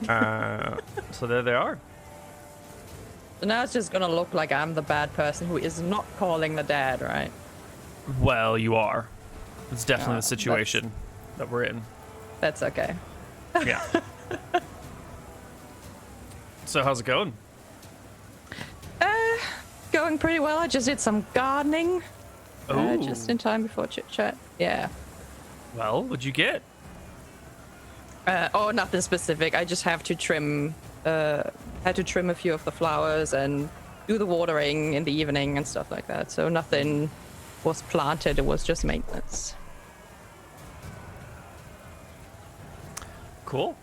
So there they are. So now it's just gonna look like I'm the bad person who is not calling the dad, right? Well, you are. It's definitely the situation that we're in. That's okay. Yeah. So how's it going? Going pretty well. I just did some gardening. Just in time before chit chat. Yeah. Well, what'd you get? Nothing specific. I just have to trim. Had to trim a few of the flowers and do the watering in the evening and stuff like that. So nothing was planted. It was just maintenance. Cool.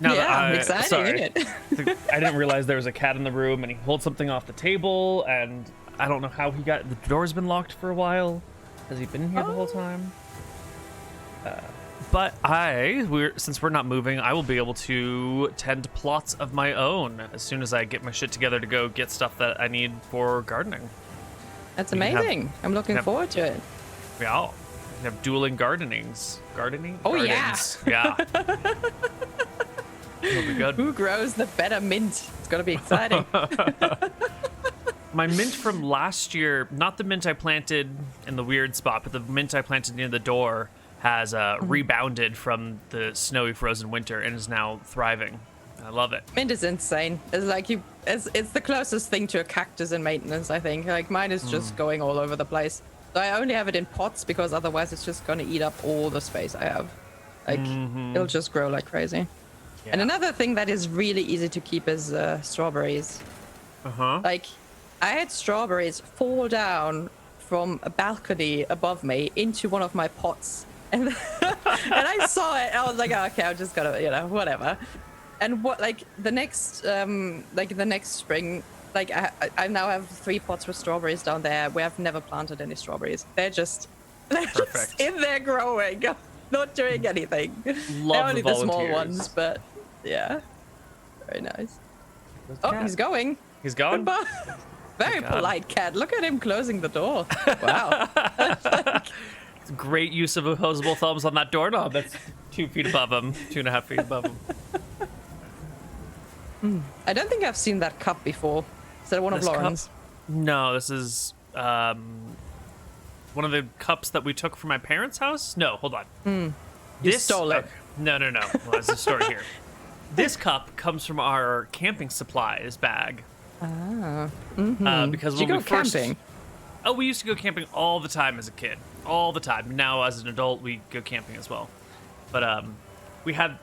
Exciting, sorry. isn't it? I didn't realize there was a cat in the room, and he pulled something off the table, and I don't know how he got. The door's been locked for a while. Has he been here the whole time? But since we're not moving, I will be able to tend plots of my own as soon as I get my shit together to go get stuff that I need for gardening. That's amazing. I'm looking forward to it. Yeah. We have dueling gardenings. Gardening? Oh, Gardens. Yeah. It'll be good. Who grows the better mint? It's going to be exciting. My mint from last year, not the mint I planted in the weird spot, but the mint I planted near the door has rebounded from the snowy frozen winter and is now thriving. I love it. Mint is insane. It's like it's the closest thing to a cactus in maintenance, I think. Like mine is just going all over the place. So I only have it in pots because otherwise it's just going to eat up all the space I have. Like it'll just grow like crazy. Yeah. And another thing that is really easy to keep is strawberries. Like I had strawberries fall down from a balcony above me into one of my pots. And, and I saw it. I was like, oh, okay, I'm just gonna, whatever. And the next spring, like I now have 3 pots with strawberries down there where I've never planted any strawberries. They're just in there growing, not doing anything. They're only the small ones, but yeah, very nice. Oh, he's going. He's going. Very polite cat. Look at him closing the door. Wow. Great use of opposable thumbs on that doorknob. That's 2 feet above him, 2.5 feet above him. I don't think I've seen that cup before. Is that one of Lauren's? No, this is one of the cups that we took from my parents' house. No, hold on. You stole it. No. Well, there's a story here. This cup comes from our camping supplies bag. Because when we first camping? Oh, we used to go camping all the time as a kid. All the time. Now, as an adult, we go camping as well. But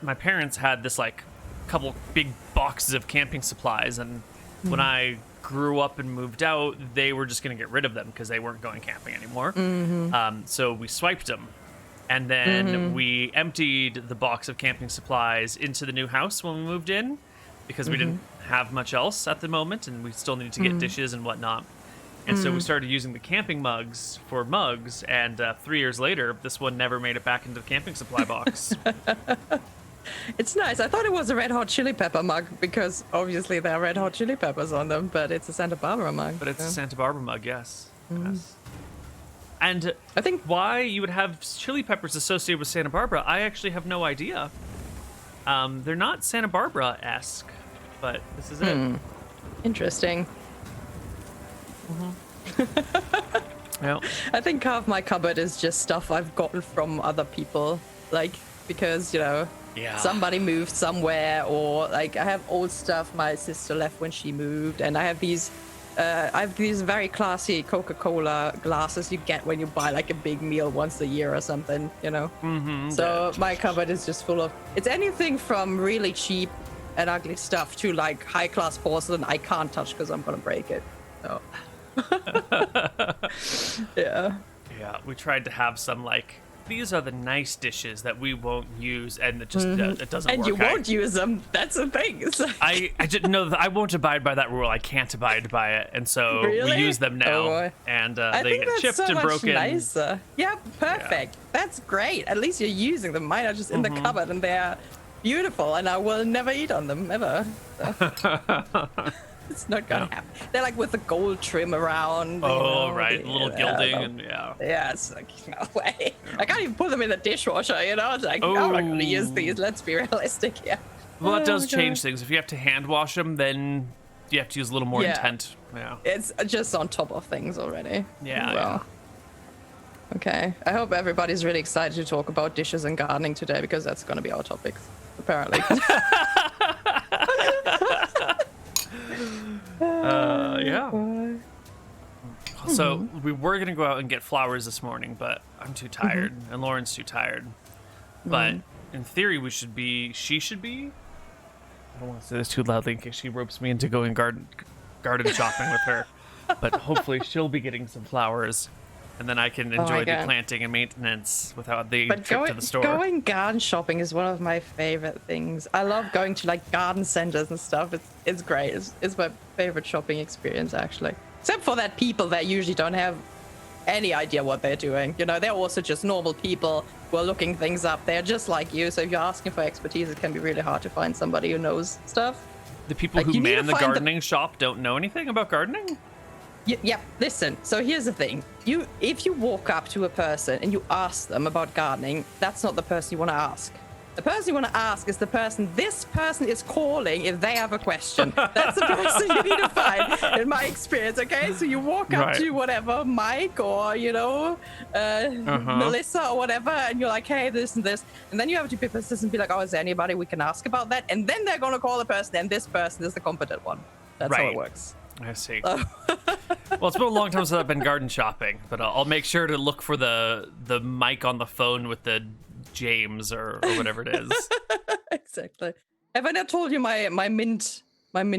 my parents had this like couple big boxes of camping supplies, and when I grew up and moved out, they were just going to get rid of them because they weren't going camping anymore. So we swiped them, and then we emptied the box of camping supplies into the new house when we moved in because we didn't have much else at the moment, and we still needed to get dishes and whatnot. And so we started using the camping mugs for mugs, and 3 years later, this one never made it back into the camping supply box. It's nice. I thought it was a Red Hot Chili Pepper mug because obviously there are Red Hot Chili Peppers on them, but it's a Santa Barbara mug. But it's a Santa Barbara mug, yes. Yes. And I think why you would have chili peppers associated with Santa Barbara, I actually have no idea. They're not Santa Barbara-esque, but this is it. Interesting. Well, I think half my cupboard is just stuff I've gotten from other people, like because somebody moved somewhere, or like I have old stuff my sister left when she moved, and I have these very classy Coca-Cola glasses you get when you buy like a big meal once a year or something, So my cupboard is just full of anything from really cheap and ugly stuff to like high-class porcelain I can't touch because I'm gonna break it. So. Yeah, we tried to have some like, these are the nice dishes that we won't use, and it just it doesn't and work. You won't use them. That's the thing. I just know that I won't abide by that rule. I can't abide by it, and so we use them now. And they get chipped so and broken. Nicer. Yeah, perfect. Yeah. That's great. At least you're using them. Mine are just in the cupboard, and they're beautiful, and I will never eat on them ever. So. It's not gonna happen. They're like with the gold trim around. Oh, right, a little gilding and Yeah, it's like no way. I can't even put them in the dishwasher. You know, it's like I'm not gonna use these. Let's be realistic here. Well, that does change things. If you have to hand wash them, then you have to use a little more intent. Yeah. It's just on top of things already. Yeah. Well. Okay. I hope everybody's really excited to talk about dishes and gardening today because that's going to be our topic, apparently. Yeah. So we were going to go out and get flowers this morning, but I'm too tired and Lauren's too tired. But in theory, she should be. I don't want to say this too loudly in case she ropes me into going garden shopping with her. But hopefully she'll be getting some flowers. And then I can enjoy the planting and maintenance without the trip to the store. Going garden shopping is one of my favorite things. I love going to like garden centers and stuff. It's great. It's my favorite shopping experience actually. Except for that people that usually don't have any idea what they're doing. You know, they're also just normal people who are looking things up. They're just like you. So if you're asking for expertise, it can be really hard to find somebody who knows stuff. The people who man the gardening shop don't know anything about gardening? Yeah, listen. So here's the thing. If you walk up to a person and you ask them about gardening, that's not the person you want to ask. The person you want to ask is the person this person is calling if they have a question. That's the person you need to find, in my experience, okay? So you walk up to whatever, Mike or, Melissa or whatever, and you're like, hey, this and this. And then you have to be persistent and be like, oh, is there anybody we can ask about that? And then they're going to call the person, and this person is the competent one. That's how it works. I see. Well, it's been a long time since I've been garden shopping, but I'll make sure to look for the mic on the phone with the James or whatever it is. Exactly. Have I not told you my mint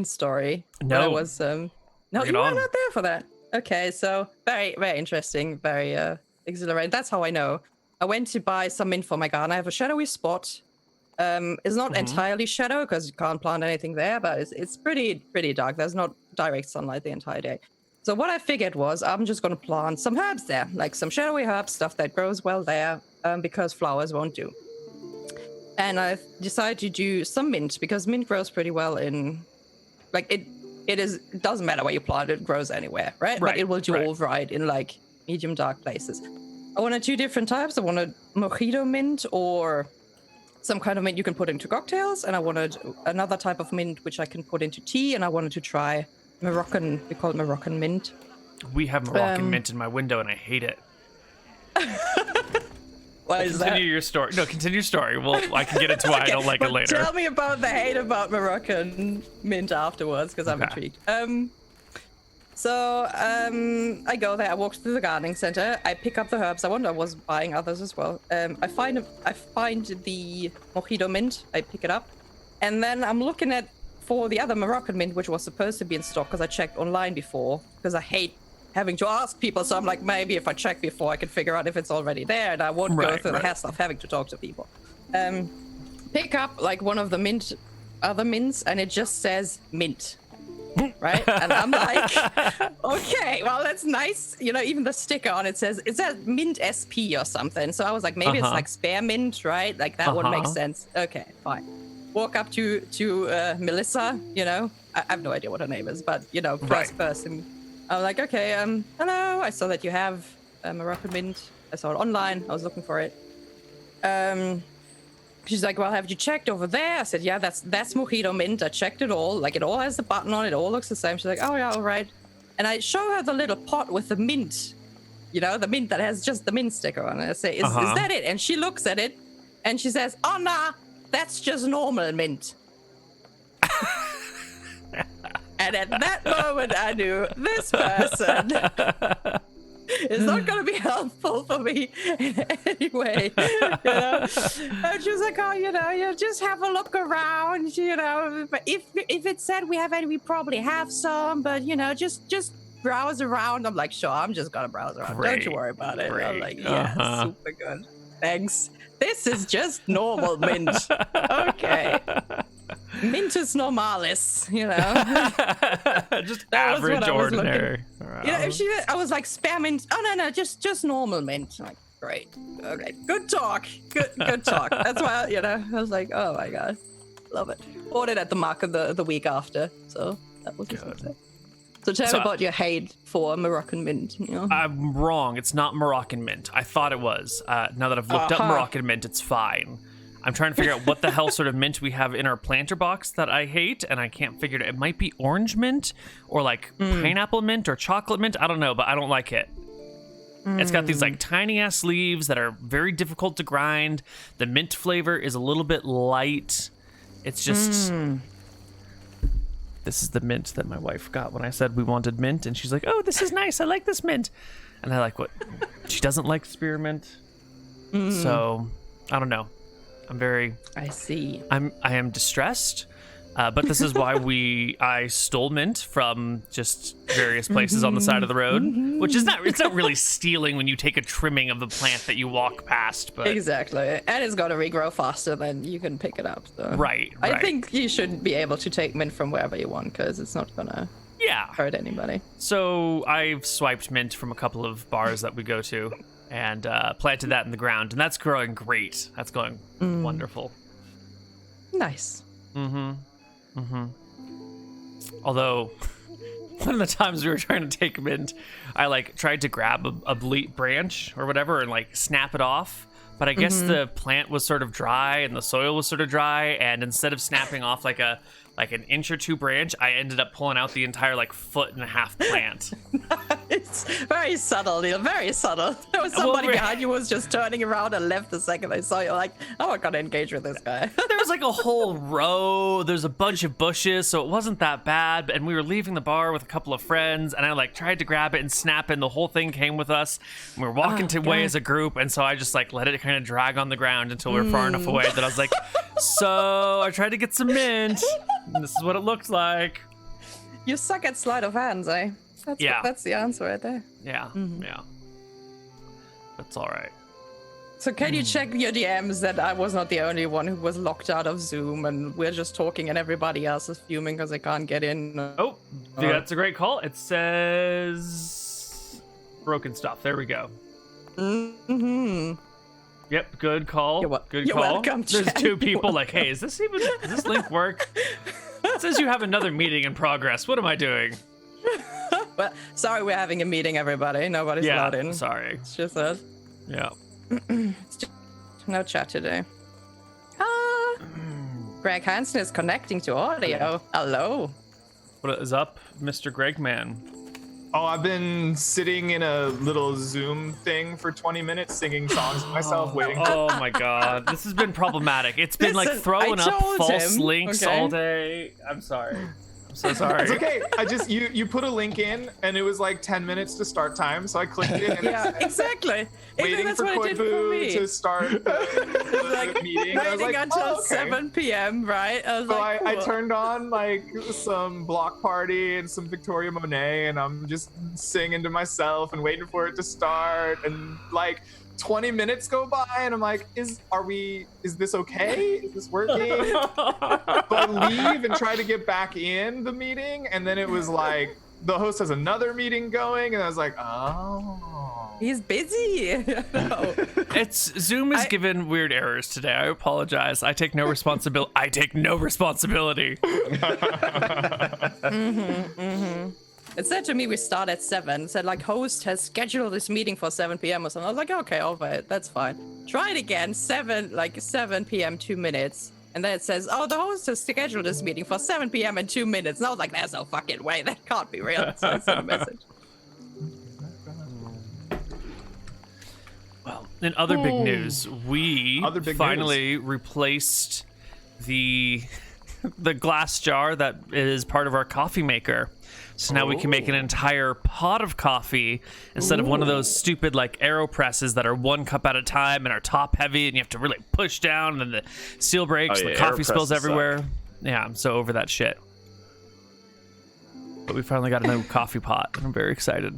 story? No. I was no, you were not there for that. Okay, so very, very interesting, very exhilarating. That's how I know. I went to buy some mint for my garden. I have a shadowy spot. It's not entirely shadow because you can't plant anything there, but it's pretty dark. There's not direct sunlight the entire day. So what I figured was I'm just going to plant some herbs there, like some shadowy herbs, stuff that grows well there, because flowers won't do. And I decided to do some mint because mint grows pretty well in, like it doesn't matter where you plant it, grows anywhere, right? But it will do all right in like medium dark places. I wanted two different types. I wanted mojito mint or some kind of mint you can put into cocktails, and I wanted another type of mint which I can put into tea, and I wanted to try Moroccan, we call it Moroccan mint. We have Moroccan mint in my window and I hate it. Why is that? Continue your story. No, continue your story. Well, I can get into why I don't like it later. Tell me about the hate about Moroccan mint afterwards, because I'm intrigued. So I go there, I walk through the gardening center, I pick up the herbs. I was buying others as well. I find the mojito mint, I pick it up, and then I'm looking for the other Moroccan mint, which was supposed to be in stock because I checked online before, because I hate having to ask people. So I'm like, maybe if I check before, I can figure out if it's already there, and I won't go through the hassle of having to talk to people. Pick up like one of the other mints, and it just says mint. Right? And I'm like, okay, well, that's nice. You know, even the sticker on it says mint SP or something. So I was like, maybe it's like spare mint, right? Like that would make sense. Okay, fine. Walk up to Melissa, you know, I have no idea what her name is, but, you know, first person. I'm like, okay, hello. I saw that you have Moroccan mint. I saw it online. I was looking for it. She's like, well, have you checked over there? I said, yeah, that's mojito mint. I checked it all. Like, it all has the button on it. It all looks the same. She's like, oh, yeah, all right. And I show her the little pot with the mint, you know, the mint that has just the mint sticker on it. I say, is that it? And she looks at it and she says, oh, nah, that's just normal mint. And at that moment, I knew this person is not going to be helpful for me in any way, you know. And she was like, oh, you know, you just have a look around, you know. But if it said we have any, we probably have some, but, you know, just browse around. I'm like, sure, I'm just going to browse around. Great. Don't you worry about it. Great. I'm like, yeah, super good. Thanks. This is just normal mint. Okay. Mintus normalis, you know. Just average, ordinary. You know, I was like, spare mint. Oh, no, just normal mint. I'm like, great. Okay. Good talk. Good talk. That's why, you know, I was like, oh my God. Love it. Ordered at the market the week after. So That was just it. So tell me about your hate for Moroccan mint. You know? I'm wrong. It's not Moroccan mint. I thought it was. Now that I've looked up Moroccan mint, it's fine. I'm trying to figure out what the hell sort of mint we have in our planter box that I hate, and I can't figure it out. It might be orange mint or like pineapple mint or chocolate mint. I don't know, but I don't like it. It's got these like tiny ass leaves that are very difficult to grind. The mint flavor is a little bit light. It's just... This is the mint that my wife got when I said we wanted mint, and she's like, "Oh, this is nice. I like this mint." And I like what she doesn't like spearmint. So I don't know. I see. I am distressed, but this is why I stole mint from just various places on the side of the road, which is it's not really stealing when you take a trimming of the plant that you walk past, but exactly, and it's gonna regrow faster than you can pick it up. So. Right. I think you should be able to take mint from wherever you want because it's not gonna hurt anybody. So I've swiped mint from a couple of bars that we go to. And planted that in the ground, and that's growing great. That's going wonderful. Nice. Although, one of the times we were trying to take mint, I like tried to grab a branch or whatever and like snap it off. But I guess the plant was sort of dry and the soil was sort of dry, and instead of snapping off like an inch or two branch, I ended up pulling out the entire like 1.5 foot plant. It's very subtle, Neal. Very subtle. There was somebody behind you was just turning around and left the second they saw you. Like, I'm not gonna engage with this guy. There was like a whole row. There's a bunch of bushes, so it wasn't that bad. And we were leaving the bar with a couple of friends, and I like tried to grab it and snap it, and the whole thing came with us. And we were walking away as a group, and so I just like let it kind of drag on the ground until we were far enough away that I was like, so I tried to get some mint. And this is what it looks like. You suck at sleight of hands, eh? That's the answer right there. Yeah. That's all right. So can you check your DMs that I was not the only one who was locked out of Zoom and we're just talking and everybody else is fuming because they can't get in? Oh, that's a great call. It says broken stuff. There we go. Yep, good call. Good you're call. Welcome, There's chat. two people like, hey, does this link work? It says you have another meeting in progress. What am I doing? Well, sorry, we're having a meeting, everybody. Nobody's allowed in. Sorry. It's just us. Yeah. No chat today. Greg Hansen is connecting to audio. Hello. What is up, Mr. Greg Man? Oh, I've been sitting in a little Zoom thing for 20 minutes singing songs to myself, waiting. Oh my God, this has been problematic. It's been like throwing up false links all day. I'm sorry. I'm so sorry. It's okay. I just you put a link in and it was like 10 minutes to start time, so I clicked it. And yeah, exactly. Waiting that's for what it did for me. Koibu to start the meeting. I was Waiting like, until okay. 7 p.m. Right? I was So like, I cool. turned on like some Block Party and some Victoria Monet, and I'm just singing to myself and waiting for it to start. And like 20 minutes go by, and I'm like, is this okay? Is this working? So I leave and try to get back in the meeting, and then it was like the host has another meeting going, and I was like, oh. He's busy. No. Zoom is given weird errors today. I apologize. I take no responsibility. It said to me we start at 7. It said like host has scheduled this meeting for 7 p.m. or something. I was like, okay, I'll wait. That's fine. Try it again. 7 p.m. 2 minutes. And then it says, oh, the host has scheduled this meeting for 7 p.m. and 2 minutes. And I was like, there's no fucking way. That can't be real. So I sent a message. Well, in other big news, we finally replaced the glass jar that is part of our coffee maker. So now we can make an entire pot of coffee instead of one of those stupid like AeroPresses that are 1 cup at a time and are top heavy and you have to really push down and then the seal breaks and the coffee spills everywhere. Yeah, I'm so over that shit. But we finally got a new coffee pot and I'm very excited.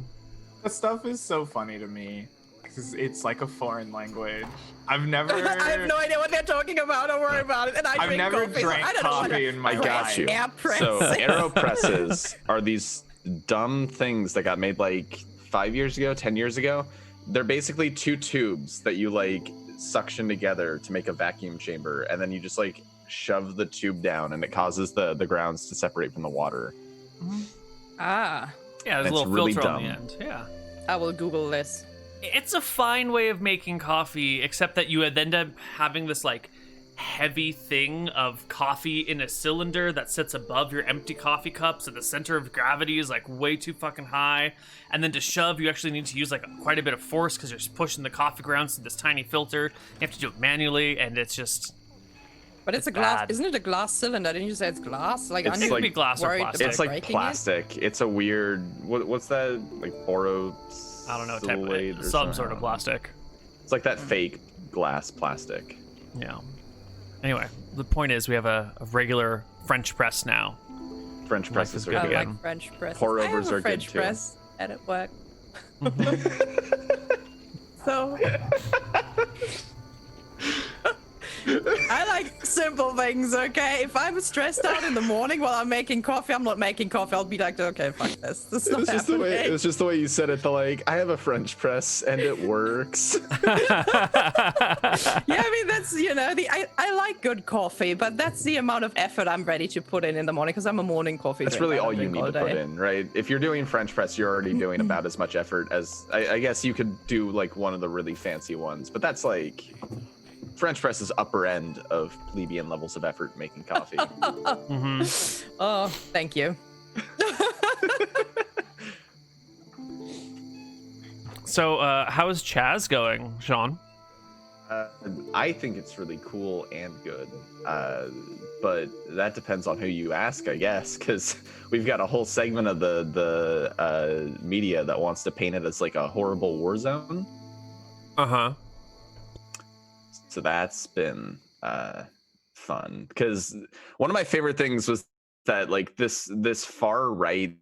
That stuff is so funny to me. It's like a foreign language. I've never. I have no idea what they're talking about. Don't worry about it. And I've never drank coffee in my life. I got you. So AeroPresses are these dumb things that got made like 5 years ago, 10 years ago. They're basically 2 tubes that you like suction together to make a vacuum chamber, and then you just like shove the tube down, and it causes the grounds to separate from the water. Ah, Yeah, there's a It's little really filter on the dumb. end. Yeah. I will Google this. It's a fine way of making coffee, except that you would end up having this like heavy thing of coffee in a cylinder that sits above your empty coffee cups, and the center of gravity is like way too fucking high. And then to shove, you actually need to use like quite a bit of force because you're pushing the coffee grounds through this tiny filter. You have to do it manually, and it's just. But it's a glass. bad. Isn't it a glass cylinder? Didn't you say it's glass? Like, It's aren't you It could be glass or worried plastic. about It's like breaking plastic. It's a weird. What's that? Like I don't know, borosilicate or some something? sort of plastic. It's like that fake glass plastic. Yeah. Anyway, the point is we have a regular French press now. French Life presses is are good I good. again. like French press. Pour I have overs a are good French too. press and it work. So I like simple things, okay? If I'm stressed out in the morning while I'm making coffee, I'm not making coffee. I'll be like, okay, fuck this. This is It not was just the way. happening. It was just the way you said it. I have a French press and it works. Yeah, I mean that's I like good coffee, but that's the amount of effort I'm ready to put in the morning because I'm a morning coffee. That's drinker. really I all don't you drink need all to put day. in, right? If you're doing French press, you're already doing about as much effort as I guess you could do like one of the really fancy ones, but that's like French press is upper end of plebeian levels of effort making coffee. Oh, thank you. So, how is Chazz going, Sean? I think it's really cool and good, but that depends on who you ask, I guess, because we've got a whole segment of the media that wants to paint it as like a horrible war zone. Uh-huh. So that's been fun, because one of my favorite things was that like this far right,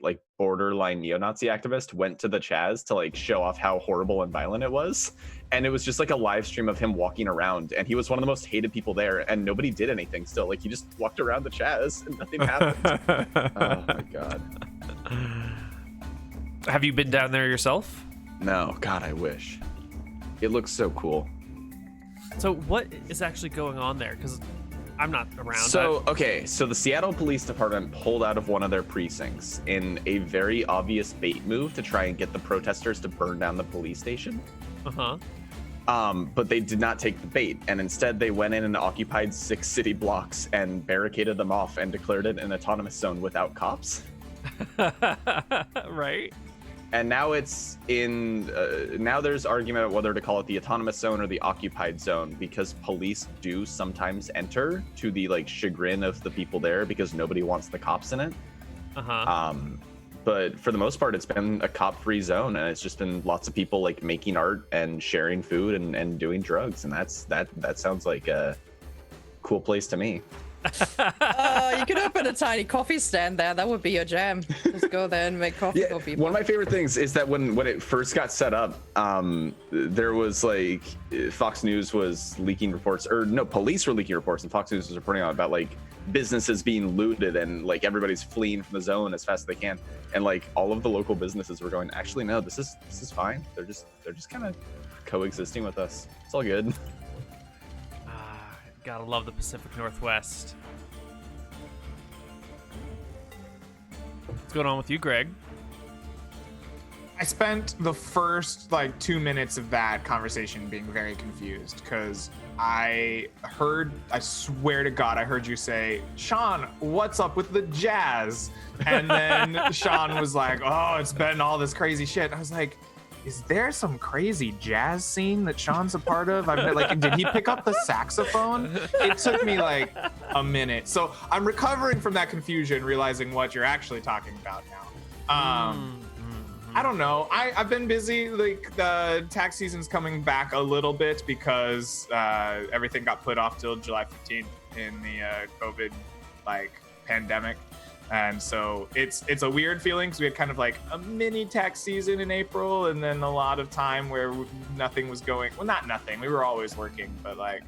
like borderline neo-Nazi activist went to the Chazz to like show off how horrible and violent it was, and it was just like a live stream of him walking around, and he was one of the most hated people there, and nobody did anything. Still, like he just walked around the Chazz and nothing happened. Oh my god. Have you been down there yourself? No, God, I wish. It looks so cool. So what is actually going on there? Because I'm not around. So the Seattle Police Department pulled out of one of their precincts in a very obvious bait move to try and get the protesters to burn down the police station. Uh-huh. But they did not take the bait, and instead they went in and occupied 6 city blocks and barricaded them off and declared it an autonomous zone without cops. Right. And now it's in. Now there's argument about whether to call it the autonomous zone or the occupied zone, because police do sometimes enter to the like chagrin of the people there because nobody wants the cops in it. Uh-huh. But for the most part, it's been a cop-free zone, and it's just been lots of people like making art and sharing food and doing drugs, and that sounds like a cool place to me. You could open a tiny coffee stand there. That would be your jam. Just go there and make coffee for people. One of my favorite things is that when it first got set up, there was like Fox News was leaking reports, or no, police were leaking reports, and Fox News was reporting on about like businesses being looted and like everybody's fleeing from the zone as fast as they can, and like all of the local businesses were going, actually no, this is fine. They're just kind of coexisting with us. It's all good. Gotta love the Pacific Northwest. What's going on with you, Greg? I spent the first like 2 minutes of that conversation being very confused because I swear to God, I heard you say, Sean, what's up with the jazz? And then Sean was like, oh, it's been all this crazy shit. I was like, is there some crazy jazz scene that Sean's a part of? I mean, like, did he pick up the saxophone? It took me like a minute. So I'm recovering from that confusion, realizing what you're actually talking about now. I don't know. I've been busy. Like the tax season's coming back a little bit because everything got put off till July 15th in the COVID like pandemic. And so it's a weird feeling because we had kind of like a mini tax season in April, and then a lot of time where nothing was going. Well, not nothing. We were always working, but like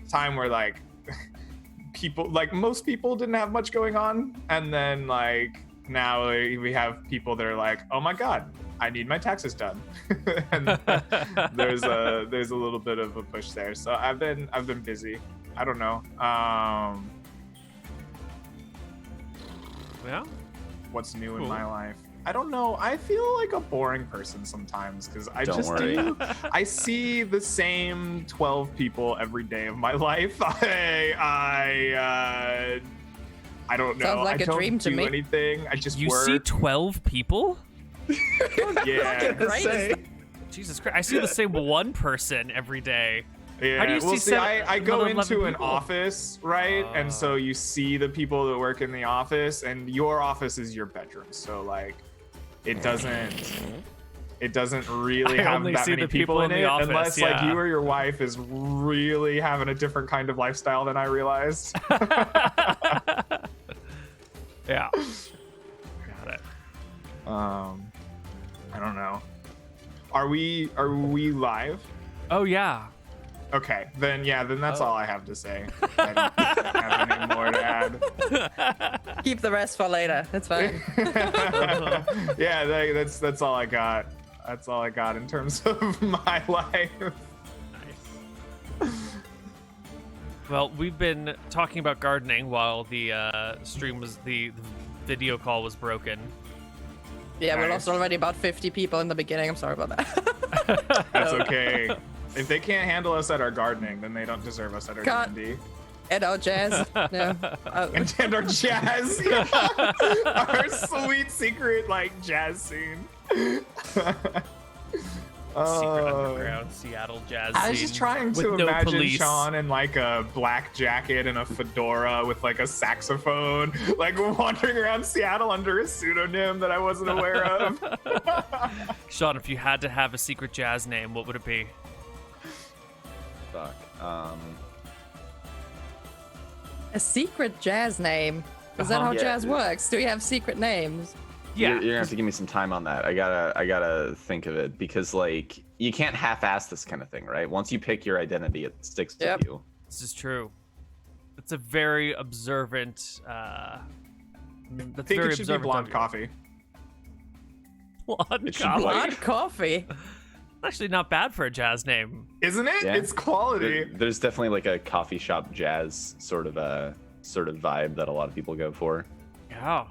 time where like people, like most people didn't have much going on. And then like now we have people that are like, oh my God, I need my taxes done. And there's a little bit of a push there. So I've been busy. I don't know. Yeah. what's new in Cool. my life. I don't know. I feel like a boring person sometimes because I Don't just worry. do. I see the same 12 people every day of my life. I don't know. Sounds like I a don't dream to do me. anything. I just You work. see 12 people? Yeah. Great is that? Jesus Christ! I see the same one person every day. Yeah. How do you well, see see, I go another 11 into an people? office, right? And so you see the people that work in the office, and your office is your bedroom. So like, it doesn't really I have only that see many the people in in it, the office, unless like yeah. you or your wife is really having a different kind of lifestyle than I realized. Yeah. Got it. I don't know. Are we live? Oh yeah. Okay, then that's Oh. all I have to say. I don't have any more to add. Keep the rest for later. It's fine. Yeah, that's all I got. That's all I got in terms of my life. Nice. Well, we've been talking about gardening while the the video call was broken. Yeah, we Nice. lost already about 50 people in the beginning. I'm sorry about that. That's okay. If they can't handle us at our gardening, then they don't deserve us at our Cut. D&D. And our jazz. No. And our jazz. Our sweet secret like jazz scene. Secret underground Seattle jazz I was scene just trying with to no imagine police. Sean in like a black jacket and a fedora with like a saxophone, like wandering around Seattle under a pseudonym that I wasn't aware of. Sean, if you had to have a secret jazz name, what would it be? Fuck. A secret jazz name. Is that Uh-huh. how Yeah. jazz works? Do we have secret names? Yeah. You're gonna have to give me some time on that. I gotta think of it because like you can't half-ass this kind of thing, right? Once you pick your identity, it sticks to Yep. you. This is true. It's a very observant. I That's think very it should be observant blonde of you. coffee. Blonde It should coffee. be white. Blood coffee. Actually, not bad for a jazz name. Isn't it? Yeah. It's quality. There's definitely like a coffee shop jazz sort of vibe that a lot of people go for. Yeah.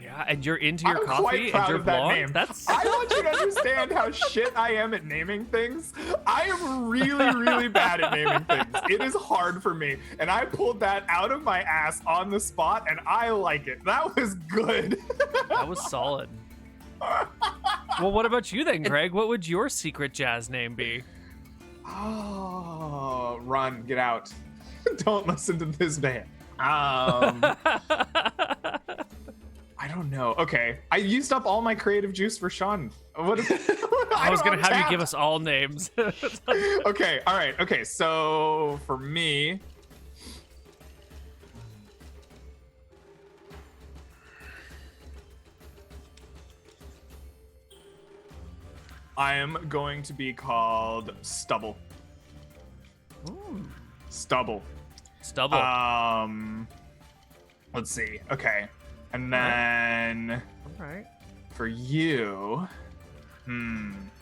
Yeah, and you're into your I'm coffee quite and proud you're of that blonde. name. That's I want you to understand how shit I am at naming things. I am really, really bad at naming things. It is hard for me. And I pulled that out of my ass on the spot, and I like it. That was good. that was solid. Well, what about you then, Greg? What would your secret jazz name be? Oh, run, get out. Don't listen to this band. I don't know. Okay, I used up all my creative juice for Sean. What if, I was gonna I'm have you tapped. give us all names. Okay, all right. Okay, so for me, I am going to be called Stubble. Stubble. Stubble. Let's see. Okay, and then all right. for you,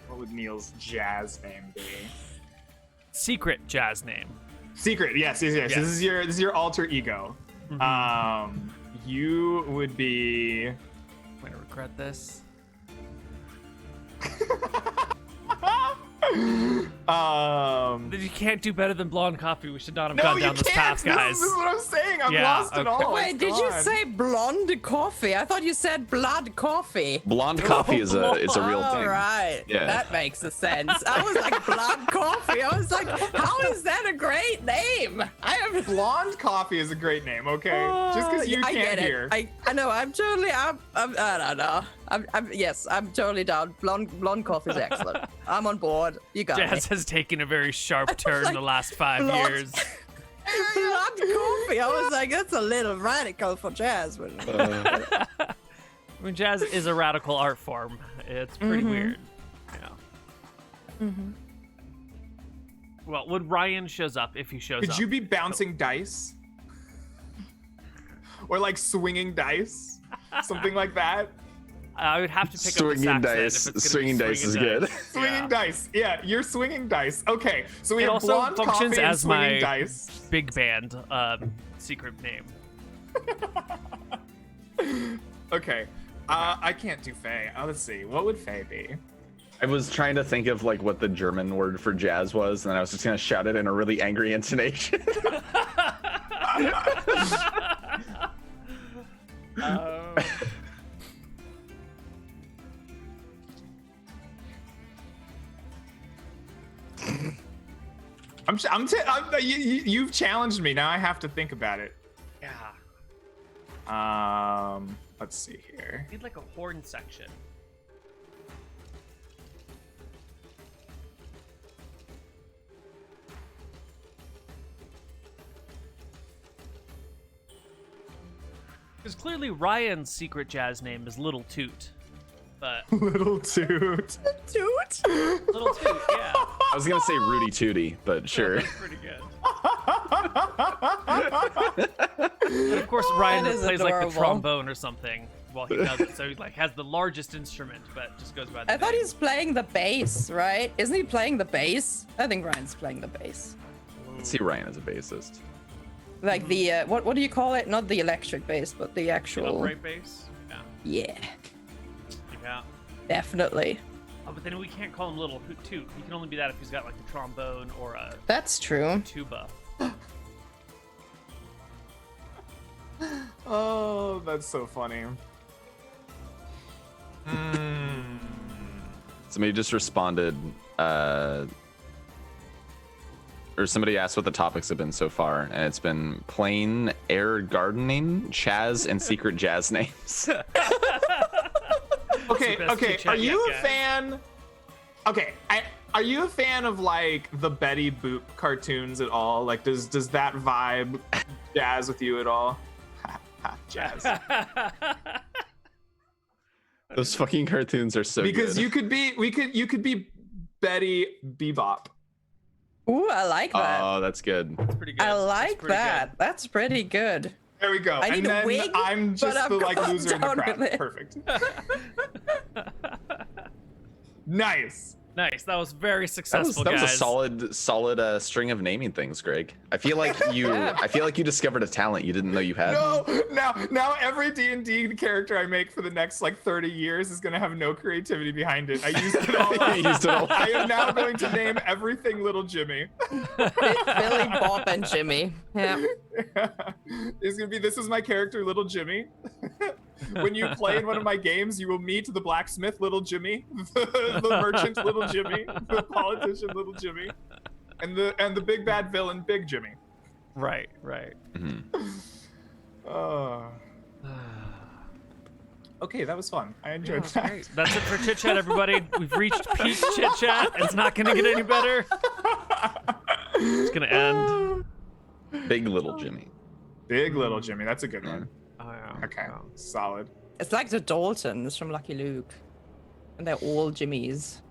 what would Neal's jazz name be? Secret jazz name. Secret, yes. Yes. This is your alter ego. You would be. I'm gonna regret this. You can't do better than blonde coffee. We should not have No, gone you down this can't. path, guys. This is what I'm saying. I've Yeah, lost it okay. all. Wait, It's did you gone. say blonde coffee? I thought you said blood coffee. Blonde coffee is a real All thing. right, Yeah. that makes a sense. I was like blood coffee. I was like, how is that a great name? I have Blonde coffee is a great name. Okay, just because you I can't get it. hear. I know. I'm totally. I don't know. Yes, I'm totally down. Blonde coffee is excellent. I'm on board. You got Jazz me. has taken a very sharp turn in the last 5 blonde- years. Blood coffee. I was like, that's a little radical for jazz. I mean, jazz is a radical art form. It's pretty weird. Yeah. Well, when Ryan shows up, if he shows Could up, you be bouncing dice? Or like swinging dice? Something like that? I would have to pick Swinging up the dice. sax then if it's gonna Swinging be dice is swinging good. dice. Swinging Yeah. dice. Yeah, you're swinging dice. Okay, so we It have also blonde functions coffee and as swinging my dice. big band secret name. Okay. I can't do Fae. Let's see. What would Fae be? I was trying to think of like what the German word for jazz was, and then I was just gonna shout it in a really angry intonation. You've challenged me. Now I have to think about it. Yeah. Let's see here. Need like a horn section. Because clearly Ryan's secret jazz name is Little Toot, but Little Toot. Toot? Little Toot, yeah. I was gonna say Rudy Tooty, but sure. That's pretty good. And of course, Ryan That is plays like the adorable. trombone or something while he does it, so he like has the largest instrument, but just goes by the I thought name. he's playing the bass, right? Isn't he playing the bass? I think Ryan's playing the bass. Let's see Ryan as a bassist. Like the what do you call it? Not the electric bass, but the actual. Upright bass? Yeah. Yeah, Yeah. definitely. Oh, but then we can't call him Little Toot. He can only be that if he's got like the trombone or a That's true. tuba. Oh, that's so funny. Somebody just responded, or somebody asked what the topics have been so far, and it's been plain air gardening, Chazz, and secret jazz names. Okay, best okay. chit-chat Are you yet, a guys. fan? Okay, are you a fan of like the Betty Boop cartoons at all? Like, does that vibe jazz with you at all? Jazz. Those fucking cartoons are so Because good. you could be Betty Bebop. Ooh, I like that. Oh, that's good. It's pretty good. I It's like pretty that. That's pretty good. There we go. I need and a then wig, I'm but just I'm the like going loser in the down crowd. with it. Perfect. Nice. Nice. That was very That was, successful, that was guys. a solid string of naming things, Greg. I feel like you discovered a talent you didn't know you had. No, now every D&D character I make for the next like 30 years is gonna have no creativity behind it. I used it all. You used it all. I am now going to name everything Little Jimmy. Billy, Bob, and Jimmy. Yeah. It's gonna be, this is my character, Little Jimmy. When you play in one of my games, you will meet the blacksmith, Little Jimmy, the merchant, Little Jimmy, the politician, Little Jimmy, and the big bad villain, Big Jimmy. Right. Okay, that was fun. I enjoyed That's that. great. That's it for Chit Chat, everybody. We've reached peak Chit Chat. It's not going to get any better. It's going to end. Big Little Jimmy. Big Little Jimmy, that's a good one. Oh, yeah. Okay, solid. It's like the Daltons from Lucky Luke. And they're all Jimmys.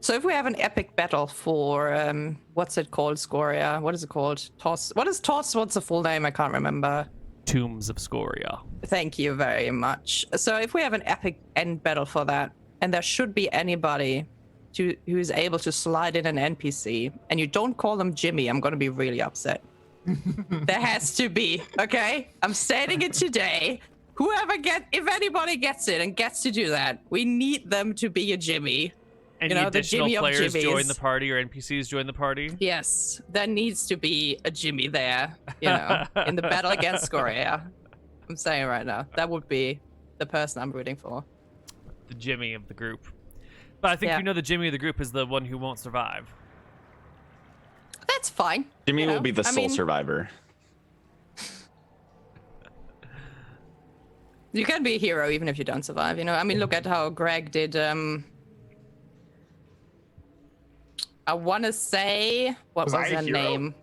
So if we have an epic battle for, what's it called, Scoria? What is it called? Toss. What is Toss? What's the full name? I can't remember. Tombs of Scoria. Thank you very much. So if we have an epic end battle for that, and there should be anybody who's able to slide in an NPC, and you don't call them Jimmy, I'm going to be really upset. There has to be, okay? I'm stating it today. If anybody gets it and gets to do that, we need them to be a Jimmy. Any You know, the additional Jimmy of players join Jimmies. the party or NPCs join the party? Yes, there needs to be a Jimmy there, you know, in the battle against Scoria. I'm saying right now, that would be the person I'm rooting for. The Jimmy of the group. But I think Yeah. you know the Jimmy of the group is the one who won't survive. That's fine. Jimmy you will know? be the I sole mean, survivor. You can be a hero even if you don't survive, you know? I mean, look at how Greg did, I want to say, what Was was I a her hero? name?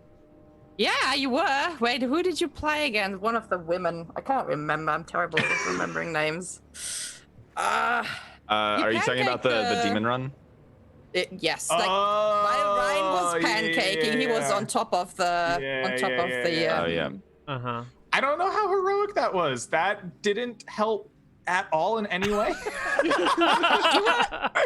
Yeah, you were. Wait, who did you play against? One of the women. I can't remember. I'm terrible at remembering names. Are you talking about the demon run? Yes, like while Ryan was pancaking, he was on top of the Oh yeah. Uh-huh. I don't know how heroic that was. That didn't help at all in any way.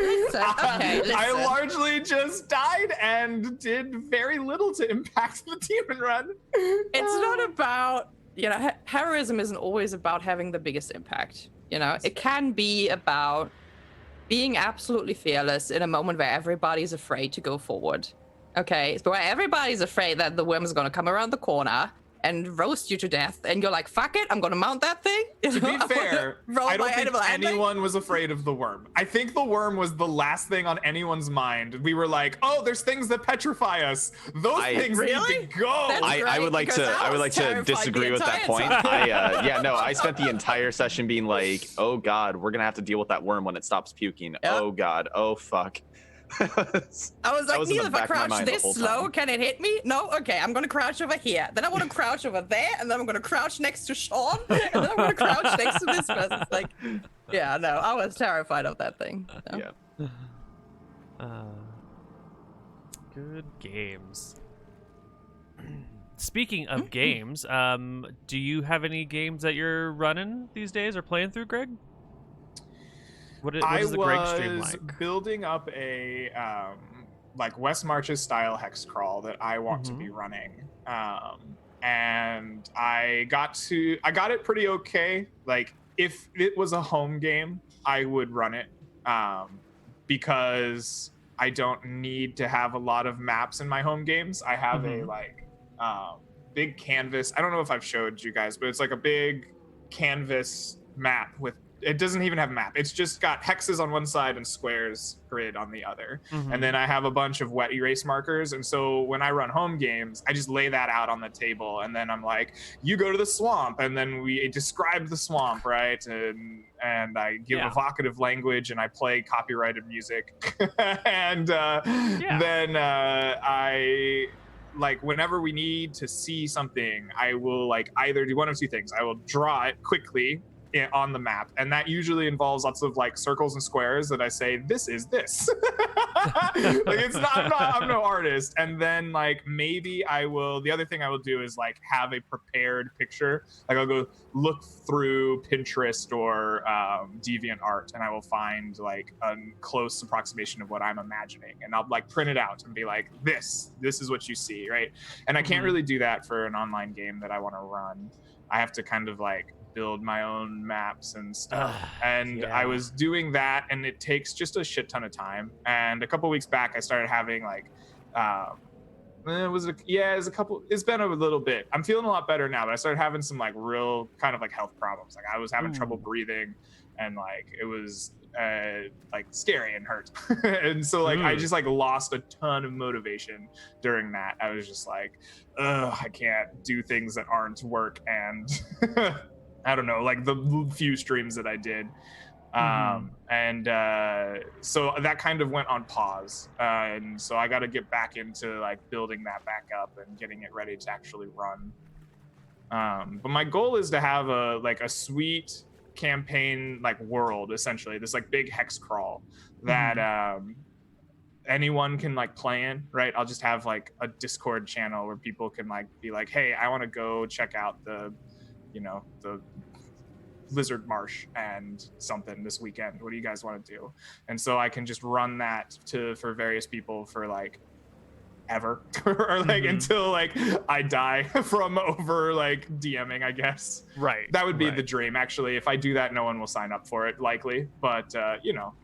Listen, okay, listen. I largely just died and did very little to impact the demon run. It's not about, heroism isn't always about having the biggest impact. It can be about being absolutely fearless in a moment where everybody's afraid to go forward. Okay, so where everybody's afraid that the worm is going to come around the corner and roast you to death, and you're like, fuck it, I'm going to mount that thing. To be fair, I don't think anyone was afraid of the worm. I think the worm was the last thing on anyone's mind. We were like, oh, there's things that petrify us. Those things need to go. I would like to disagree with that point. I spent the entire session being like, oh God, we're going to have to deal with that worm when it stops puking. Yep. Oh God, oh fuck. I was like, Neal, if I crouch this slow, can it hit me? No? Okay, I'm going to crouch over here. Then I want to crouch over there, and then I'm going to crouch next to Sean, and then I'm going to crouch next to this person. It's like, yeah, no, I was terrified of that thing. So. Yeah. Good games. Speaking of games, do you have any games that you're running these days or playing through, Greg? What is the Greg stream like? I was building up a like West Marches style hex crawl that I want to be running, and I got it pretty okay. Like if it was a home game, I would run it because I don't need to have a lot of maps in my home games. I have a big canvas. I don't know if I've showed you guys, but it's like a big canvas map with. It doesn't even have a map. It's just got hexes on one side and squares grid on the other. And then I have a bunch of wet erase markers. And so when I run home games, I just lay that out on the table. And then I'm like, you go to the swamp. And then we describe the swamp, right? And I give evocative language and I play copyrighted music. And then I... like whenever we need to see something, I will like either do one of two things. I will draw it quickly on the map, and that usually involves lots of like circles and squares that I say, this is this. Like it's not, I'm no artist. And then like maybe the other thing I will do is like have a prepared picture. Like I'll go look through Pinterest or DeviantArt, and I will find like a close approximation of what I'm imagining, and I'll like print it out and be like, this is what you see, right? And I can't really do that for an online game that I want to run. I have to kind of like build my own maps and stuff. I was doing that, and it takes just a shit ton of time. And a couple weeks back, I started having like, it's been a little bit. I'm feeling a lot better now, but I started having some like real kind of like health problems. Like I was having trouble breathing, and like it was like scary and hurt. And so like I just like lost a ton of motivation during that. I was just like, I can't do things that aren't work, and I don't know, like the few streams that I did. So that kind of went on pause. And so I got to get back into like building that back up and getting it ready to actually run. But my goal is to have a sweet campaign, like world, essentially, this like big hex crawl that anyone can like play in, right? I'll just have like a Discord channel where people can like be like, hey, I want to go check out the Lizard Marsh and something this weekend. What do you guys want to do? And so I can just run that for various people for like ever or like until like I die from over like DMing, I guess. Right. That would be the dream. Actually, if I do that, no one will sign up for it, likely. But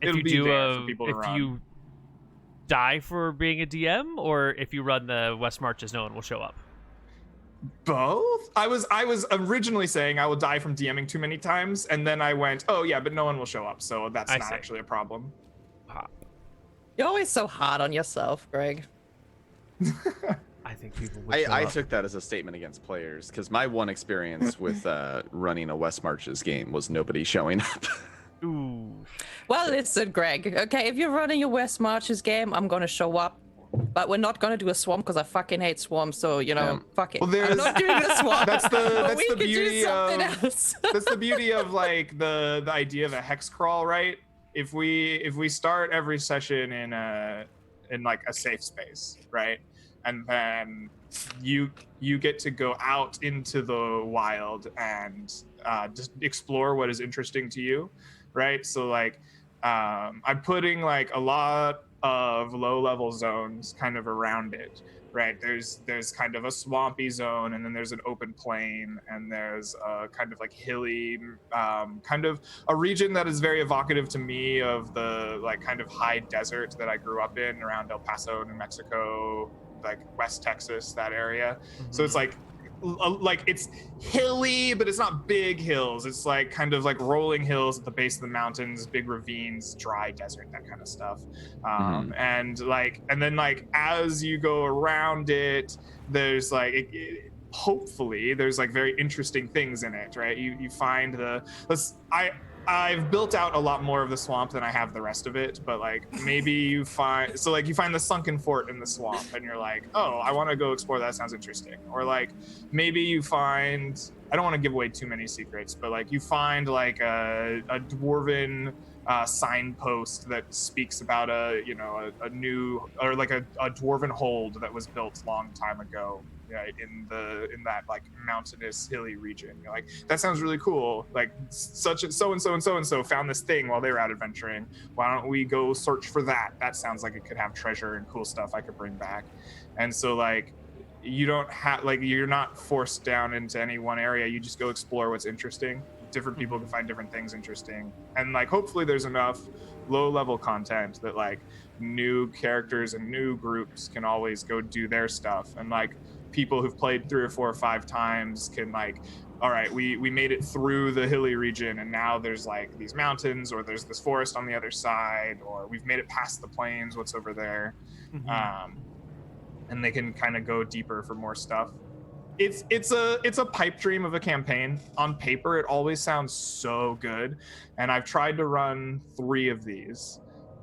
it'll be there for people to run. If you die for being a DM, or if you run the West Marches, no one will show up. Both. I was originally saying I will die from DMing too many times, and then I went, oh yeah, but no one will show up, so that's not actually a problem. You're always so hard on yourself, Greg. I think people would I took that as a statement against players, because my one experience with running a West Marches game was nobody showing up. Ooh. Well, listen, Greg. Okay, if you're running your West Marches game, I'm gonna show up. But we're not gonna do a swamp because I fucking hate swamps. So fuck it. Well, I'm not doing a swamp. That's the beauty of else. That's the beauty of like the idea of a hex crawl, right? If we start every session in like a safe space, right, and then you get to go out into the wild and just explore what is interesting to you, right? So like I'm putting like a lot of low-level zones kind of around it, right? There's kind of a swampy zone, and then there's an open plain, and there's a kind of like hilly, kind of a region that is very evocative to me of the like kind of high desert that I grew up in around El Paso, New Mexico, like West Texas, that area. So it's like it's hilly, but it's not big hills. It's like kind of like rolling hills at the base of the mountains, big ravines, dry desert, that kind of stuff. And then like as you go around it, there's like hopefully there's like very interesting things in it, right? You find I've built out a lot more of the swamp than I have the rest of it, but like maybe you find the sunken fort in the swamp and you're like, oh, I want to go explore that, sounds interesting. Or like maybe you find, I don't want to give away too many secrets, but like you find like a dwarven signpost that speaks about a new, or like a dwarven hold that was built a long time ago, right, in that like mountainous hilly region. You're like, that sounds really cool. Like such and so and so and so and so found this thing while they were out adventuring. Why don't we go search for that? That sounds like it could have treasure and cool stuff I could bring back. And so like you don't have, like, you're not forced down into any one area. You just go explore what's interesting. Different people can find different things interesting, and like hopefully there's enough low level content that like new characters and new groups can always go do their stuff, and like people who've played 3 or 4 or 5 times can like, all right, we made it through the hilly region and now there's like these mountains, or there's this forest on the other side, or we've made it past the plains, what's over there. And they can kind of go deeper for more stuff. It's a pipe dream of a campaign. On paper, it always sounds so good, and I've tried to run 3 of these,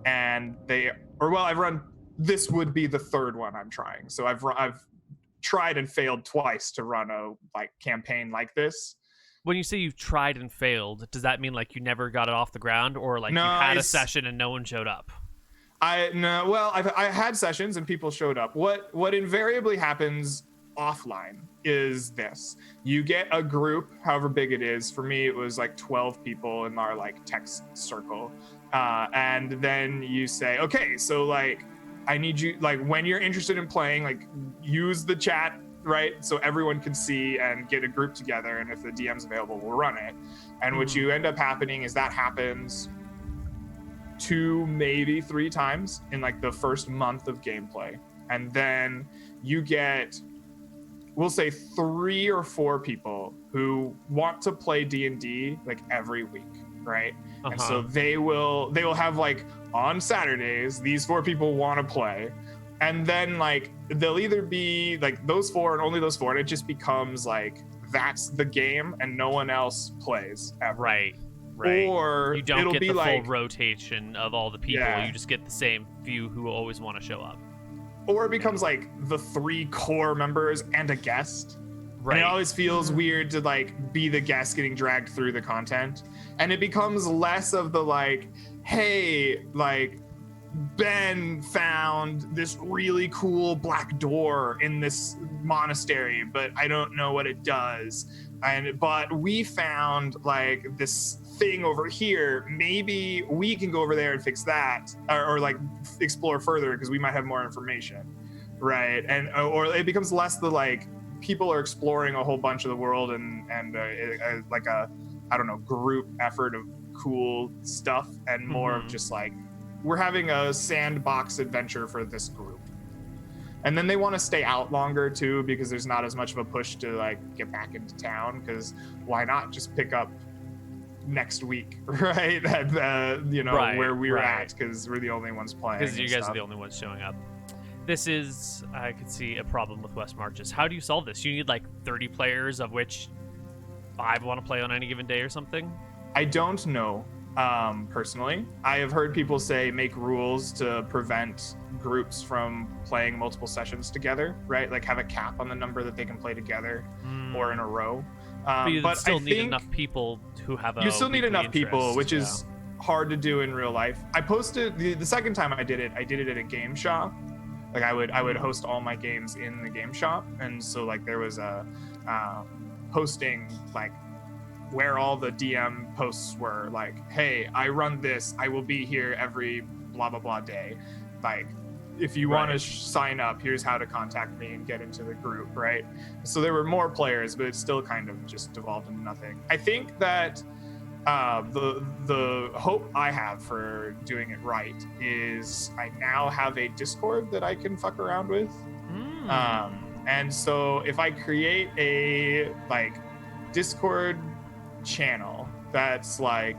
and I've run. This would be the 3rd one I'm trying. So I've tried and failed twice to run a like campaign like this. When you say you've tried and failed, does that mean like you never got it off the ground, or like you had a session and no one showed up? I had sessions and people showed up. What invariably happens offline is this: you get a group, however big it is. For me, it was like 12 people in our like text circle, and then you say, okay, so like I need you, like when you're interested in playing, like use the chat, right, so everyone can see, and get a group together, and if the DM's available, we'll run it. And what you end up happening is that happens 2, maybe 3 times in like the first month of gameplay, and then you get, we'll say 3 or 4 people who want to play D&D like every week, right? And so they will have like on Saturdays, these 4 people want to play, and then like they'll either be like those 4 and only those 4, and it just becomes like that's the game and no one else plays ever. Right. Or you don't it'll get be the like full rotation of all the people. Yeah. You just get the same few who always want to show up. Or it becomes like the 3 core members and a guest. Right. And it always feels weird to like be the guest getting dragged through the content. And it becomes less of the like, hey, like Ben found this really cool black door in this monastery, but I don't know what it does. But we found like this thing over here. Maybe we can go over there and fix that, or like explore further because we might have more information, right? And or it becomes less the like people are exploring a whole bunch of the world and like a, I don't know, group effort of cool stuff, and more of just like we're having a sandbox adventure for this group. And then they want to stay out longer too, because there's not as much of a push to like get back into town, because why not just pick up next week, right? At where we were at, because we're the only ones playing. Because you guys are the only ones showing up. This is, I could see a problem with West Marches. How do you solve this? You need like 30 players, of which 5 want to play on any given day or something? I don't know. Personally, I have heard people say make rules to prevent groups from playing multiple sessions together, right? Like have a cap on the number that they can play together or in a row. But you still I need think enough people who have a you still need enough interest, people, which is hard to do in real life. I posted the second time I did it at a game shop. Like I would host all my games in the game shop, and so like there was a hosting like where all the DM posts were, like, hey, I run this, I will be here every blah blah blah day, like, if you want to sign up, here's how to contact me and get into the group, right? So there were more players, but it still kind of just devolved into nothing. I think that the hope I have for doing it right is I now have a Discord that I can fuck around with. And so if I create a like Discord channel that's like,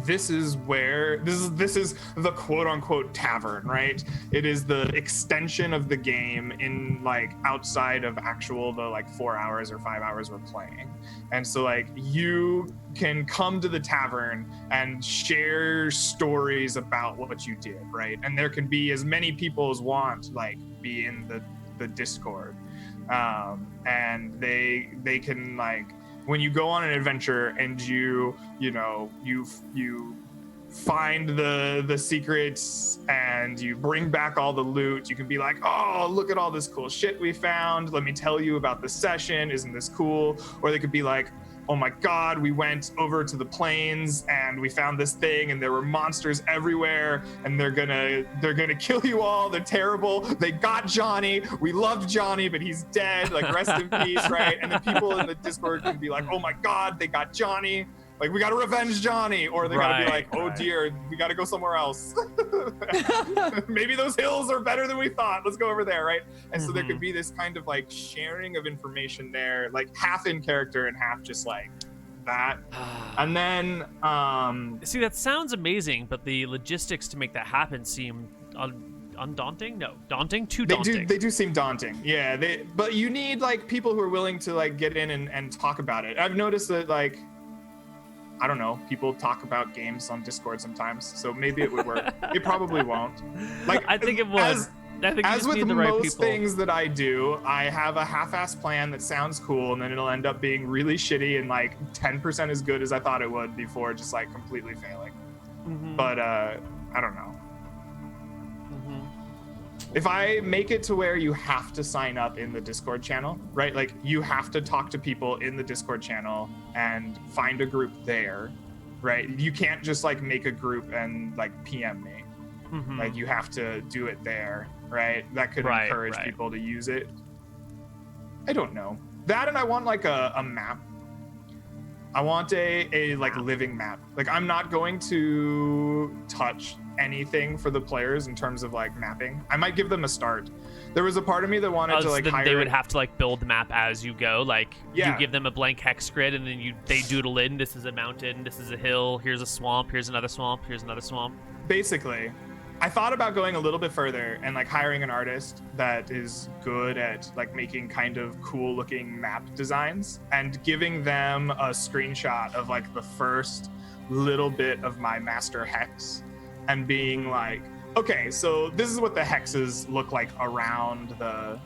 this is the quote unquote tavern, right? It is the extension of the game in like outside of actual the like 4 hours or 5 hours we're playing. And so like you can come to the tavern and share stories about what you did, right? And there can be as many people as want like be in the Discord. And they can like, when you go on an adventure and you find the secrets and you bring back all the loot, you can be like, oh, look at all this cool shit we found. Let me tell you about the session. Isn't this cool? Or they could be like, oh my God, we went over to the plains and we found this thing and there were monsters everywhere and they're gonna kill you all. They're terrible. They got Johnny. We loved Johnny, but he's dead. Like, rest in peace, right? And then people in the Discord can be like, oh my God, they got Johnny. Like, we gotta revenge Johnny. Or they gotta be like, oh dear, we gotta go somewhere else. Maybe those hills are better than we thought. Let's go over there, right? And so there could be this kind of like sharing of information there, like half in character and half just like that. And then see, that sounds amazing, but the logistics to make that happen seem undaunting? No, daunting? Too daunting. They do seem daunting. Yeah, but you need like people who are willing to like get in and talk about it. I've noticed that like, I don't know, people talk about games on Discord sometimes, so maybe it would work. It probably won't. Like, I think it would. I think as with the right most people. things that I do, I have a half-assed plan that sounds cool, and then it'll end up being really shitty and like 10% as good as I thought it would before just like completely failing. But I don't know. If I make it to where you have to sign up in the Discord channel, right? Like, you have to talk to people in the Discord channel and find a group there, right? You can't just like make a group and like PM me. Like, you have to do it there, right? That could encourage people to use it. I don't know. That, and I want like a map. I want a like living map. Like, I'm not going to touch anything for the players in terms of like mapping. I might give them a start. There was a part of me that wanted to like hire. They would have to like build the map as you go. Like, you give them a blank hex grid and then they doodle in, this is a mountain, this is a hill, here's a swamp, here's another swamp, here's another swamp. Basically, I thought about going a little bit further and like hiring an artist that is good at like making kind of cool looking map designs and giving them a screenshot of like the first little bit of my master hex and being like, okay, so this is what the hexes look like around the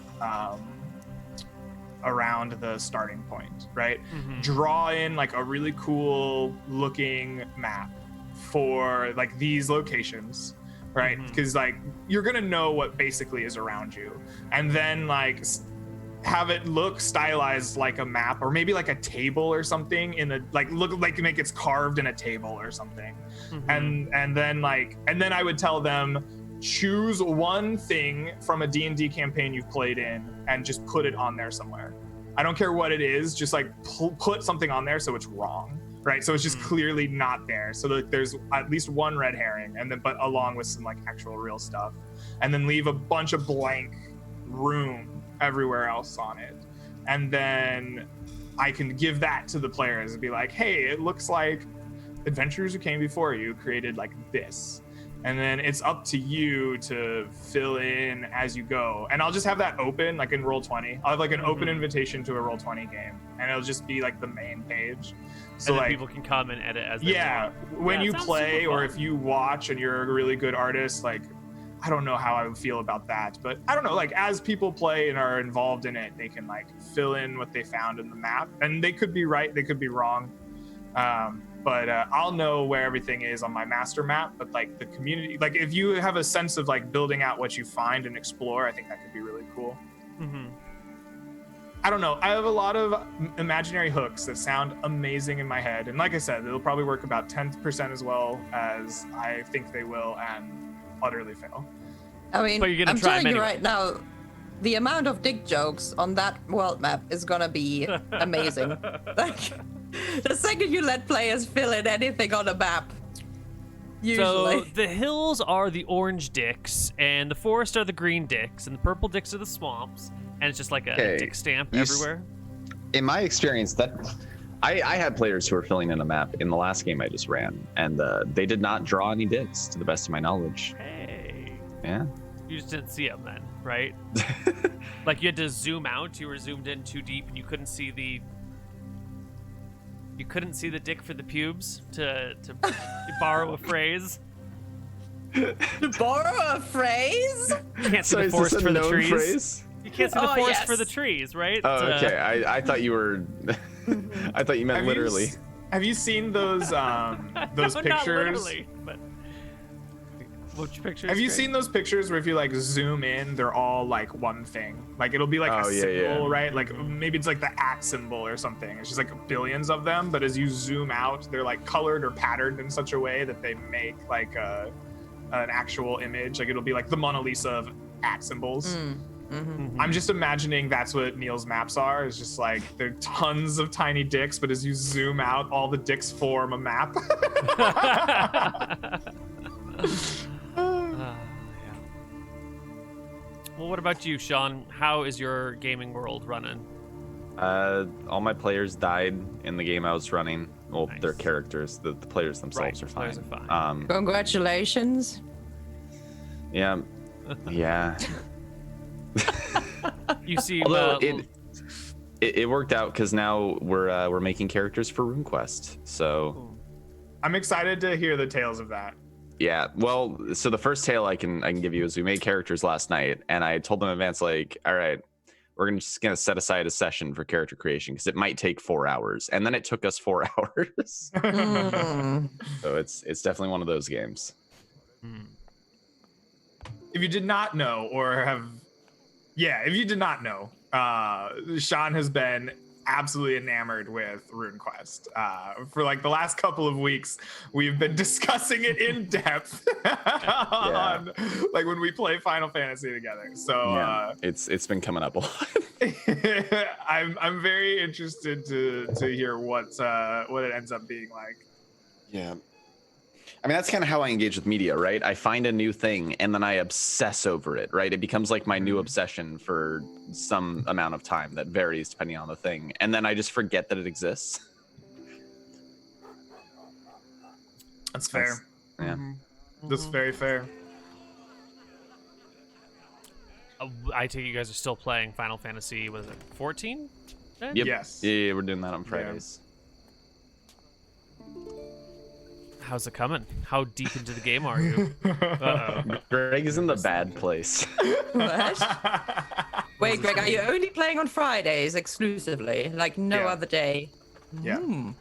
starting point, right? Draw in like a really cool looking map for like these locations, right? Because like you're gonna know what basically is around you, and then like have it look stylized like a map, or maybe like a table or something in a like look like make it's carved in a table or something. And then I would tell them, choose one thing from a D&D campaign you've played in and just put it on there somewhere. I don't care what it is, just like put something on there so it's wrong, right? So it's just clearly not there, so that there's at least one red herring, and then but along with some like actual real stuff, and then leave a bunch of blank room everywhere else on it. And then I can give that to the players and be like, hey, it looks like adventurers who came before you created like this, and then it's up to you to fill in as you go. And I'll just have that open like in Roll20. I'll have like an open invitation to a Roll20 game, and it'll just be like the main page, so and then like people can come and edit as they want. When you play or if you watch and you're a really good artist, like I don't know how I would feel about that, but I don't know, like as people play and are involved in it, they can like fill in what they found in the map, and they could be right, they could be wrong. But I'll know where everything is on my master map. But like the community, like if you have a sense of like building out what you find and explore, I think that could be really cool. I don't know. I have a lot of imaginary hooks that sound amazing in my head. And like I said, it'll probably work about 10% as well as I think they will and utterly fail. I mean, But you're gonna I'm try 'em telling you anyway. right now, the amount of dick jokes on that world map is gonna be amazing. Like, the second you let players fill in anything on a map, usually. So the hills are the orange dicks, and the forest are the green dicks, and the purple dicks are the swamps, and it's just like a Okay, dick stamp you everywhere. In my experience, that I had players who were filling in a map in the last game I just ran, and they did not draw any dicks, to the best of my knowledge. Hey, Yeah. you just didn't see them then, right? Like you had to zoom out. You were zoomed in too deep, and you couldn't see the. You couldn't see the dick for the pubes, to borrow a phrase. To borrow a phrase? You can't see So the is this forest a for the known trees. phrase? You can't see the Oh, forest yes. for the trees, right? Oh, okay. I thought you were. I thought you meant Have literally. Have you seen those No, those not pictures? literally, but which pictures? Have you seen those pictures where if you like zoom in, they're all like one thing? Like it'll be like Oh, a yeah, symbol, yeah. right? Like maybe it's like the @ symbol or something. It's just like billions of them, but as you zoom out, they're like colored or patterned in such a way that they make like an actual image. Like it'll be like the Mona Lisa of @ symbols. I'm just imagining that's what Neal's maps are. It's just like there are tons of tiny dicks, but as you zoom out, all the dicks form a map. Yeah. Well, what about you, Sean? How is your gaming world running? All my players died in the game I was running. Well, Nice. their characters, the players themselves Right, are players fine. are fine. Congratulations. Yeah, yeah. You seem Although it worked out because now we're making characters for RuneQuest. So I'm excited to hear the tales of that. yeah, well, so the first tale I can give you is we made characters last night, and I told them in advance, like, all right, we're just gonna set aside a session for character creation because it might take 4 hours, and then it took us 4 hours. So it's definitely one of those games. If you did not know or have, if you did not know, Sean has been absolutely enamored with RuneQuest. For like the last couple of weeks, we've been discussing it in depth on like when we play Final Fantasy together. So Yeah, it's been coming up a lot. I'm very interested to hear what it ends up being like. Yeah. I mean, that's kind of how I engage with media, right? I find a new thing and then I obsess over it, right? It becomes like my new obsession for some amount of time that varies depending on the thing. And then I just forget that it exists. That's fair. Yeah. That's very fair. I take it you guys are still playing Final Fantasy. Was it 14? Yep. Yes. Yeah, we're doing that on Fridays. How's it coming? How deep into the game are you? Uh-oh. Greg is in the bad place. What? Wait, Greg, are you only playing on Fridays exclusively? Like no Yeah. other day? Yeah.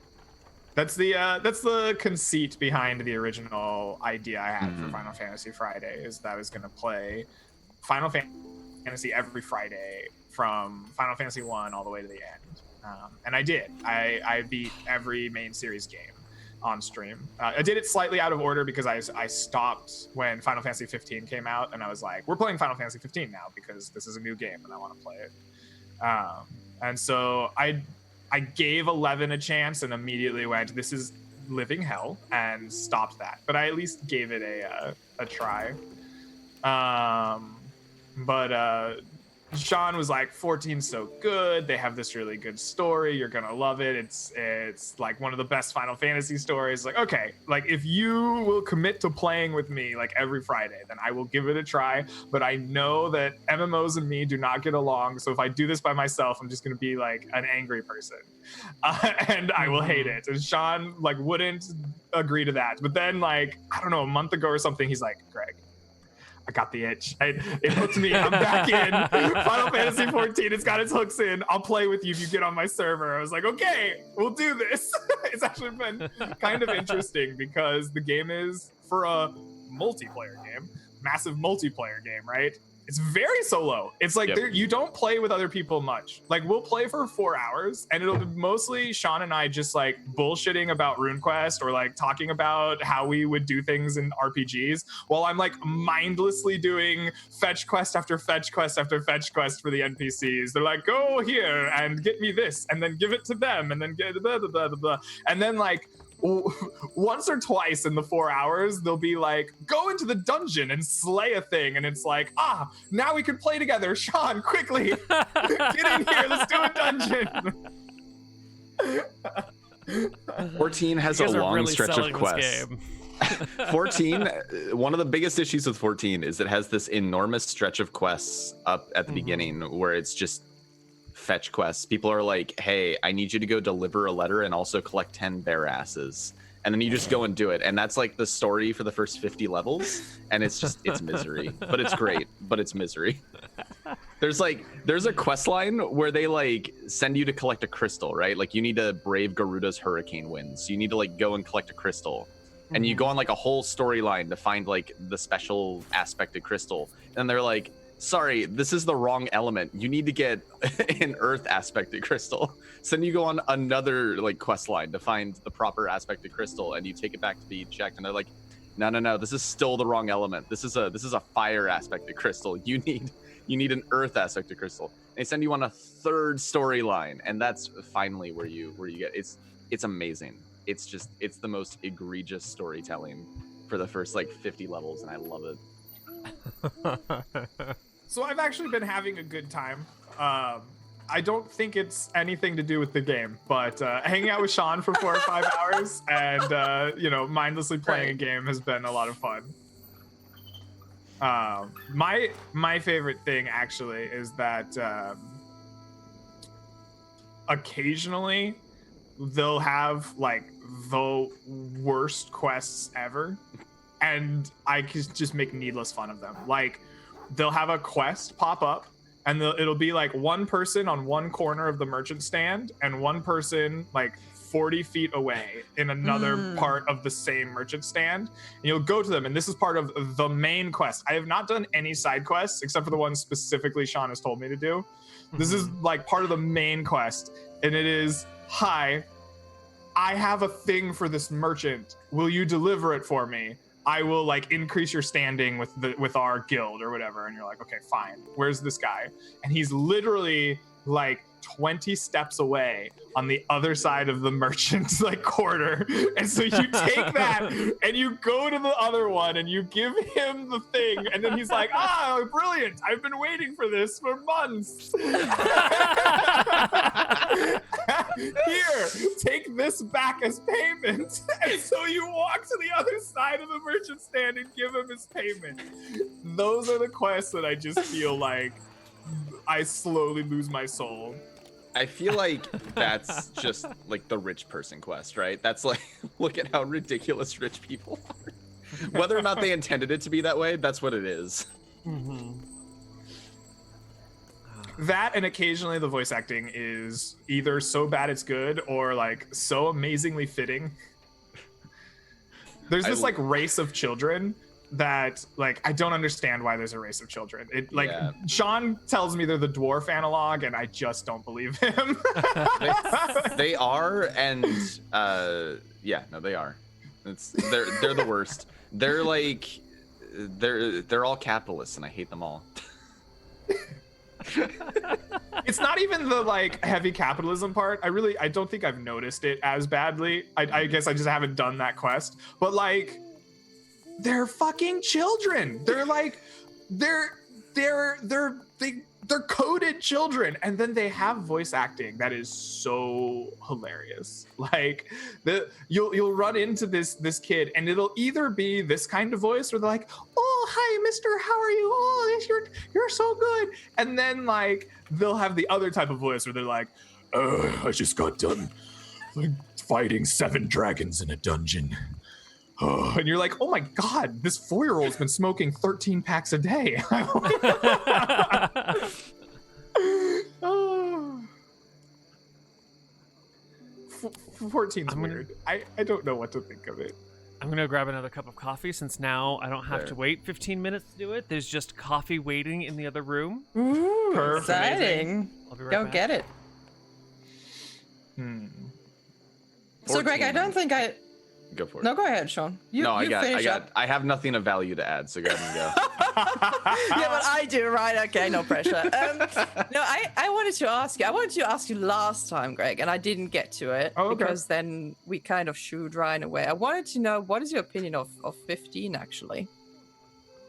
That's the conceit behind the original idea I had for Final Fantasy Friday, is that I was gonna play Final Fantasy every Friday from Final Fantasy 1 all the way to the end. And I did. I beat every main series game on stream. I did it slightly out of order because I stopped when Final Fantasy 15 came out, and I was like, we're playing Final Fantasy 15 now because this is a new game and I want to play it. And so I gave 11 a chance and immediately went, this is living hell, and stopped that. But I at least gave it a try. But Sean was like, 14's so good. They have this really good story. You're gonna love it. It's like one of the best Final Fantasy stories. Like, okay, like if you will commit to playing with me like every Friday, then I will give it a try. But I know that MMOs and me do not get along. So if I do this by myself, I'm just gonna be like an angry person, and I will hate it. And Sean like wouldn't agree to that. But then like I don't know, a month ago or something, he's like, Greg, I got the itch. It hooked me. I'm back in. Final Fantasy 14. It's got its hooks in. I'll play with you if you get on my server. I was like, okay, we'll do this. It's actually been kind of interesting because the game is, for a multiplayer game, massive multiplayer game, right? It's very solo. It's like you don't play with other people much. Like we'll play for 4 hours and it'll be mostly Sean and I just like bullshitting about RuneQuest or like talking about how we would do things in RPGs while I'm like mindlessly doing fetch quest after fetch quest after fetch quest for the NPCs. They're like, go here and get me this and then give it to them and then get blah, blah, blah, blah, blah. And then like once or twice in the 4 hours, they'll be like, go into the dungeon and slay a thing. And it's like, now we can play together. Sean, quickly, get in here. Let's do a dungeon. 14 has a long really stretch of quests. 14, one of the biggest issues with 14 is it has this enormous stretch of quests up at the beginning where it's just fetch quests. People are like, hey, I need you to go deliver a letter and also collect 10 bear asses, and then you just go and do it, and that's like the story for the first 50 levels, and it's misery. But it's great, but it's misery. There's a quest line where they like send you to collect a crystal, right? Like you need to brave Garuda's hurricane winds, you need to like go and collect a crystal, and you go on like a whole storyline to find like the special aspected crystal, and they're like, sorry, this is the wrong element. You need to get an earth aspected crystal. So then you go on another like quest line to find the proper aspected crystal, and you take it back to be checked, and they're like, no, this is still the wrong element. This is a fire aspected crystal. You need an earth aspected crystal. And they send you on a third storyline, and that's finally where you get it's amazing. It's the most egregious storytelling for the first like 50 levels, and I love it. So I've actually been having a good time. I don't think it's anything to do with the game, but hanging out with Sean for 4 or 5 hours and mindlessly playing a game has been a lot of fun. My favorite thing actually is that occasionally they'll have like the worst quests ever, and I can just make needless fun of them. Like they'll have a quest pop up, and it'll be like one person on one corner of the merchant stand and one person like 40 feet away in another part of the same merchant stand. And you'll go to them, and this is part of the main quest. I have not done any side quests except for the ones specifically Sean has told me to do. This is like part of the main quest, and it is, hi, I have a thing for this merchant. Will you deliver it for me? I will like increase your standing with our guild or whatever. And you're like, okay, fine. Where's this guy? And he's literally like 20 steps away on the other side of the merchant's like quarter. And so you take that and you go to the other one and you give him the thing. And then he's like, brilliant. I've been waiting for this for months. Here, take this back as payment. And so you walk to the other side of the merchant stand and give him his payment. Those are the quests that I just feel like I slowly lose my soul. I feel like that's just like the rich person quest, right? That's like, look at how ridiculous rich people are. Whether or not they intended it to be that way, that's what it is. That, and occasionally the voice acting is either so bad it's good or like so amazingly fitting. There's this like race of children that like I don't understand why there's a race of children. It like Sean tells me they're the dwarf analog, and I just don't believe him. They are, and they are. They're the worst. They're like they're all capitalists, and I hate them all. It's not even the like heavy capitalism part. I don't think I've noticed it as badly. I guess I just haven't done that quest. But like, they're fucking children. They're like, they're coded children, and then they have voice acting that is so hilarious. Like you'll run into this kid, and it'll either be this kind of voice, or they're like, "Oh, hi, mister, how are you? Oh, you're so good." And then like they'll have the other type of voice where they're like, "I just got done fighting 7 dragons in a dungeon." And you're like, oh my god, this 4-year-old's been smoking 13 packs a day. 14's weird. I don't know what to think of it. I'm gonna grab another cup of coffee since now I don't have to wait 15 minutes to do it. There's just coffee waiting in the other room. Ooh, Perfect. exciting. I'll be right Go back. get it. So, Greg, I don't think I... Go for it. No, go ahead, Sean. I have nothing of value to add, so go ahead and go. Yeah, but I do, right? Okay, no pressure. No, I wanted to ask you last time, Greg, and I didn't get to it because then we kind of shooed right away. I wanted to know, what is your opinion of 15, actually?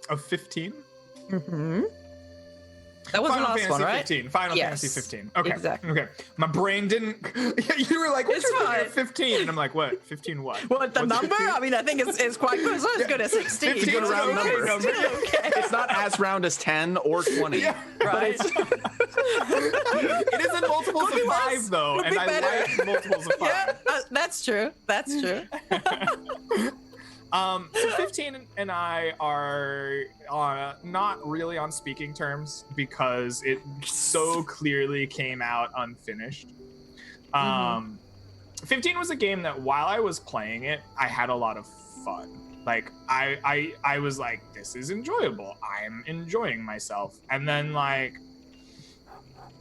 Of 15? Mm-hmm. That was Final the last Fantasy one, right? 15. Final Yes, Fantasy 15. Okay. exactly. Okay. My brain didn't. You were like, "What's It's your opinion fine. of 15?" And I'm like, "What? 15 what?" Well, the What's number? 15? I mean, I think it's quite good. It's not as good as 16. 15 good is round an okay number. number. Okay. It's not as round as 10 or 20. Yeah. Right. It is in multiples Could of be 5 worse. though, Could and be I better. like multiples of 5. Yeah, that's true. That's true. So 15 and I are not really on speaking terms because it so clearly came out unfinished. 15 was a game that while I was playing it, I had a lot of fun. Like I was like, this is enjoyable. I'm enjoying myself. And then like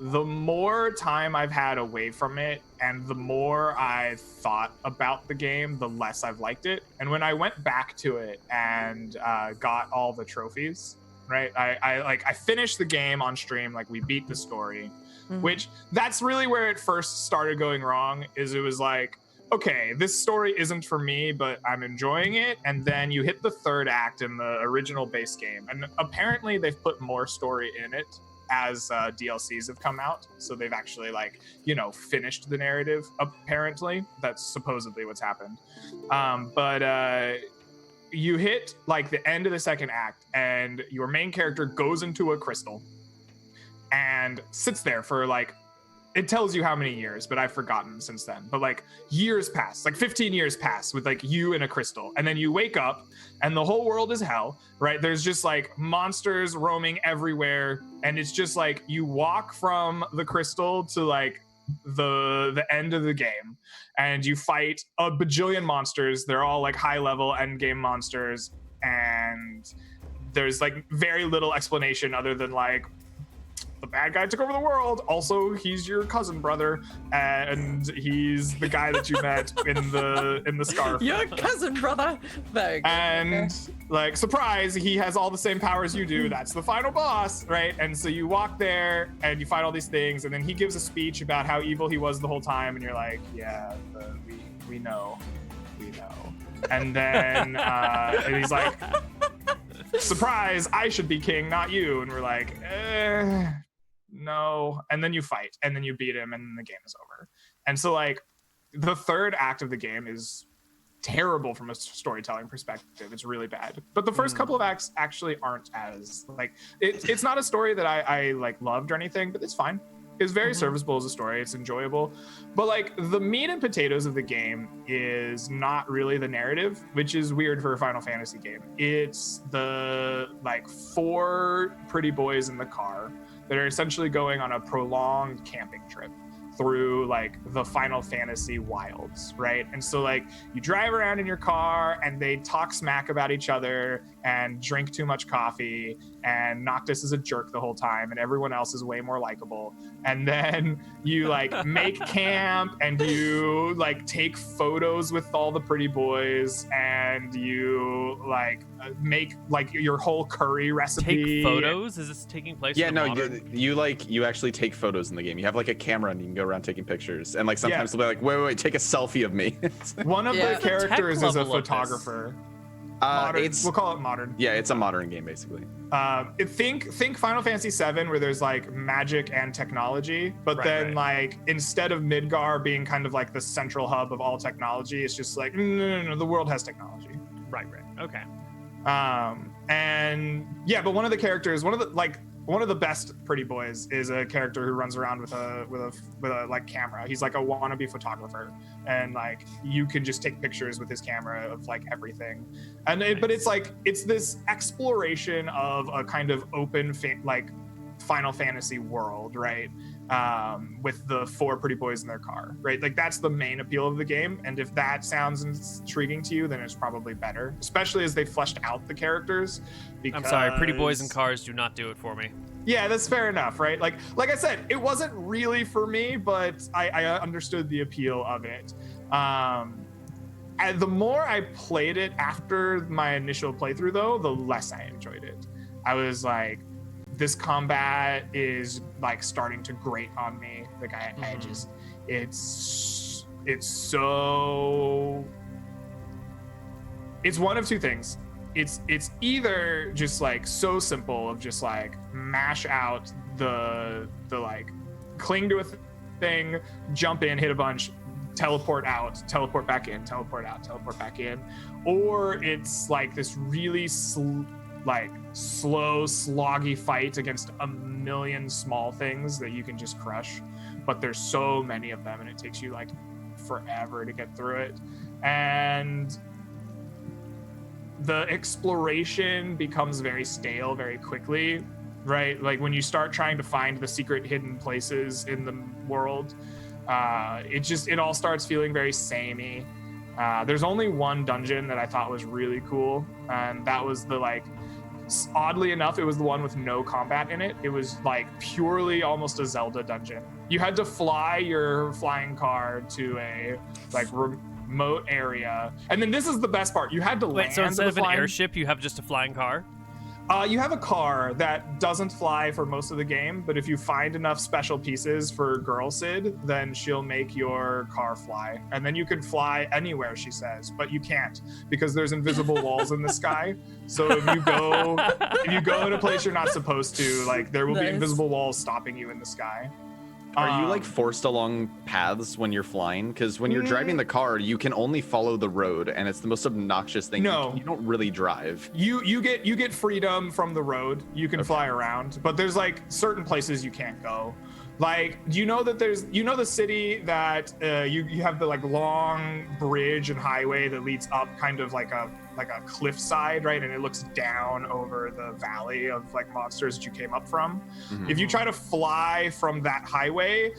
the more time I've had away from it and the more I thought about the game, the less I've liked it. And when I went back to it and got all the trophies, right? I finished the game on stream, like we beat the story, which that's really where it first started going wrong. Is it was like, okay, this story isn't for me, but I'm enjoying it. And then you hit the third act in the original base game, and apparently they've put more story in it as DLCs have come out. So they've actually finished the narrative, apparently. That's supposedly what's happened. But you hit like the end of the second act and your main character goes into a crystal and sits there for like, it tells you how many years, but I've forgotten since then. But like years pass, like 15 years pass with like you in a crystal. And then you wake up and the whole world is hell, right? There's just like monsters roaming everywhere. And it's just like you walk from the crystal to like the end of the game and you fight a bajillion monsters. They're all like high level end game monsters. And there's like very little explanation other than like, the bad guy took over the world. Also, he's your cousin brother, and he's the guy that you met in the scarf. Your cousin brother. Very good. And like, surprise, he has all the same powers you do. That's the final boss, right? And so you walk there and you fight all these things, and then he gives a speech about how evil he was the whole time, and you're like, yeah, we know. And then and he's like, surprise, I should be king, not you. And we're like, no. And then you fight, and then you beat him, and then the game is over. And so like the third act of the game is terrible from a storytelling perspective. It's really bad. But the first couple of acts actually aren't as like, it's not a story that I like loved or anything, but it's fine. It's very serviceable as a story. It's enjoyable. But like the meat and potatoes of the game is not really the narrative, which is weird for a Final Fantasy game. It's the like 4 pretty boys in the car that are essentially going on a prolonged camping trip through like the Final Fantasy wilds, right? And so like you drive around in your car and they talk smack about each other and drink too much coffee, and Noctis is a jerk the whole time and everyone else is way more likable. And then you like make camp and you like take photos with all the pretty boys and you like make like your whole curry recipe. Take photos? Is this taking place? Yeah, in no, modern... you actually take photos in the game. You have like a camera and you can go around taking pictures. And like sometimes they'll be like, wait, take a selfie of me. One of the characters is a level of this? photographer. Modern, we'll call it modern. Yeah, it's a modern game basically. Think Final Fantasy VII, where there's like magic and technology, but then like instead of Midgar being kind of like the central hub of all technology, it's just like no, the world has technology. Right. Okay. And yeah, but one of the characters, one of the best pretty boys is a character who runs around with a like camera. He's like a wannabe photographer, and like you can just take pictures with his camera of like everything. And but it's like it's this exploration of a kind of open Final Fantasy world, right? With the 4 pretty boys in their car, right? Like that's the main appeal of the game. And if that sounds intriguing to you, then it's probably better, especially as they fleshed out the characters. Because... I'm sorry, pretty boys in cars do not do it for me. Yeah, that's fair enough, right? Like I said, it wasn't really for me, but I understood the appeal of it. And the more I played it after my initial playthrough, though, the less I enjoyed it. I was like, this combat is like starting to grate on me. Like I just, it's so, it's one of two things. It's either just like so simple of just like mash out the like cling to a thing, jump in, hit a bunch, teleport out, teleport back in, teleport out, teleport back in, or it's like this really slow, sloggy fight against a million small things that you can just crush, but there's so many of them and it takes you like forever to get through it. And the exploration becomes very stale very quickly, right? Like when you start trying to find the secret hidden places in the world, it all starts feeling very samey. There's only one dungeon that I thought was really cool, and that was the like, oddly enough, it was the one with no combat in it. It was like purely almost a Zelda dungeon. You had to fly your flying car to a like remote area, and then this is the best part. You had to land. So instead of an airship, you have just a flying car? You have a car that doesn't fly for most of the game, but if you find enough special pieces for Girl Sid, then she'll make your car fly. And then you can fly anywhere, she says, but you can't because there's invisible walls in the sky. So if you go in a place you're not supposed to, like there will be invisible walls stopping you in the sky. Are you like forced along paths when you're flying? Because when you're driving the car, you can only follow the road, and it's the most obnoxious thing. No, you don't really drive. You get freedom from the road. You can fly around, but there's like certain places you can't go. Like, do you know that the city that you have the like long bridge and highway that leads up kind of like a cliffside, right? And it looks down over the valley of like monsters that you came up from. Mm-hmm. If you try to fly from that highway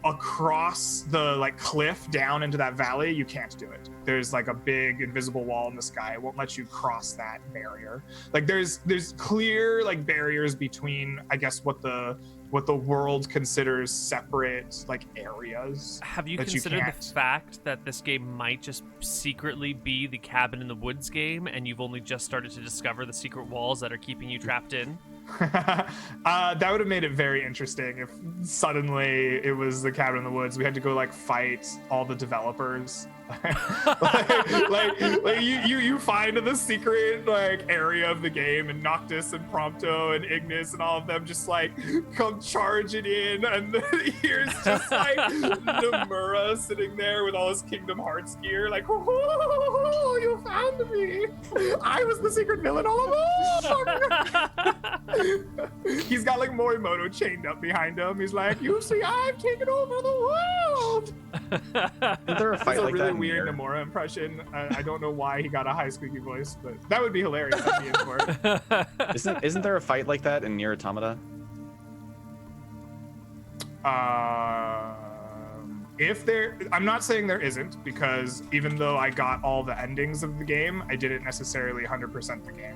across the like cliff down into that valley, you can't do it. There's like a big invisible wall in the sky. It won't let you cross that barrier. Like there's clear like barriers between, I guess, what the world considers separate like areas. Have you considered the fact that this game might just secretly be the Cabin in the Woods game, and you've only just started to discover the secret walls that are keeping you trapped in? That would have made it very interesting if suddenly it was the Cabin in the Woods. We had to go like fight all the developers. like you find the secret like area of the game, and Noctis and Prompto and Ignis and all of them just like come charging in, and then here's just like Nomura sitting there with all his Kingdom Hearts gear, like, oh, you found me! I was the secret villain all along. He's got like Morimoto chained up behind him. He's like, you see, I've taken over the world. Isn't there a fight like really that? Weird Nomura impression. I don't know why he got a high squeaky voice, but that would be hilarious. I'd be in for it. Isn't there a fight like that in Nier Automata? I'm not saying there isn't, because even though I got all the endings of the game, I didn't necessarily 100% the game.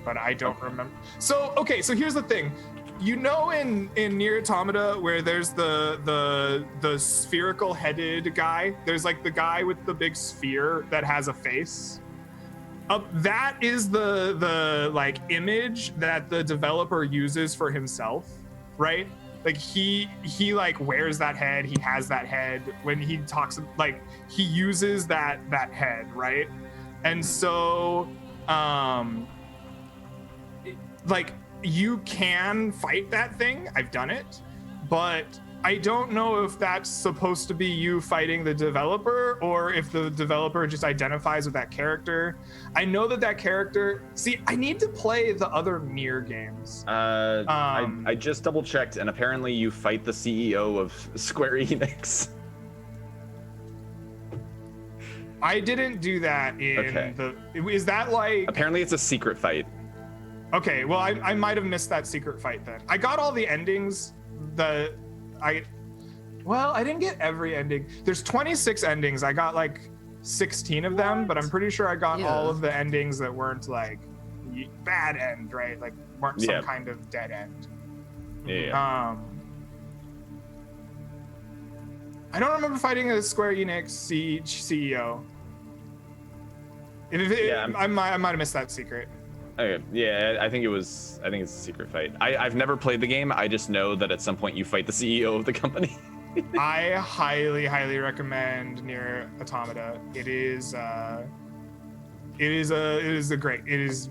But I don't remember. So here's the thing. You know, in Nier Automata, where there's the spherical headed guy, there's like the guy with the big sphere that has a face. That is the like image that the developer uses for himself, right? Like he like wears that head. He has that head when he talks. Like he uses that head, right? And so, like. You can fight that thing. I've done it, but I don't know if that's supposed to be you fighting the developer or if the developer just identifies with that character. I know that character. See, I need to play the other Nier games. I just double checked, and apparently you fight the CEO of Square Enix. I didn't do that in the. Is that like? Apparently, it's a secret fight. Okay, well, I might have missed that secret fight then. I got all the endings. I didn't get every ending. There's 26 endings. I got like 16 of them, but I'm pretty sure I got all of the endings that weren't like bad end, right? Like weren't some kind of dead end. Yeah. I don't remember fighting a Square Enix CEO. I might have missed that secret. Okay. Yeah, I think it's a secret fight. I've never played the game. I just know that at some point you fight the CEO of the company. I highly recommend Nier Automata. It is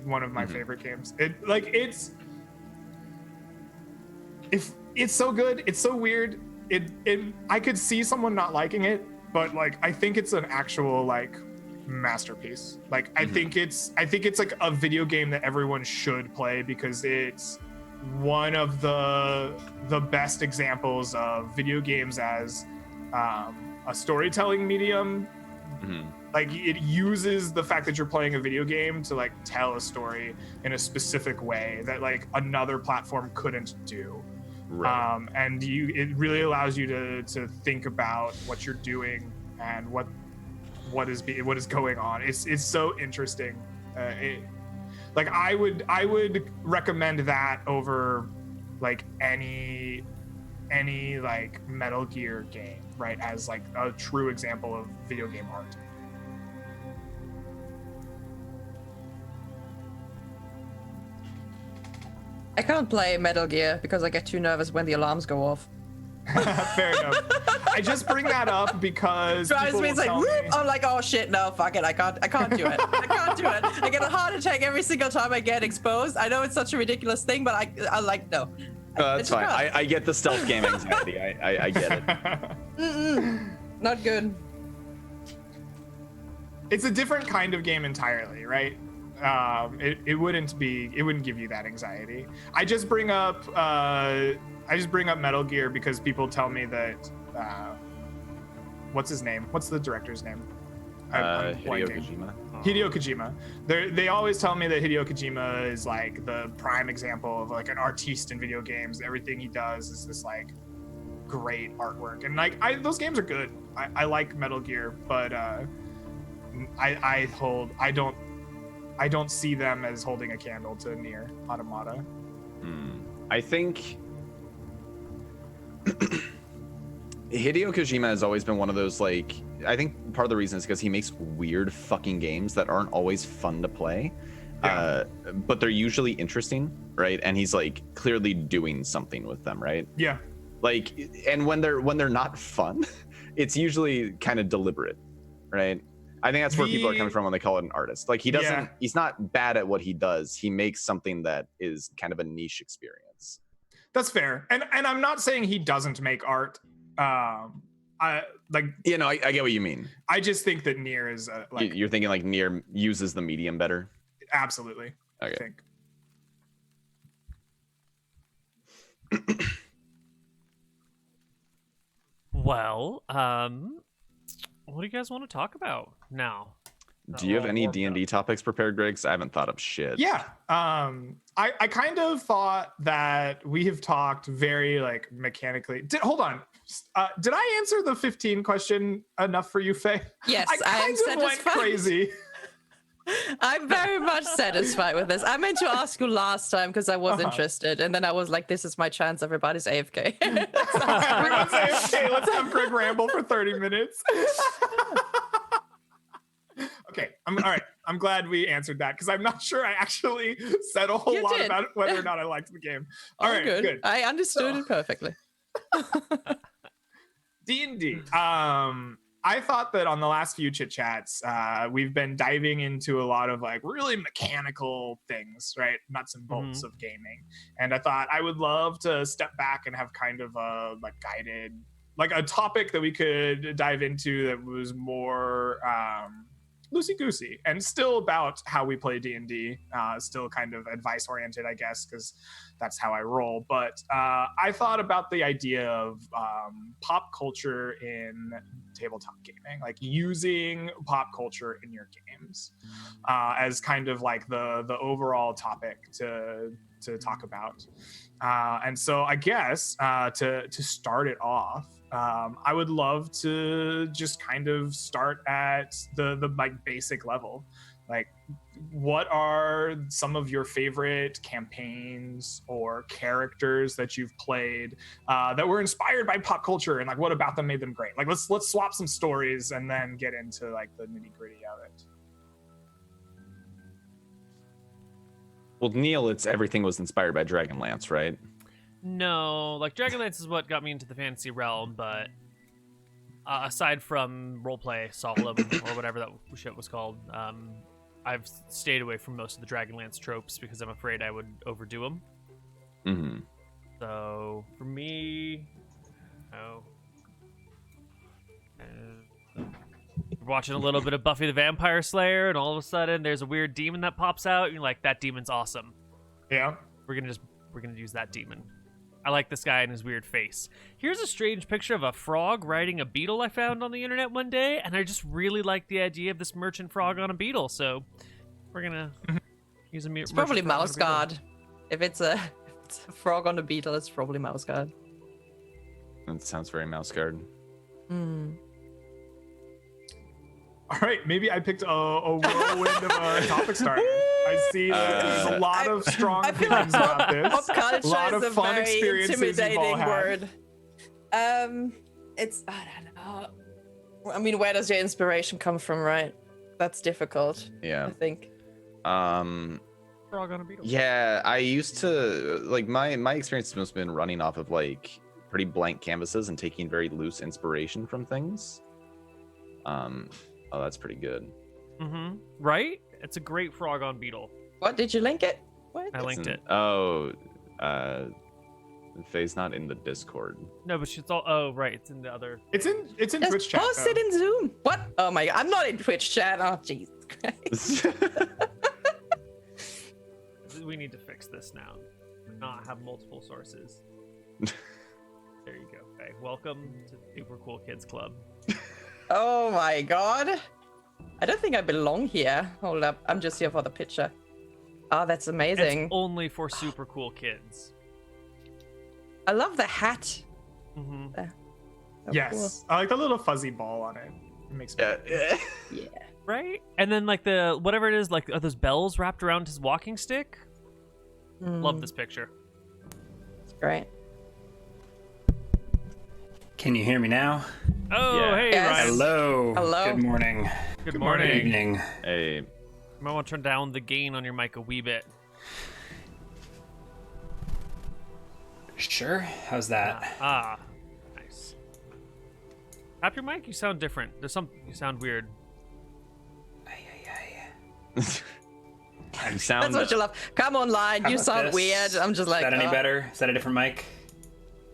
one of my favorite games. It's so good. It's so weird. I could see someone not liking it, but like I think it's an actual like masterpiece. Like I think it's like a video game that everyone should play because it's one of the best examples of video games as a storytelling medium. Like it uses the fact that you're playing a video game to like tell a story in a specific way that like another platform couldn't do. Right. And it really allows you to think about what you're doing and what is going on. It's so interesting. Like I would recommend that over like any like Metal Gear game, right? As like a true example of video game art. I can't play Metal Gear because I get too nervous when the alarms go off. Fair enough. I just bring that up because Drives me, it's like, whoop! I'm like, oh shit, no, fuck it, I can't do it. I can't do it. I get a heart attack every single time I get exposed. I know it's such a ridiculous thing, but I like, no. That's fine. I get the stealth game anxiety. I get it. Not good. It's a different kind of game entirely, right? It wouldn't give you that anxiety. I just bring up Metal Gear because people tell me that what's his name? What's the director's name? Hideo Kojima. Hideo Kojima. They always tell me that Hideo Kojima is like the prime example of like an artiste in video games. Everything he does is this like great artwork, and like those games are good. I like Metal Gear, but I don't see them as holding a candle to Nier Automata. I think Hideo Kojima has always been one of those, like, I think part of the reason is because he makes weird fucking games that aren't always fun to play, but they're usually interesting, right? And he's like clearly doing something with them, right? Yeah. Like, and when they're not fun, it's usually kind of deliberate, right? I think that's where people are coming from when they call it an artist. Like he's not bad at what he does. He makes something that is kind of a niche experience. That's fair. And I'm not saying he doesn't make art. I get what you mean. I just think that Nier is you're thinking like Nier uses the medium better. Absolutely. Okay. I think. Well, what do you guys want to talk about now? Do you have any D&D topics prepared, Greg? 'Cause I haven't thought of shit. Yeah. I kind of thought that we have talked very like mechanically. Hold on. Did I answer the 15 question enough for you, Faye? Yes, I am satisfied. Went crazy. I'm very much satisfied with this. I meant to ask you last time because I was interested, and then I was like, "This is my chance. Everybody's AFK." Everyone's AFK. Let's have Greg ramble for 30 minutes. Okay, all right. I'm glad we answered that because I'm not sure I actually said a whole lot about whether or not I liked the game. All right, good. I understood it perfectly. D&D. I thought that on the last few chit chats, we've been diving into a lot of like really mechanical things, right? Nuts and bolts of gaming. And I thought I would love to step back and have kind of a like guided, like a topic that we could dive into that was more loosey-goosey and still about how we play D&D, still kind of advice-oriented, I guess, because that's how I roll. But I thought about the idea of pop culture in tabletop gaming, like using pop culture in your games as kind of like the overall topic to talk about. And so I guess to start it off, I would love to just kind of start at the like basic level. Like, what are some of your favorite campaigns or characters that you've played that were inspired by pop culture, and like what about them made them great? Like, let's swap some stories and then get into like the nitty-gritty of it. Well, Neal, it's everything was inspired by Dragonlance, right? No, like Dragonlance is what got me into the fantasy realm, but aside from roleplay, Solemn, or whatever that shit was called, I've stayed away from most of the Dragonlance tropes because I'm afraid I would overdo them. Mm-hmm. So for me, we're watching a little bit of Buffy the Vampire Slayer, and all of a sudden there's a weird demon that pops out, and you're like, that demon's awesome. Yeah. We're gonna use that demon. I like this guy and his weird face. Here's a strange picture of a frog riding a beetle I found on the internet one day, and I just really like the idea of this merchant frog on a beetle, so we're gonna use a It's probably mouse guard. guard. If it's a frog on a beetle, it's probably mouse guard. That sounds very mouse guard. All right, maybe I picked a whirlwind of a topic starter. I see that there's a lot of strong opinions about this. Pop culture a lot is of a fun very experiences you've all intimidating had. word. It's, I don't know. I mean, where does your inspiration come from, right? That's difficult. Yeah. I think. Frog on a beetle. Yeah, I used to like my experience has mostly been running off of like pretty blank canvases and taking very loose inspiration from things. Oh, that's pretty good. Mm-hmm. Right? It's a great frog on beetle. What, did you link it? What? I linked it. Oh, Faye's not in the Discord. No, but she's all. Oh, right. It's in the other. It's in Just Twitch chat. post though. it in Zoom. What? Oh my god, I'm not in Twitch chat. Oh, Jesus Christ. We need to fix this now. Not have multiple sources. There you go. Okay. Welcome to Super Cool Kids Club. Oh my god. I don't think I belong here. Hold up. I'm just here for the picture. Oh, that's amazing. It's only for super cool kids. I love the hat. Mm-hmm. So Yes, I like the little fuzzy ball on it. It makes me happy. cool. Yeah. Right? And then like the whatever it is, like are those bells wrapped around his walking stick? Love this picture. It's great. Can you hear me now? Oh, Yeah. hey Yes. Ryan. Hello. Hello. Good morning. Good Good morning. evening. Hey, You might want to turn down the gain on your mic a wee bit. Sure. How's that? Nice. Tap your mic. You sound different. You sound weird. you sound. That's what you love. Come online. How You about sound this? weird. I'm just like, Is that any oh, better? Is that a different mic?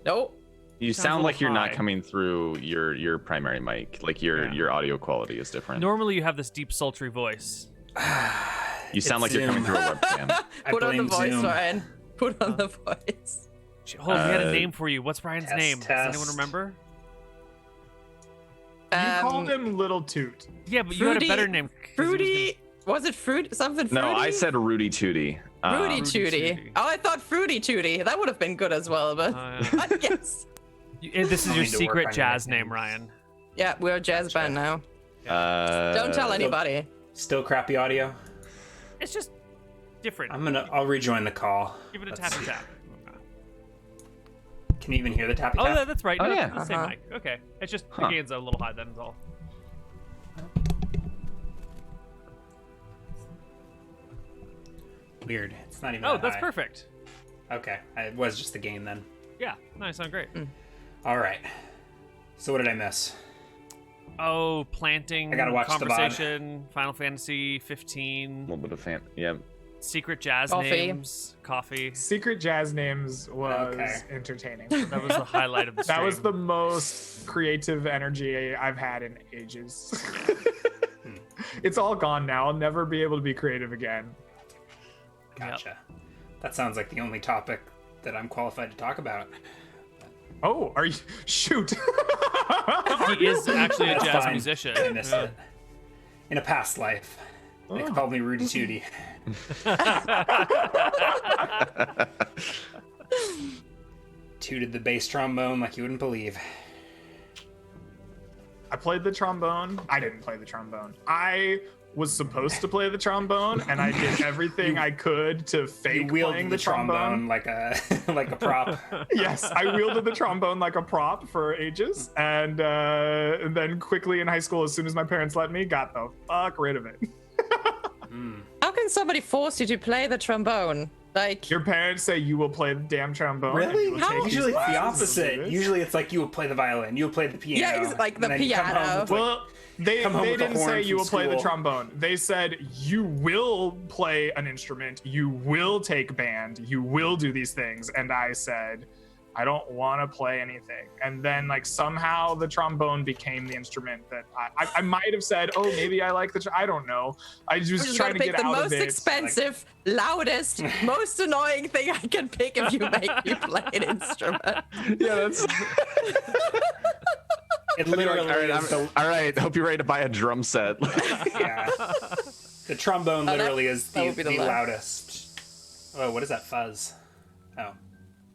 Nope. You Sounds a sound like little you're not high. coming through your primary mic. Like your audio quality is different. Normally you have this deep, sultry voice. You sound like It's you're coming Zoom. through a webcam. I Put on the blame voice, Zoom. Ryan. Put on the voice. Oh, we had a Uh, name for you. What's Ryan's test, name? Does anyone test. remember? You called him Little Toot. Yeah, but you had a Fruity- better name. 'cause he was Fruity. Was it fruit? Something fruity? No, I said Rudy Tooty. Fruity Rudy Tooty. Tooty. Oh, I thought Fruity Tooty. That would have been good as well, but gonna- I guess. And this is I'll your need to work secret on jazz your name, names. Ryan. Yeah, we're a jazz band now. Don't tell any. anybody. Still crappy audio? It's just different. I'll rejoin the call. Give it a Let's tap and see. tap. Can you even hear the tappy Oh, tap? that's right. Oh, No, yeah. it's the same Uh-huh. mic. Okay. It's just Huh. the gain's a little high, then is all. Weird. It's not even Oh, that that's high. perfect. Okay. It was just the gain then. Yeah. Nice. Sound great. All right. So what did I miss? Oh, planting. I gotta watch the VOD. conversation. Final Fantasy 15. A little bit of fan. Yeah. Secret jazz Coffee. names. Coffee. Secret jazz names was Okay. entertaining. That was the highlight of the stream. That was the most creative energy I've had in ages. it's all gone now. I'll never be able to be creative again. Gotcha. That sounds like the only topic that I'm qualified to talk about. Oh, are you? Shoot. He is actually a That's jazz fine. musician. I missed it. In a past life, they called me Rudy Tooty. Tooted the bass trombone like you wouldn't believe. I played the trombone. I didn't play the trombone. I was supposed to play the trombone, and I did everything I could to You fake wielded playing the the trombone. like a like a prop. Yes, I wielded the trombone like a prop for ages, and then quickly in high school, as soon as my parents let me, got the fuck rid of it. How can somebody force you to play the trombone? Like, Your parents say you will play the damn trombone. and Really? you will How? take these Usually it's the classes and do opposite. this. Usually it's like you will play the violin, you will play the piano. Yeah, it's like the and then you come home piano. with, like, Well, they come home with a didn't horn say you from will play the school. trombone. They said you will play an instrument, you will take band, you will do these things. And I said, I don't want to play anything. And then like somehow the trombone became the instrument that I might have said, oh, maybe I like I don't know. I was I'm just just trying gonna to pick get the out most of it. expensive, loudest, most annoying thing I can pick if you make me play an instrument. Yeah, that's It all literally right. is the, All right. Hope you're ready to buy a drum set. yeah. The trombone that- literally is that the, would be the the last. loudest. Oh, what is that fuzz? Oh,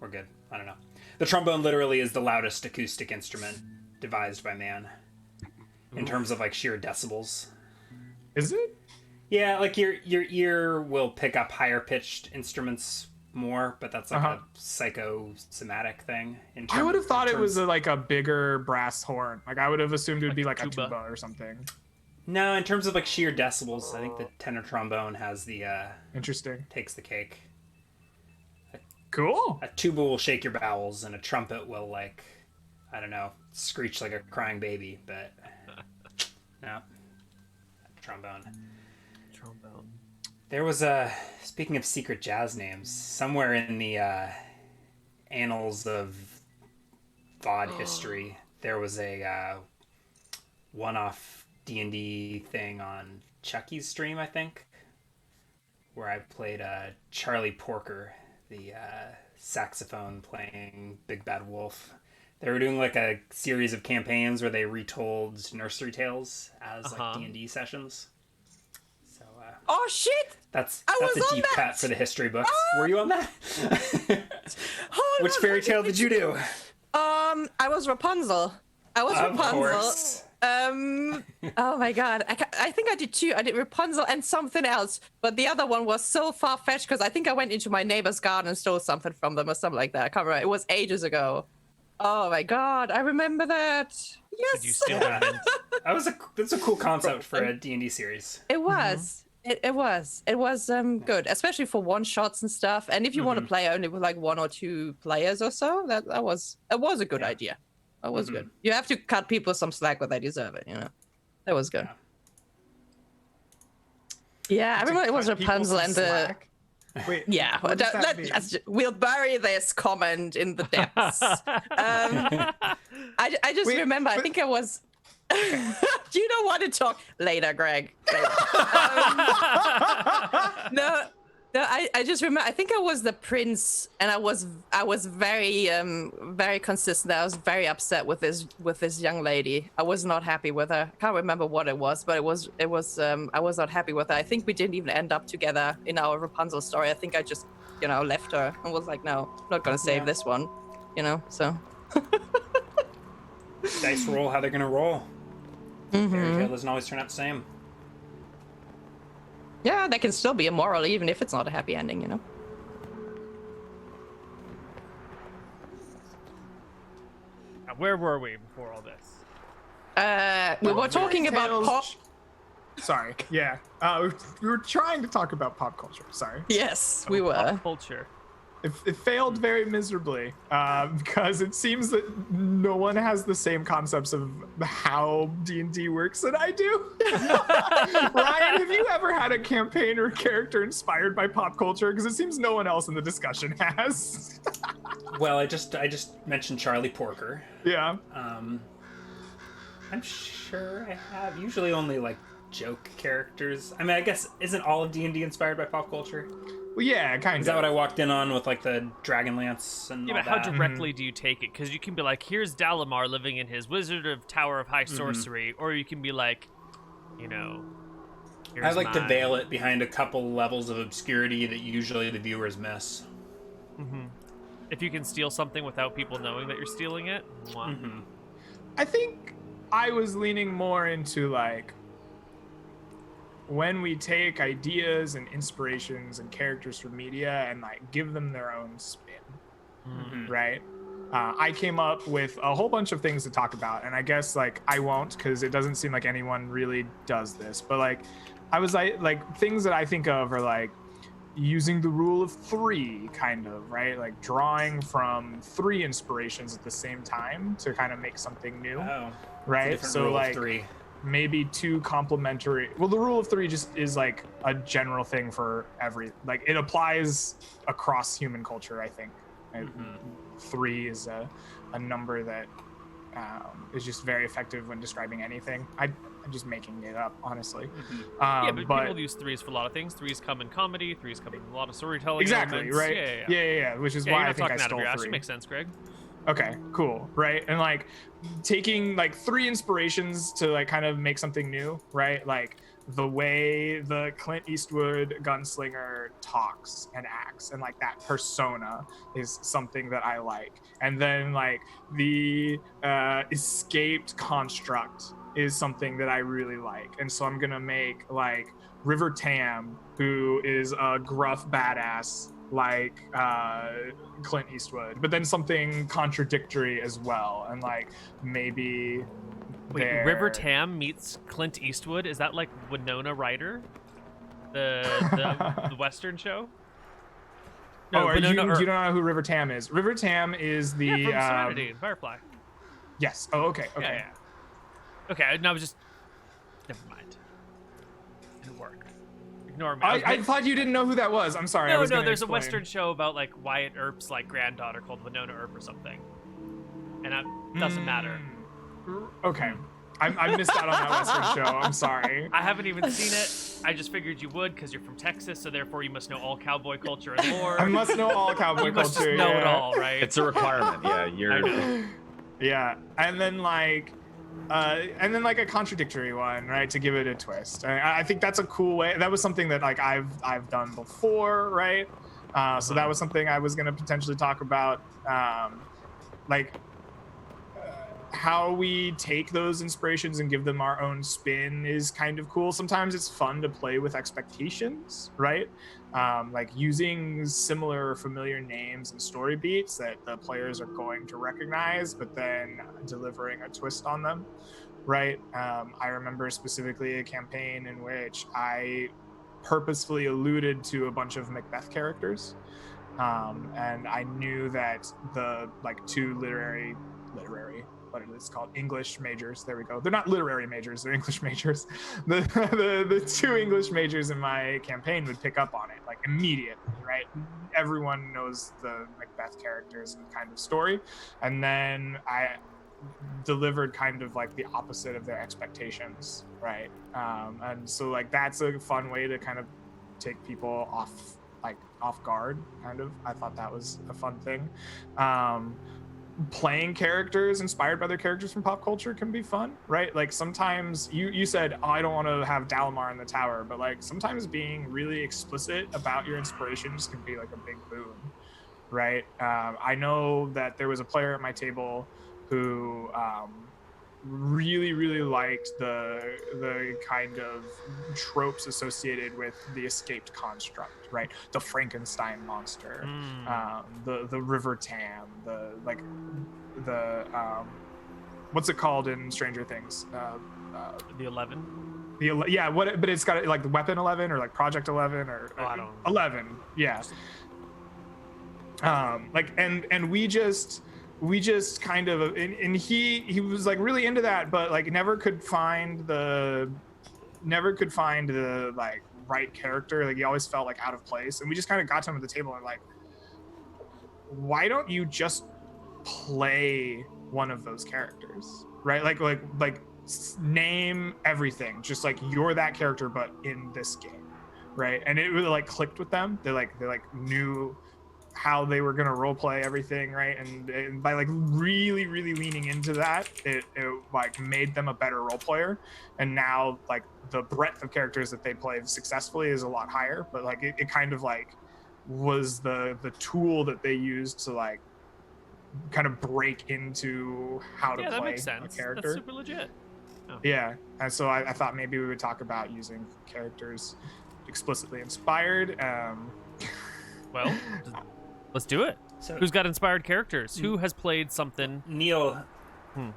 we're good. I don't know. The trombone literally is the loudest acoustic instrument devised by man in terms of like sheer decibels. Is it? Yeah, like your ear will pick up higher pitched instruments more, but that's like a psychosomatic thing. I would have thought it was like a bigger brass horn. Like I would have assumed it would be like a tuba. tuba or something. No, in terms of like sheer decibels, I think the tenor trombone has the Interesting. takes the cake. Cool. A tuba will shake your bowels, and a trumpet will like, I don't know, screech like a crying baby. But no, trombone. Trombone. There was speaking of secret jazz names, somewhere in the annals of VOD history, there was a one-off D&D thing on Chucky's stream, I think, where I played Charlie Porker, the saxophone playing Big Bad Wolf. They were doing like a series of campaigns where they retold nursery tales as like D&D sessions. So Oh shit! that's I a was on deep that! cut for the history books. Were you on that? Oh, Which no, fairy tale did you do? I was Rapunzel. Of Rapunzel. course. Oh my god. I think I did two. I did Rapunzel and something else, but the other one was so far-fetched because I think I went into my neighbor's garden and stole something from them or something like that. I can't remember. It was ages ago. Oh my god, I remember that. Yes. Did you steal their mint? That's a cool concept for a D&D series. It was. It was good, especially for one shots and stuff. And if you want to play only with like one or two players or so, that was a good idea. That was good. You have to cut people some slack when they deserve it, you know. That was good. Yeah, I remember it was Cut people Rapunzel some and the. slack. Wait. Yeah, What does that mean? we'll bury this comment in the depths. I just Wait, remember. I but- think I was. You don't want to talk later, Greg. Later. No, I just remember. I think I was the prince, and I was very very consistent. I was very upset with this young lady. I was not happy with her. I can't remember what it was, but it was I was not happy with her. I think we didn't even end up together in our Rapunzel story. I think I just left her and was like, no, I'm not gonna save this one, So Dice roll how they're gonna roll. Fairy tale doesn't always turn out the same. yeah, that can still be immoral even if it's not a happy ending, Now, where were we before all this? We were talking about Tales- pop. Sorry. Yeah. We were trying to talk about pop culture. Sorry. Yes, we were. Pop culture. It failed very miserably because it seems that no one has the same concepts of how D&D works that I do. Ryan, have you ever had a campaign or character inspired by pop culture? Because it seems no one else in the discussion has. Well, I just mentioned Charlie Porker. Yeah. I'm sure I have. Usually only like joke characters. I mean, I guess isn't all of D&D inspired by pop culture? Well, yeah, kind of. Is that what I walked in on with like the Dragonlance and Yeah, all but how that? directly do you take it? Because you can be like, here's Dalamar living in his Wizard of Tower of High Sorcery, or you can be like, you know, I like to veil it behind a couple levels of obscurity that usually the viewers miss. If you can steal something without people knowing that you're stealing it, mwah. I think I was leaning more into like when we take ideas and inspirations and characters from media and like give them their own spin, right? I came up with a whole bunch of things to talk about, and I guess like I won't because it doesn't seem like anyone really does this. But like, I was like things that I think of are like using the rule of 3, kind of, right? Like drawing from 3 inspirations at the same time to kind of make something new, right? So like 3. maybe 2 complementary. Well, the rule of 3 just is like a general thing for like it applies across human culture, I think. 3 is a number that is just very effective when describing anything. I'm just making it up, honestly. Yeah, but people use 3s for a lot of things. 3s come in comedy. 3s come in a lot of storytelling. Exactly, elements. right? Yeah. Which is Yeah, why you're I not think I talking out of stole your ass. 3. It makes sense, Greg. Okay, cool, right? And like taking like 3 inspirations to like kind of make something new, right? Like the way the Clint Eastwood gunslinger talks and acts, and like that persona is something that I like. And then like the escaped construct is something that I really like. And so I'm gonna make like River Tam, who is a gruff badass like Clint Eastwood, but then something contradictory as well, and like maybe River Tam meets Clint Eastwood. Is that like Winona Ryder, the Western show? No, you don't know who River Tam is? River Tam is the from Serenity and Firefly. Yes. Oh, okay. Yeah. Okay, no, I was just never mind. Didn't work. Ignore me. I thought you didn't know who that was. I'm sorry. No, there's a Western show about like Wyatt Earp's like granddaughter called Winona Earp or something, and it doesn't matter. Okay, I missed out on that Western show. I'm sorry. I haven't even seen it. I just figured you would because you're from Texas, so therefore you must know all cowboy culture and lore. I must know all cowboy you must culture. Just know it all, right? It's a requirement. Yeah, Yeah, and then like a contradictory one, right, to give it a twist. I think that's a cool way. That was something that like I've done before, right? So that was something I was gonna potentially talk about, like how we take those inspirations and give them our own spin is kind of cool. Sometimes it's fun to play with expectations, right? Like using similar familiar names and story beats that the players are going to recognize, but then delivering a twist on them, right? I remember specifically a campaign in which I purposefully alluded to a bunch of Macbeth characters, and I knew that the like 2 literary what it's called, English majors, there we go, they're not literary majors, they're English majors, the 2 English majors in my campaign would pick up on it like immediately, right? Everyone knows the Macbeth characters and kind of story, and then I delivered kind of like the opposite of their expectations, right? And so like that's a fun way to kind of take people off guard, kind of. I thought that was a fun thing. Playing characters inspired by their characters from pop culture can be fun, right? Like sometimes you said, I don't want to have Dalamar in the tower, but like sometimes being really explicit about your inspirations can be like a big boon, right? I know that there was a player at my table who really liked the kind of tropes associated with the escaped construct, right? The Frankenstein monster, the River Tam, what's it called in Stranger Things? The 11. But it's got like the Weapon 11 or like Project 11 or I don't know. 11, yeah. Like and we just kind of, and he was like really into that, but like never could find the like right character. Like he always felt like out of place, and we just kind of got to him at the table and like, why don't you just play one of those characters, right? Like name everything, just like you're that character, but in this game, right? And it really like clicked with them. They like knew how they were gonna role play everything, right? And by like really leaning into that, it like made them a better role player. And now like the breadth of characters that they play successfully is a lot higher. But like it kind of like was the tool that they used to like kind of break into how to Yeah, that play makes sense. a character. That's super legit. Oh. Yeah, and so I thought maybe we would talk about using characters explicitly inspired. Well, let's do it. So Who's got inspired characters? Who has played something? Neal. Oh,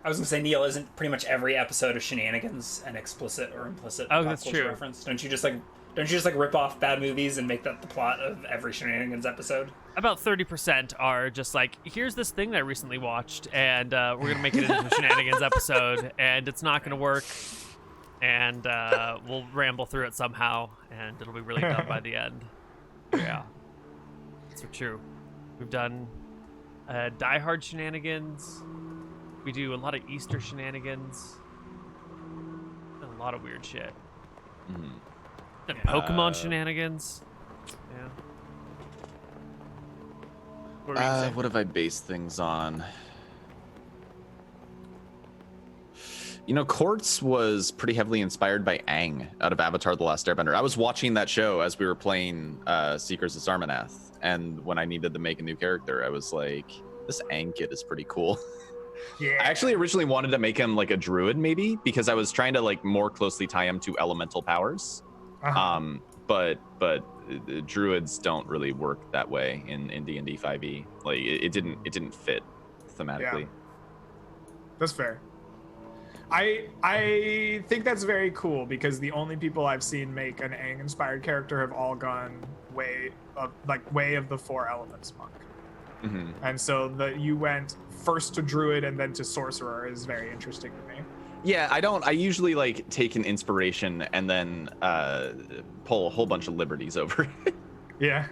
I was gonna say Neal, isn't pretty much every episode of Shenanigans an explicit or implicit Oh, pop that's culture true. reference? Don't you just like rip off bad movies and make that the plot of every Shenanigans episode? About 30% are just like, here's this thing that I recently watched, and we're going to make it into a Shenanigans episode, and it's not going to work, and we'll ramble through it somehow, and it'll be really dumb by the end. Yeah. That's true. We've done Die Hard Shenanigans. We do a lot of Easter Shenanigans. Done a lot of weird shit. Done Pokemon Shenanigans. Yeah. What were you gonna say? What have I based things on? You know, Quartz was pretty heavily inspired by Aang out of Avatar: The Last Airbender. I was watching that show as we were playing Seekers of Sarmanath, and when I needed to make a new character, I was like, this Aang kid is pretty cool. Yeah. I actually originally wanted to make him like a druid, maybe, because I was trying to like more closely tie him to elemental powers. But druids don't really work that way in D&D 5e. Like it didn't fit thematically. Yeah. That's fair. I think that's very cool because the only people I've seen make an Aang inspired character have all gone way of the four elements monk. Mm-hmm. And so that you went first to druid and then to sorcerer is very interesting to me. Yeah, I usually like take an inspiration and then pull a whole bunch of liberties over it. Yeah.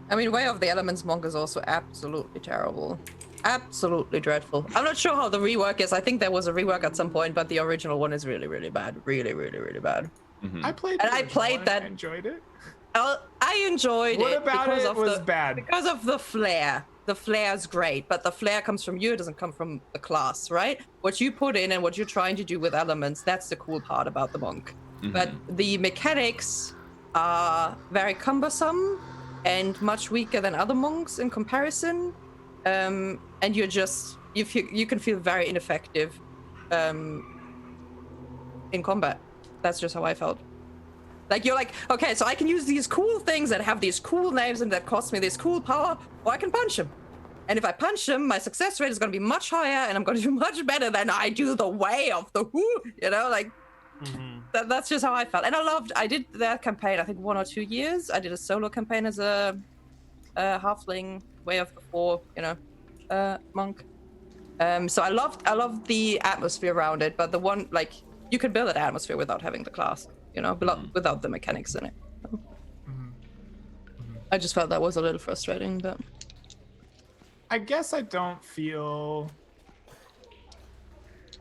I mean, Way of the Elements monk is also absolutely terrible. Absolutely dreadful. I'm not sure how the rework is. I think there was a rework at some point, but the original one is really bad. Really bad. Mm-hmm. I played And the I original played one. that- I enjoyed it. I enjoyed What it about because it of was the, bad? because of the flair. The flair is great, but the flair comes from you. It doesn't come from the class, right? What you put in and what you're trying to do with elements, that's the cool part about the monk. Mm-hmm. But the mechanics are very cumbersome and much weaker than other monks in comparison. And you can feel very ineffective in combat. That's just how I felt. Like, you're like, okay, so I can use these cool things that have these cool names and that cost me this cool power, or I can punch him. And if I punch him, my success rate is going to be much higher, and I'm going to do much better than I do the way of the who, like, that's just how I felt. And I did that campaign, I think 1 or 2 years. I did a solo campaign as a halfling, way of the four, monk. So I loved the atmosphere around it, but the one, like, you could build an atmosphere without having the class. Without the mechanics in it. I just felt that was a little frustrating, but I guess I don't feel.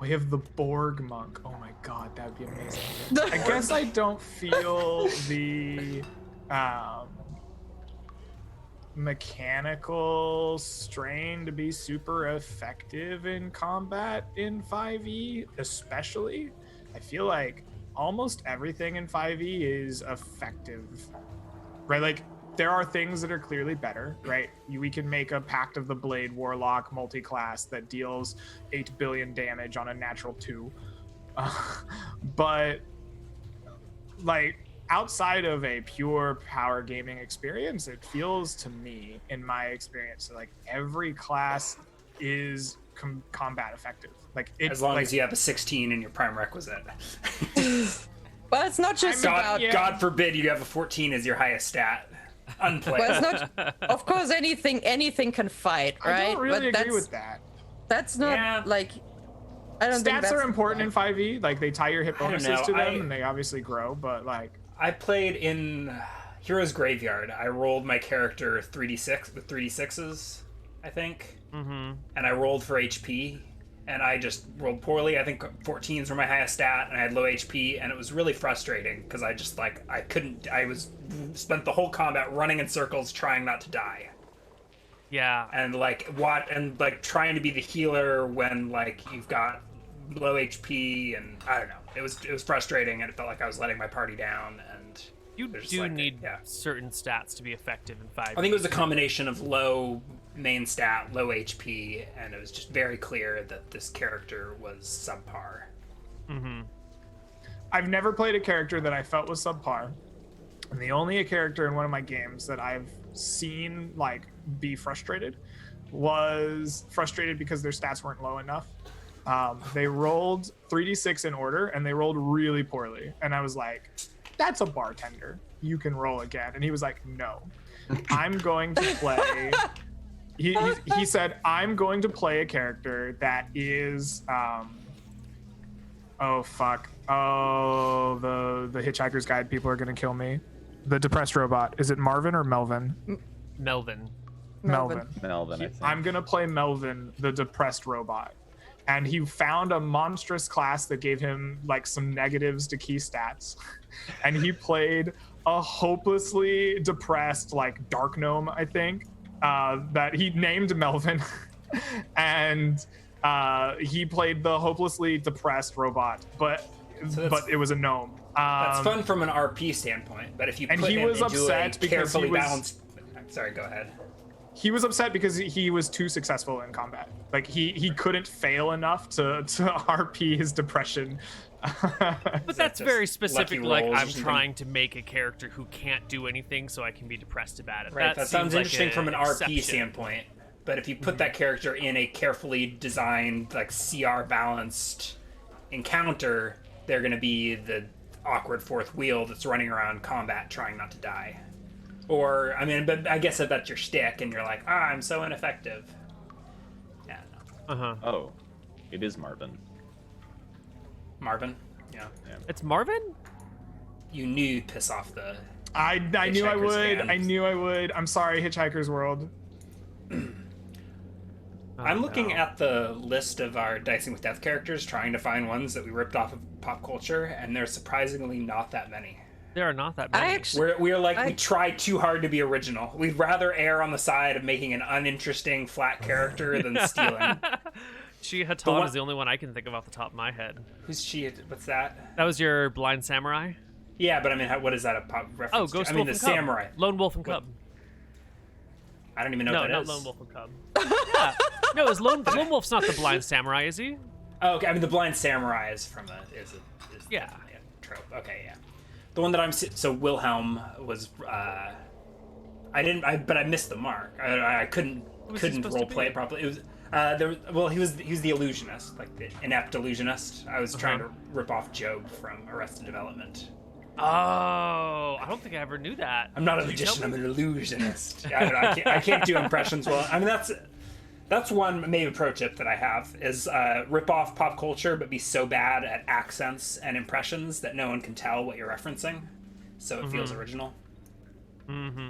We have the Borg monk. Oh my god, that would be amazing. I guess I don't feel the mechanical strain to be super effective in combat in 5e, especially. I feel like almost everything in 5e is effective, right? Like, there are things that are clearly better, right? We can make a Pact of the Blade Warlock multi-class that deals 8 billion damage on a natural 2. But, like, outside of a pure power gaming experience, it feels to me, in my experience, like every class is combat effective. Like, it's As long like, as you have a 16 in your prime requisite. But it's not just about. God forbid you have a 14 as your highest stat. Unplayed. Well, it's not. Of course, anything can fight, right? I don't really But agree with that. That's not like. I don't think Stats that's are important in 5e. Like, they tie your hit I don't bonuses to know, them, and they obviously grow. But like, I played in Heroes Graveyard. I rolled my character 3d6 with 3d6s, I think. Mm-hmm. And I rolled for HP. and I just rolled poorly. I think 14s were my highest stat, and I had low HP, and it was really frustrating because I just like spent the whole combat running in circles trying not to die. Yeah. And trying to be the healer when like you've got low HP, and I don't know. It was frustrating, and it felt like I was letting my party down. And You do need certain stats to be effective in 5. I think it was a combination of low main stat, low HP, and it was just very clear that this character was subpar. Mm-hmm. I've never played a character that I felt was subpar, and the only character in one of my games that I've seen like be frustrated was frustrated because their stats weren't low enough. They rolled 3d6 in order, and they rolled really poorly, and I was like, that's a bartender, you can roll again. And he was like, no, I'm going to play he said, I'm going to play a character that is oh fuck, the Hitchhiker's Guide people are gonna kill me. The depressed robot, is it Marvin or Melvin? Melvin, I think. I'm gonna play Melvin, the depressed robot. And he found a monstrous class that gave him like some negatives to key stats. And he played a hopelessly depressed like dark gnome, I think, that he named Melvin. And he played the hopelessly depressed robot, but it was a gnome. That's fun from an RP standpoint, but if you put him into a carefully balanced... Sorry, go ahead. He was upset because he was too successful in combat. Like he couldn't fail enough to RP his depression. But that's very specific. Like, I'm trying to make a character who can't do anything so I can be depressed about it. Right, that sounds interesting from an RP standpoint. But if you put that character in a carefully designed, like CR balanced encounter, they're going to be the awkward fourth wheel that's running around combat trying not to die. Or, I mean, but I guess if that's your shtick and you're like, I'm so ineffective. Yeah, no. Uh-huh. Oh, it is Marvin. Marvin? Yeah. It's Marvin? You knew you'd piss off the I knew I would. fans. I knew I would. I'm sorry, Hitchhiker's World. I'm looking at the list of our Dicing with Death characters, trying to find ones that we ripped off of pop culture, and there's surprisingly not that many. There are not that many. We try too hard to be original. We'd rather err on the side of making an uninteresting flat character than stealing. Hatan is the only one I can think of off the top of my head. Who's she? What's that? That was your blind samurai? Yeah, but I mean, what is that a pop reference Oh, Ghost to? Wolf the and Cub. samurai. Lone Wolf and Cub. I don't even know what that is. No, not Lone Wolf and Cub. Yeah. No, is Lone Wolf's not the blind samurai, is he? Oh, okay. I mean, the blind samurai is from Yeah. definitely a trope. Okay, yeah. The one that so Wilhelm was but I missed the mark. I couldn't role play it properly. It was he was the illusionist, like the inept illusionist. I was trying to rip off Job from Arrested Development. Oh, I don't think I ever knew that. I'm not a magician, I'm an illusionist. I can't do impressions well. I mean, that's one maybe pro tip that I have is rip off pop culture, but be so bad at accents and impressions that no one can tell what you're referencing, so it feels original. Mm-hmm.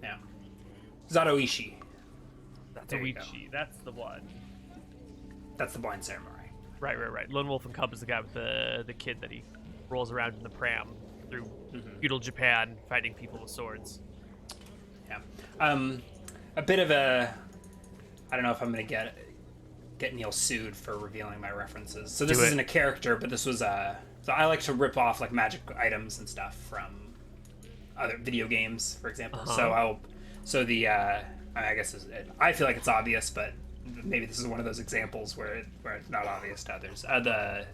Yeah. Zatoichi. Zatoichi, that's the one. That's the blind samurai. Right. Lone Wolf and Cub is the guy with the kid that he rolls around in the pram through feudal Japan fighting people with swords. Yeah. A bit of a... I don't know if I'm going to get Neal sued for revealing my references. So this isn't a character, but this was so I like to rip off like magic items and stuff from other video games, for example. I guess I feel like it's obvious, but maybe this is one of those examples where it's not obvious to others. The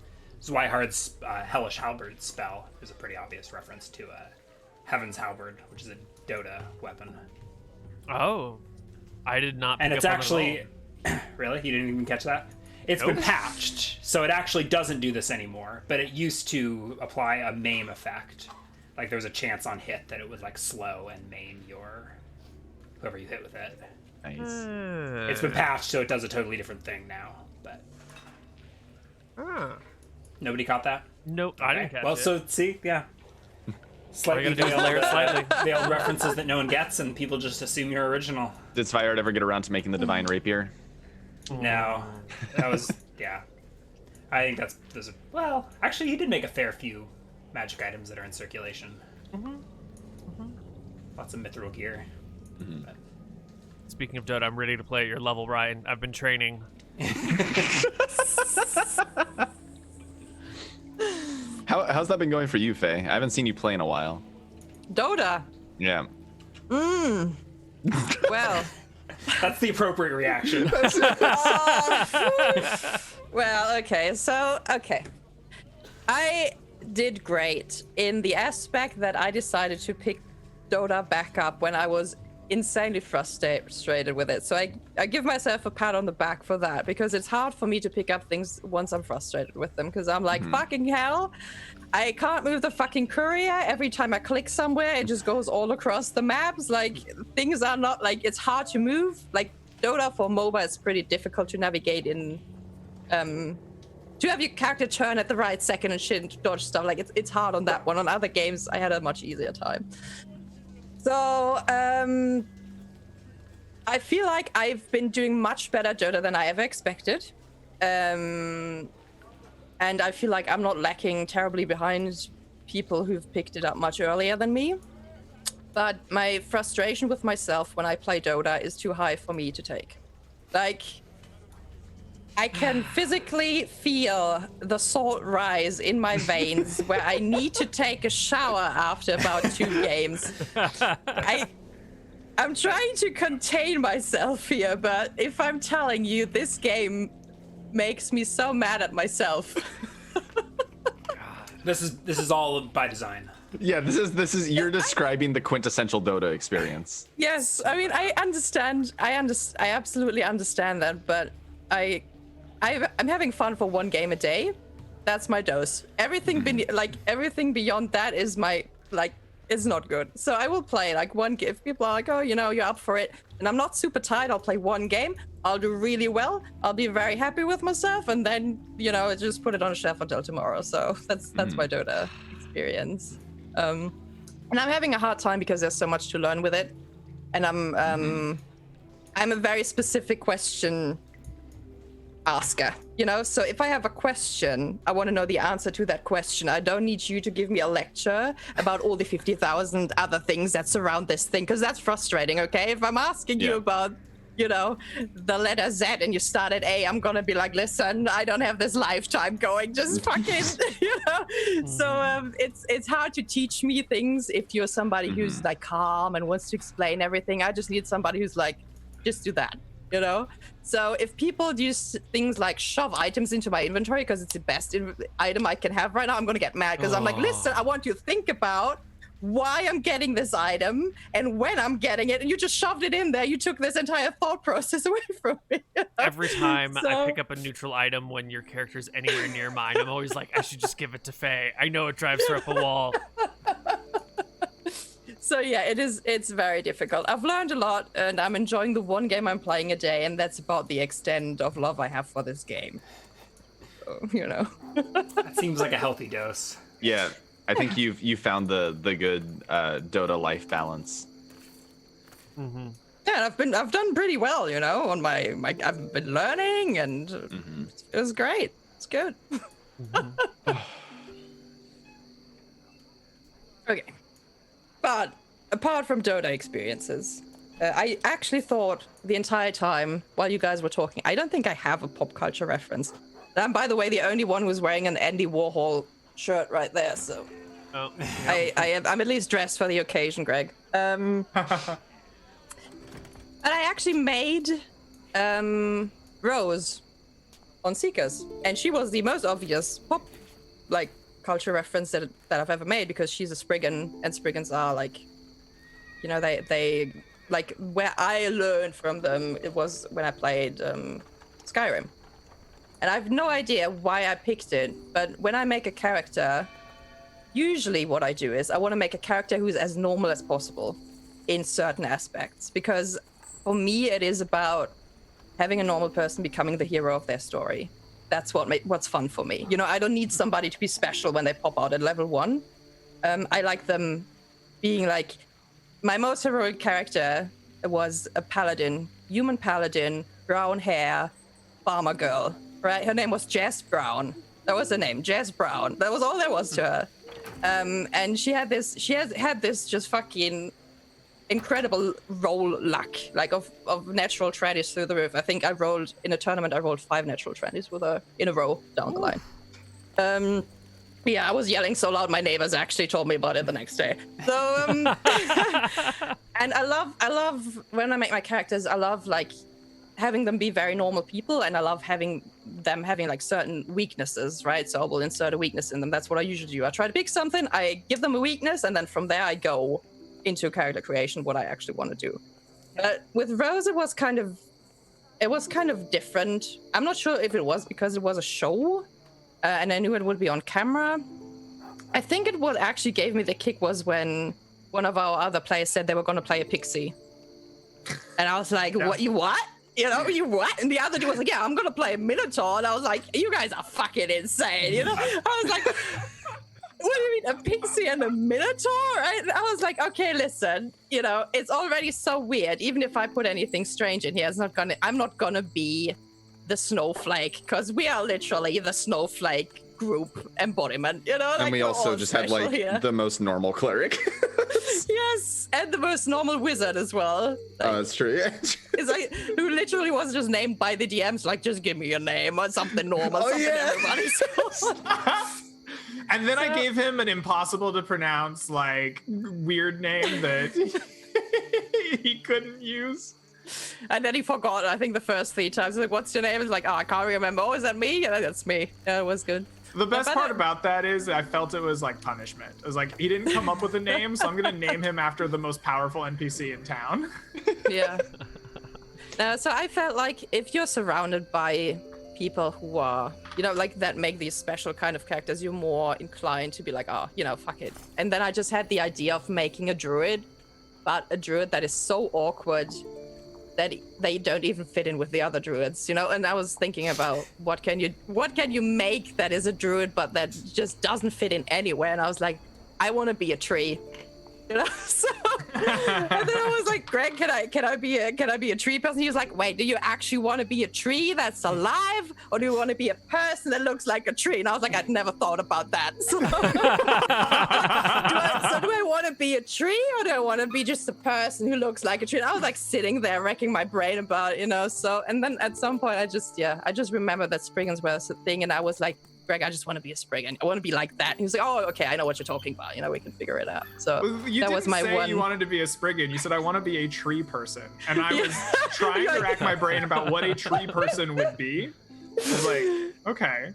Zweihard's Hellish Halberd spell is a pretty obvious reference to Heaven's Halberd, which is a Dota weapon. Oh, I did not. And it's actually really, you didn't even catch that. It's been patched, so it actually doesn't do this anymore. But it used to apply a maim effect. Like there was a chance on hit that it would like slow and maim whoever you hit with it. Nice. It's been patched, so it does a totally different thing now. But nobody caught that. Nope, I didn't catch it. Well, so see, yeah. Slightly the old references that no one gets, and people just assume you're original. Did Zweihard ever get around to making the divine rapier? No, that was yeah. I think those are, well, actually, he did make a fair few magic items that are in circulation. Lots of mithril gear. But- Speaking of Dota, I'm ready to play at your level, Ryan. I've been training. How's that been going for you, Faye? I haven't seen you play in a while. Dota. Yeah. Well, That's the appropriate reaction. well, okay. So, okay. I did great in the aspect that I decided to pick Dota back up when I was insanely frustrated with it. So I give myself a pat on the back for that, because it's hard for me to pick up things once I'm frustrated with them, because I'm like, fucking hell, I can't move the fucking courier. Every time I click somewhere, it just goes all across the maps. Like, things are not, like, it's hard to move. Like, Dota for MOBA is pretty difficult to navigate in, to have your character turn at the right second and shit and dodge stuff. Like, it's hard on that one. On other games, I had a much easier time. So, I feel like I've been doing much better Dota than I ever expected. And I feel like I'm not lacking terribly behind people who've picked it up much earlier than me. But my frustration with myself when I play Dota is too high for me to take. Like, I can physically feel the salt rise in my veins where I need to take a shower after about 2 games. I'm trying to contain myself here, but if I'm telling you, this game makes me so mad at myself. This is all by design. Yeah, this is you're describing the quintessential Dota experience. Yes, I mean, I understand. I absolutely understand that, but I'm having fun for 1 game a day. That's my dose. Everything everything beyond that is is not good. So I will play like 1 game. If people are like, oh, you're up for it, and I'm not super tired, I'll play 1 game. I'll do really well. I'll be very happy with myself, and then just put it on a shelf until tomorrow. So that's my Dota experience. And I'm having a hard time because there's so much to learn with it, and I'm a very specific question asker, so if I have a question, I want to know the answer to that question. I don't need you to give me a lecture about all the 50,000 other things that surround this thing, because that's frustrating. Okay, if I'm asking you about the letter Z and you start at A, I'm gonna be like, listen, I don't have this lifetime going, just fucking so it's hard to teach me things if you're somebody who's like calm and wants to explain everything. I just need somebody who's like, just do that. So if people use things like shove items into my inventory because it's the best item I can have right now, I'm gonna get mad, because I'm like, listen, I want you to think about why I'm getting this item and when I'm getting it, and you just shoved it in there. You took this entire thought process away from me. Every time I pick up a neutral item when your character's anywhere near mine, I'm always like, I should just give it to Faye. I know it drives her up a wall. So yeah, it's very difficult. I've learned a lot, and I'm enjoying the 1 game I'm playing a day, and that's about the extent of love I have for this game. So, That seems like a healthy dose. Yeah, I think you found the good Dota life balance. Yeah, and I've done pretty well, on my I've been learning, and it was great. It's good. Okay. But apart from Dota experiences, I actually thought the entire time while you guys were talking, I don't think I have a pop culture reference. And I'm, by the way, the only one who's wearing an Andy Warhol shirt right there, so I'm at least dressed for the occasion, Greg. And I actually made Rose on Seekers, and she was the most obvious pop culture reference that I've ever made, because she's a Spriggan, and Spriggans are they where I learned from them, it was when I played Skyrim. And I have no idea why I picked it, but when I make a character, usually what I do is I want to make a character who's as normal as possible in certain aspects, because for me it is about having a normal person becoming the hero of their story. That's what's fun for me. I don't need somebody to be special when they pop out at level 1. I like them being like, my most heroic character was a paladin, human paladin, brown hair, farmer girl, right? Her name was Jazz Brown. That was her name, Jazz Brown. That was all there was to her. And she had this just fucking incredible roll luck, like of natural 20s through the roof. I think I rolled in a tournament. I rolled 5 natural 20s with her in a row down the line. Yeah, I was yelling so loud my neighbors actually told me about it the next day. So and I love when I make my characters, I love like having them be very normal people, and I love having them having like certain weaknesses, right? So I will insert a weakness in them. That's what I usually do. I try to pick something, I give them a weakness, and then from there I go into character creation, what I actually want to do. But with Rose, it was kind of different. I'm not sure if it was because it was a show, and I knew it would be on camera. I think what actually gave me the kick was when one of our other players said they were going to play a pixie. And I was like, what? You what? You know, you what? And the other dude was like, yeah, I'm going to play a Minotaur. And I was like, you guys are fucking insane. You know, I was like, what do you mean, a pixie and a Minotaur? Right? I was like, okay, listen, you know, it's already so weird. Even if I put anything strange in here, I'm not gonna be the snowflake, because we are literally the snowflake group embodiment, you know? And like, we also just have like the most normal cleric. Yes, and the most normal wizard as well. Oh, that's true. Yeah. It's like, who literally was just named by the DMs, like, just give me a name or something normal, something everybody's called. And then I gave him an impossible to pronounce, like, weird name that he couldn't use. And then he forgot, I think, the first 3 times. He's like, what's your name? He's like, oh, I can't remember. Oh, is that me? Yeah, that's me. Yeah, it was good. The best part about that is I felt it was like punishment. It was like, he didn't come up with a name, so I'm going to name him after the most powerful NPC in town. Yeah. So I felt like if you're surrounded by people who are, you know, like that make these special kind of characters, you're more inclined to be like, oh, you know, fuck it. And then I just had the idea of making a druid, but a druid that is so awkward that they don't even fit in with the other druids, you know? And I was thinking about what can you make that is a druid but that just doesn't fit in anywhere? And I was like, I want to be a tree. You know, so and then I was like, Greg, can I be a tree person? He was like, wait, do you actually want to be a tree that's alive, or do you want to be a person that looks like a tree? And I was like, I'd never thought about that. So, do I want to be a tree, or do I want to be just a person who looks like a tree? And I was like sitting there racking my brain about, you know. So, and then at some point, I just remembered that Spriggans was a thing, and I was like, Greg, I just want to be a Spriggan. I want to be like that. And he was like, oh, okay, I know what you're talking about. You know, we can figure it out. So that was my one. You wanted to be a Spriggan. You said, I want to be a tree person. And I was trying to rack my brain about what a tree person would be. I was like, okay.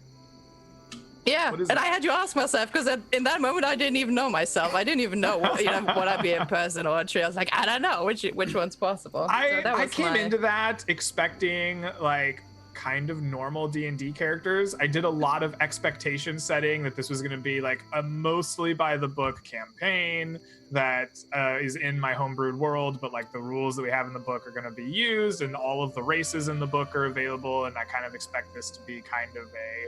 Yeah, and I had to ask myself, because in that moment, I didn't even know myself. I didn't even know, what I'd be in person or a tree. I was like, I don't know which one's possible. I came into that expecting, like, kind of normal D&D characters. I did a lot of expectation setting that this was going to be like a mostly by the book campaign that is in my homebrewed world, but like the rules that we have in the book are going to be used, and all of the races in the book are available, and I kind of expect this to be kind of a,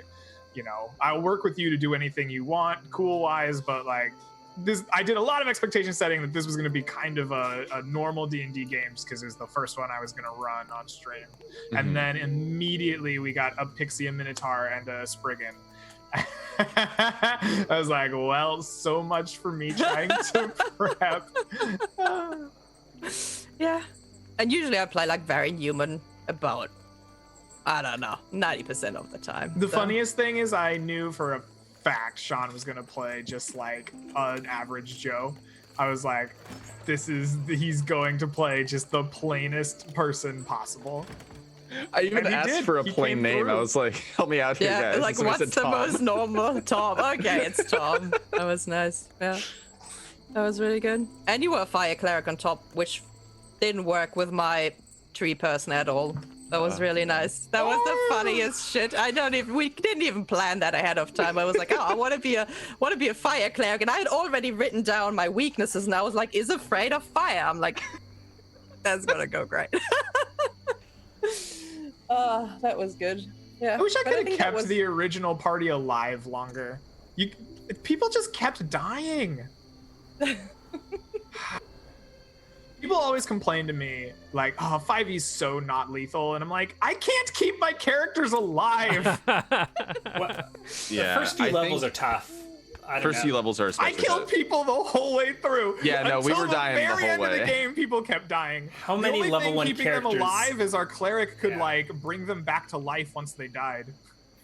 you know, I'll work with you to do anything you want cool wise, but like this, I did a lot of expectation setting that this was going to be kind of a normal D&D game, just because it was the first one I was going to run on stream. Mm-hmm. And then immediately we got a Pixie, a Minotaur, and a Spriggan. I was like, well, so much for me trying to prep. Yeah. And usually I play like very human about, I don't know, 90% of the time. The funniest thing is I knew for a fact Sean was gonna play just like an average Joe. I was like, he's going to play just the plainest person possible. I even asked for a plain name. Through. I was like, help me out here, guys. Like, what's the most normal? Tom. Okay, it's Tom. That was nice. Yeah, that was really good. And you were a fire cleric on top, which didn't work with my tree person at all. That was really nice. That was the funniest shit. We didn't even plan that ahead of time. I was like, oh, I want to be a fire cleric, and I had already written down my weaknesses, and I was like, is afraid of fire. I'm like, that's gonna go great. Oh, that was good. Yeah. I wish I could have kept the original party alive longer. People just kept dying. People always complain to me like, "Oh, 5e's so not lethal," and I'm like, I can't keep my characters alive. The first few levels are tough. First few levels are especially I killed people the whole way through. Yeah, no, we were dying the Until the very whole end way. of the game, people kept dying. How many the only level thing 1 keeping characters? them alive is our cleric could Yeah. like bring them back to life once they died.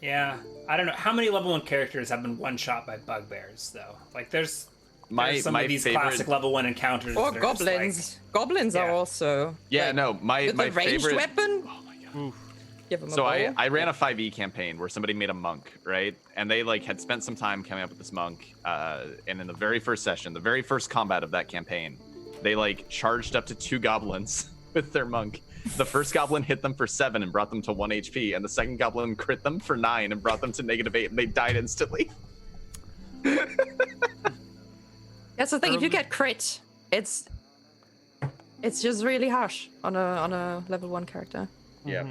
Yeah, I don't know. How many level 1 characters have been one-shot by bugbears, though? Like, there's some of these classic level 1 encounters. Or that are just goblins. Goblins are Yeah. also. Yeah, like, no, my with the ranged favorite. weapon. Oh my god. Give 'em a So bow. I ran a 5e campaign where somebody made a monk, right? And they like had spent some time coming up with this monk. And in the very first session, the very first combat of that campaign, they like charged up to 2 goblins with their monk. The first goblin hit them for 7 and brought them to 1 HP, and the second goblin crit them for 9 and brought them to -8, and they died instantly. That's the thing. If you get crit, it's just really harsh on a level 1 character. Yeah.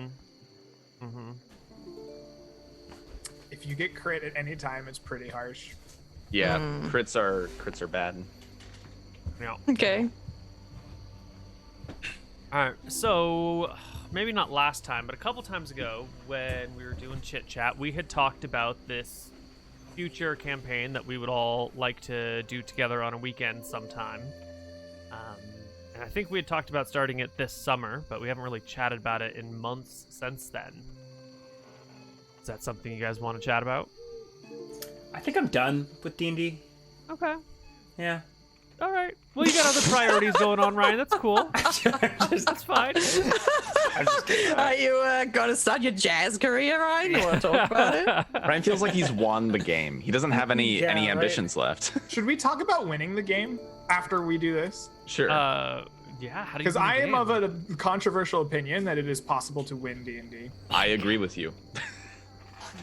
If you get crit at any time, it's pretty harsh. Yeah, crits are bad. Yeah. Okay. All right, so maybe not last time, but a couple times ago when we were doing Chit Chat, we had talked about this future campaign that we would all like to do together on a weekend sometime. And I think we had talked about starting it this summer, but we haven't really chatted about it in months since then. Is that something you guys want to chat about? I think I'm done with D&D. Okay. Yeah. All right. Well, you got other priorities going on, Ryan. That's cool. That's fine. I'm just kidding. Are you gonna start your jazz career, Ryan? You want to talk about it? Ryan feels like he's won the game. He doesn't have any Yeah, right. ambitions left. Should we talk about winning the game after we do this? Sure. Yeah. How do you? Because win the I am game? of a controversial opinion that it is possible to win D&D. I agree with you.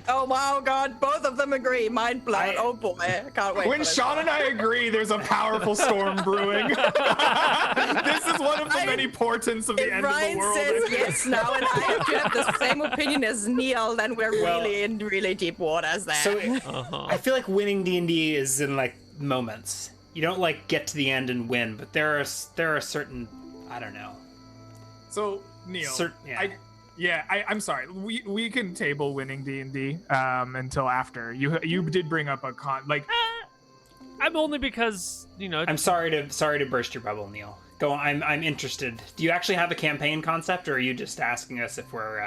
Oh wow, God! Both of them agree. Mind blown. Oh boy, I can't wait. When for this Sean one. and I agree, there's a powerful storm brewing. This is one of the many portents of the If end Ryan of the world. says yes now, and I have to have the same opinion as Neal, then we're Well, really in really deep waters there. So I feel like winning D&D is in like moments. You don't like get to the end and win, but there are certain, I don't know. So Neal, Yeah. I'm sorry. We can table winning D&D until after. You did bring up a I'm only because I'm sorry to burst your bubble, Neal. Go on. I'm interested. Do you actually have a campaign concept, or are you just asking us if we're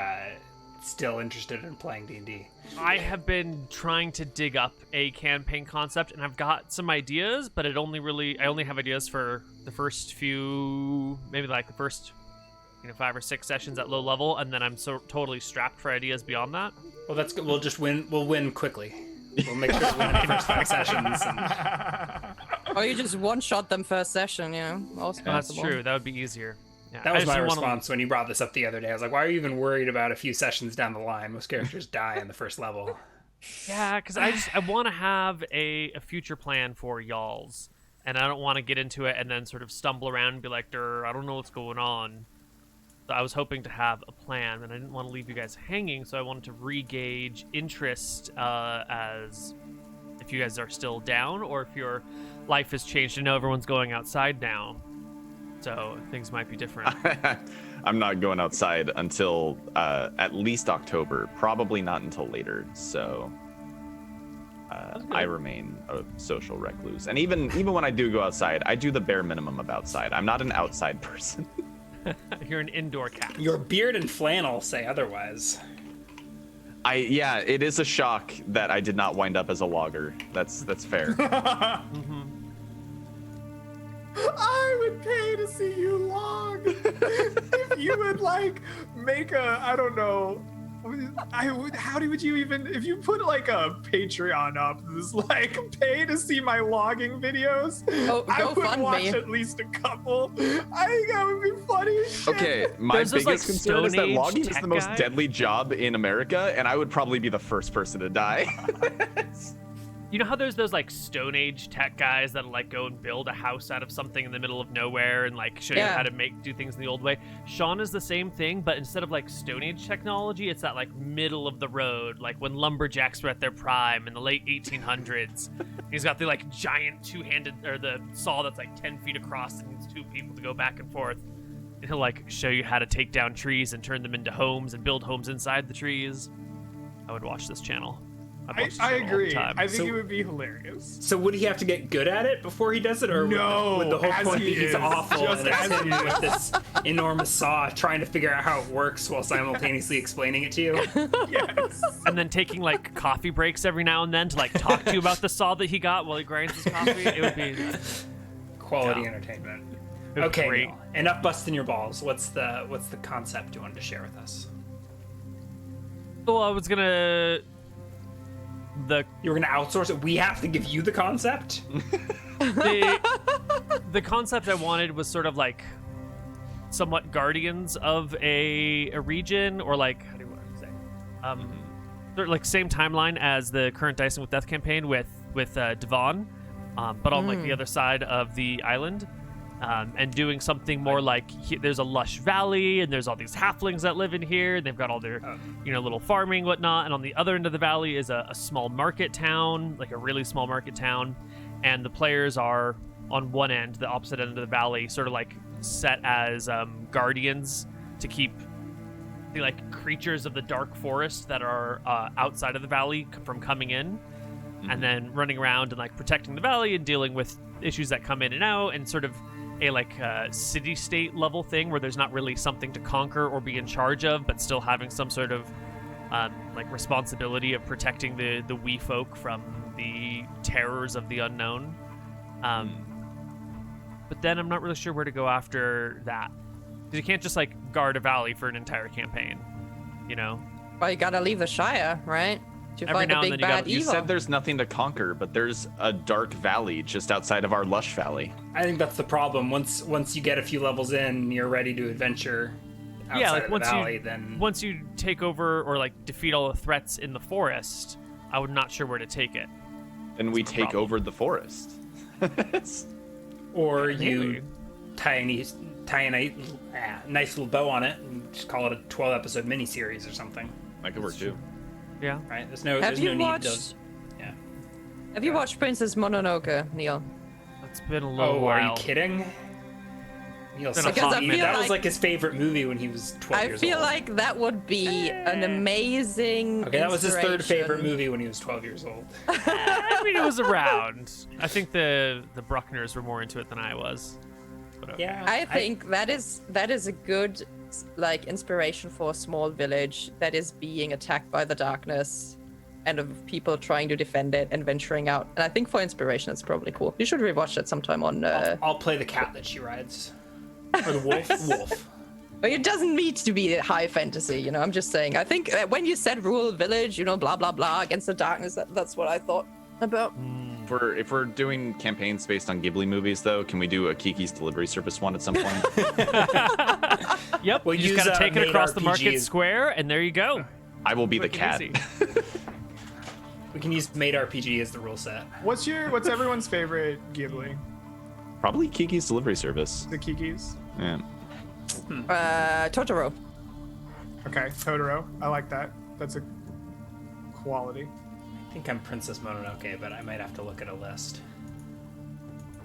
still interested in playing D&D? I have been trying to dig up a campaign concept, and I've got some ideas, but I only have ideas for the first few, maybe like the first 5 or 6 sessions at low level, and then I'm so totally strapped for ideas beyond that. Well, that's good. We'll just win. We'll win quickly. We'll make sure to win the first 5 sessions. Or you just one-shot them first session, Also That's possible. true. That would be easier. Yeah. That I was just my didn't wanna- response when you brought this up the other day. I was like, why are you even worried about a few sessions down the line? Most characters die in the first level. Yeah, because I want to have a future plan for y'alls, and I don't want to get into it and then sort of stumble around and be like, I don't know what's going on. So I was hoping to have a plan, and I didn't want to leave you guys hanging, so I wanted to re-gauge interest as if you guys are still down or if your life has changed. I know everyone's going outside now, so things might be different. I'm not going outside until at least October, probably not until later. So I remain a social recluse, and even when I do go outside, I do the bare minimum of outside. I'm not an outside person. You're an indoor cat. Your beard and flannel say otherwise. It is a shock that I did not wind up as a logger. That's fair. I would pay to see you log. If you would make I don't know. Would you even, if you put a Patreon up, this pay to see my logging videos? I would GoFundMe. watch at least a couple. I think that would be funny as shit. Okay, my There's this, biggest concern is that Stone Age logging is tech the most guy. deadly job in America, and I would probably be the first person to die. You know how there's those like Stone Age tech guys that'll like go and build a house out of something in the middle of nowhere and like show you how to do things in the old way? Sean is the same thing, but instead of like Stone Age technology, it's that like middle of the road, like when lumberjacks were at their prime in the late 1800s. He's got the like giant two-handed or the saw that's like 10 feet across and needs two people to go back and forth. And he'll like show you how to take down trees and turn them into homes and build homes inside the trees. I would watch this channel. I agree. I think it would be hilarious. So would he have to get good at it before he does it, or no, would the whole point be he's awful just and it's as him with this enormous saw trying to figure out how it works while simultaneously explaining it to you? Yes. And then taking like coffee breaks every now and then to like talk to you about the saw that he got while he grinds his coffee. It would be Quality entertainment. It'd be Okay, great. Neal, enough busting your balls. What's the concept you wanted to share with us? Well, I was gonna You were gonna outsource it. We have to give you the concept. the concept I wanted was sort of like somewhat guardians of a region, or like how do you want to say, sort of like same timeline as the current Dicing with Death campaign with Devon, but on like the other side of the island. And doing something more like there's a lush valley and there's all these halflings that live in here and they've got all their little farming whatnot, and on the other end of the valley is a small market town, like a really small market town, and the players are on one end, the opposite end of the valley, sort of like set as guardians to keep the like creatures of the dark forest that are outside of the valley from coming in, and then running around and like protecting the valley and dealing with issues that come in and out, and sort of a like city-state level thing where there's not really something to conquer or be in charge of, but still having some sort of like responsibility of protecting the wee folk from the terrors of the unknown. But then I'm not really sure where to go after that, because you can't just like guard a valley for an entire campaign, you know? Well, you gotta leave the Shire, right? To Every fight the now and big then bad You evil. said there's nothing to conquer, but there's a dark valley just outside of our lush valley. I think that's the problem. Once you get a few levels in, you're ready to adventure outside of the valley. Once you take over or like defeat all the threats in the forest, I'm not sure where to take it. And we take over the forest. Or you Maybe. tie a nice little bow on it and just call it a 12-episode miniseries or something. That could work too. Yeah. Right? There's no Have you need watched? to. Yeah. Have you watched Princess Mononoke, Neil? It's been a little Oh, while. are you kidding? Neal Been a such hot a minute. that was like- like his favorite movie when he was 12 I years feel old. like that would be an amazing. Okay, that was his third favorite inspiration. movie when he was 12 years old. I mean, it was around. I think the Bruckners were more into it than I was. But, Yeah. I think that is a good like inspiration for a small village that is being attacked by the darkness, and of people trying to defend it and venturing out. And I think for inspiration, it's probably cool. You should rewatch that sometime on. I'll play the cat that she rides. Or the wolf. Wolf. But it doesn't need to be high fantasy, you know. I'm just saying. I think when you said rural village, you know, blah blah blah against the darkness, that's what I thought about. If we're doing campaigns based on Ghibli movies, though, can we do a Kiki's Delivery Service one at some point? Yep. We'll you just use, gotta take it made across the market RPGs. square, and there you go. I will be the Quick cat. and easy. We can use Made RPG as the rule set. What's everyone's favorite Ghibli? Probably Kiki's Delivery Service. The Kiki's. Yeah. Totoro. Okay, Totoro. I like that. That's a quality. I think I'm Princess Mononoke, but I might have to look at a list.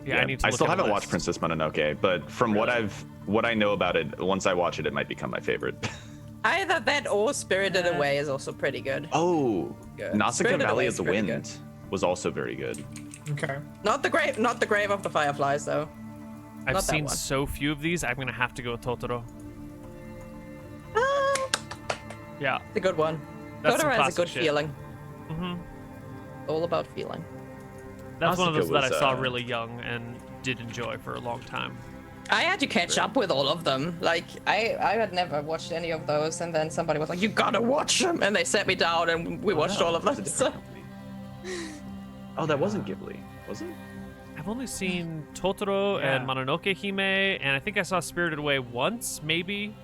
Yeah, I need to. I look still at a haven't list. watched Princess Mononoke, but from what I know about it, once I watch it, it might become my favorite. Either that or Spirited Away is also pretty good. Oh, Good. Nausicaa Spirited Valley Away of is the pretty Wind good. was also very good. Okay. Not the grave of the fireflies though. I've Not that seen one. so few of these. I'm gonna have to go with Totoro. Yeah, It's a good one. That's some Totoro has a classic good shit. feeling. hmm All about feeling. that's one of those Nausicaa that I was, saw really young and did enjoy for a long time. I had to catch up with all of them. Like I had never watched any of those, and then somebody was like, "You gotta watch them," and they sat me down, and we watched all of them. So. Oh, that wasn't Ghibli, was it? I've only seen Totoro and Yeah. Mononoke Hime, and I think I saw Spirited Away once, maybe.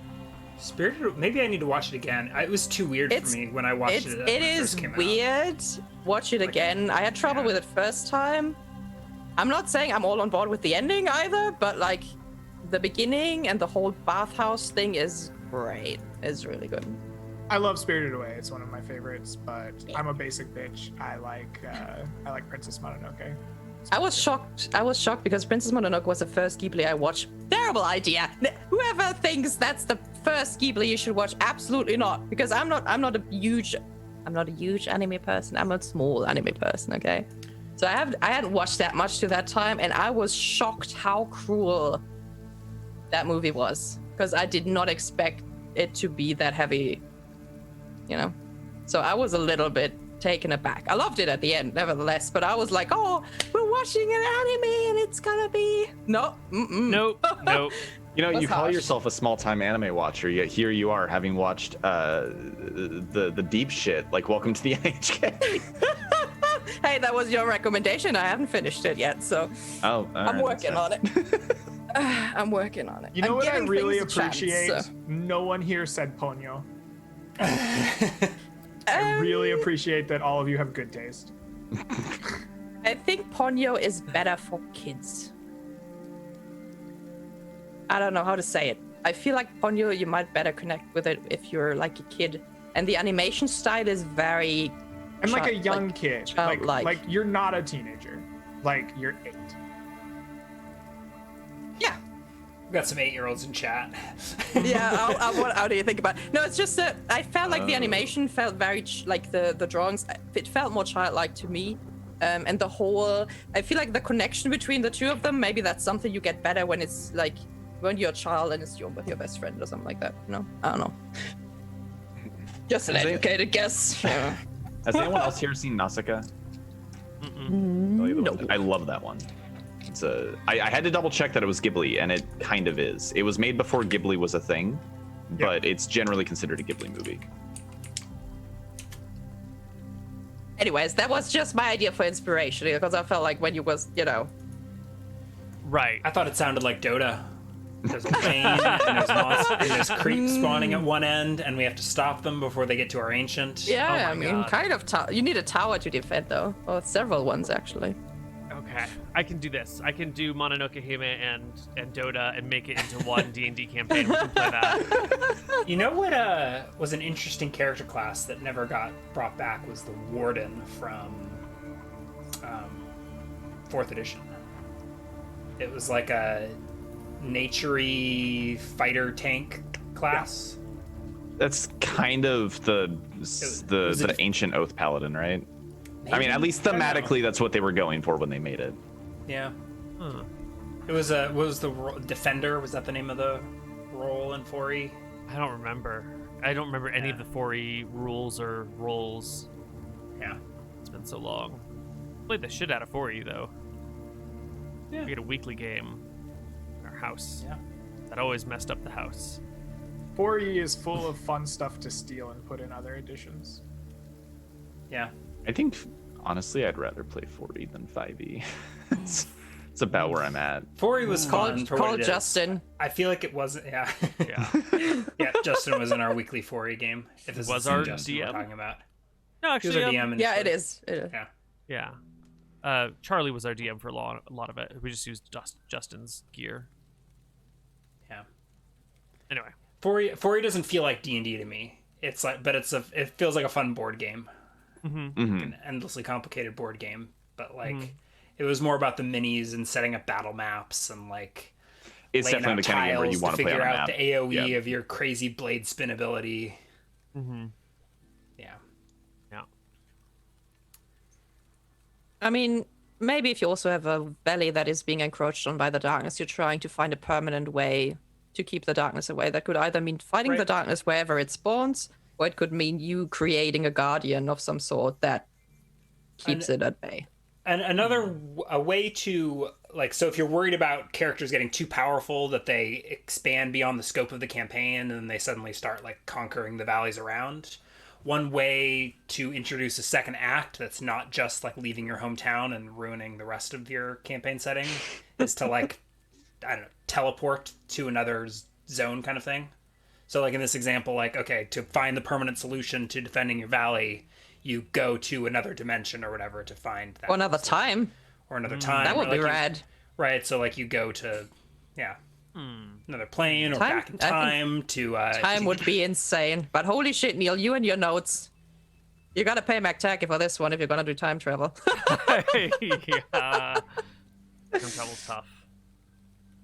Spirited. Maybe I need to watch it again. It was too weird for me when I watched it. It when it is first came out. weird. Watch it again. I had trouble with it first time. I'm not saying I'm all on board with the ending either, but like the beginning and the whole bathhouse thing is great. It's really good. I love Spirited Away. It's one of my favorites, but I'm a basic bitch. I like Princess Mononoke. I was shocked because Princess Mononoke was the first Ghibli I watched. Terrible idea. Whoever thinks that's the first Ghibli you should watch, absolutely not. Because I'm not a huge anime person. I'm a small anime person, okay? So I hadn't watched that much to that time, and I was shocked how cruel that movie was. Because I did not expect it to be that heavy, you know? So I was a little bit taken aback. I loved it at the end, nevertheless, but I was like, oh, we're watching an anime and it's gonna be... Nope. Nope. You know, you call harsh. yourself a small-time anime watcher, yet here you are having watched the deep shit, like Welcome to the NHK. Hey, that was your recommendation. I haven't finished it yet, so I'm working on it. I'm working on it. You know I'm what I giving really things a chance, appreciate? so. No one here said Ponyo. I really appreciate that all of you have good taste. I think Ponyo is better for kids. I don't know how to say it. I feel like Ponyo, you might better connect with it if you're like a kid. And the animation style is very... I'm like a young kid. childlike. Like you're not a teenager. Like you're 8. Yeah. We've got some 8-year-olds in chat. Yeah, how do you think about it? No, it's just that I felt like the animation felt very, like the drawings, it felt more childlike to me. And the whole, I feel like the connection between the two of them, maybe that's something you get better when it's like, when you're a child and it's your best friend or something like that. No, I don't know. Just an educated guess. Yeah. Has anyone else here seen Nausicaa? No. I love that one. I had to double check that it was Ghibli, and it kind of is. It was made before Ghibli was a thing, but it's generally considered a Ghibli movie. Anyways, that was just my idea for inspiration, because I felt like when you was, Right. I thought it sounded like Dota. There's a lane, and there's monsters, and there's creeps spawning at one end, and we have to stop them before they get to our ancient. Yeah, Oh my I mean, God. kind of. You need a tower to defend, though, or several ones actually. Okay, I can do this. I can do Mononoke Hime and Dota and make it into one D&D campaign. We can play that. You know what was an interesting character class that never got brought back was the Warden from 4th edition. It was like a naturey fighter tank class. That's kind of the ancient Oath Paladin, right? I mean, at least thematically, that's what they were going for when they made it. Yeah. Huh. It was what was the Defender? Was that the name of the role in 4E? I don't remember. I don't remember any of the 4E rules or roles. Yeah. It's been so long. Played the shit out of 4E though. Yeah. We had a weekly game in our house. Yeah. That always messed up the house. 4E is full of fun stuff to steal and put in other editions. Yeah. I think, honestly, I'd rather play 4E than 5E. it's about where I'm at. 4E was fun for Call what it is. Justin. I feel like it wasn't. Yeah. Yeah. Yeah. Justin was in our weekly 4E game. If this Was is the same our Justin we're DM? talking about. No, He was actually, our DM. Yeah, it is. It is. Yeah. Yeah. Charlie was our DM for a lot of it. We just used Justin's gear. Yeah. Anyway. 4E doesn't feel like D&D to me. It's like, but it feels like a fun board game. An endlessly complicated board game, but like it was more about the minis and setting up battle maps and like It's laying definitely out the kind of game where you tiles want to to play on figure a out map. the AOE Yeah. of your crazy blade spin ability. Mm-hmm. Yeah. Yeah. I mean, maybe if you also have a valley that is being encroached on by the darkness, you're trying to find a permanent way to keep the darkness away. That could either mean fighting the Right. darkness wherever it spawns, or it could mean you creating a guardian of some sort that keeps it at bay. And a way to like, so if you're worried about characters getting too powerful that they expand beyond the scope of the campaign and they suddenly start like conquering the valleys around, one way to introduce a second act that's not just like leaving your hometown and ruining the rest of your campaign setting is to like, I don't know, teleport to another zone kind of thing. So like in this example, like, okay, to find the permanent solution to defending your valley, you go to another dimension or whatever to find that. Or another solution. time. Or another time. That would or be like rad. Right, so like you go to, another plane or Time- back in I think time to... Time would be insane. But holy shit, Neal, you and your notes. You gotta pay MacTacky for this one if you're gonna do time travel. Yeah. Time travel's tough.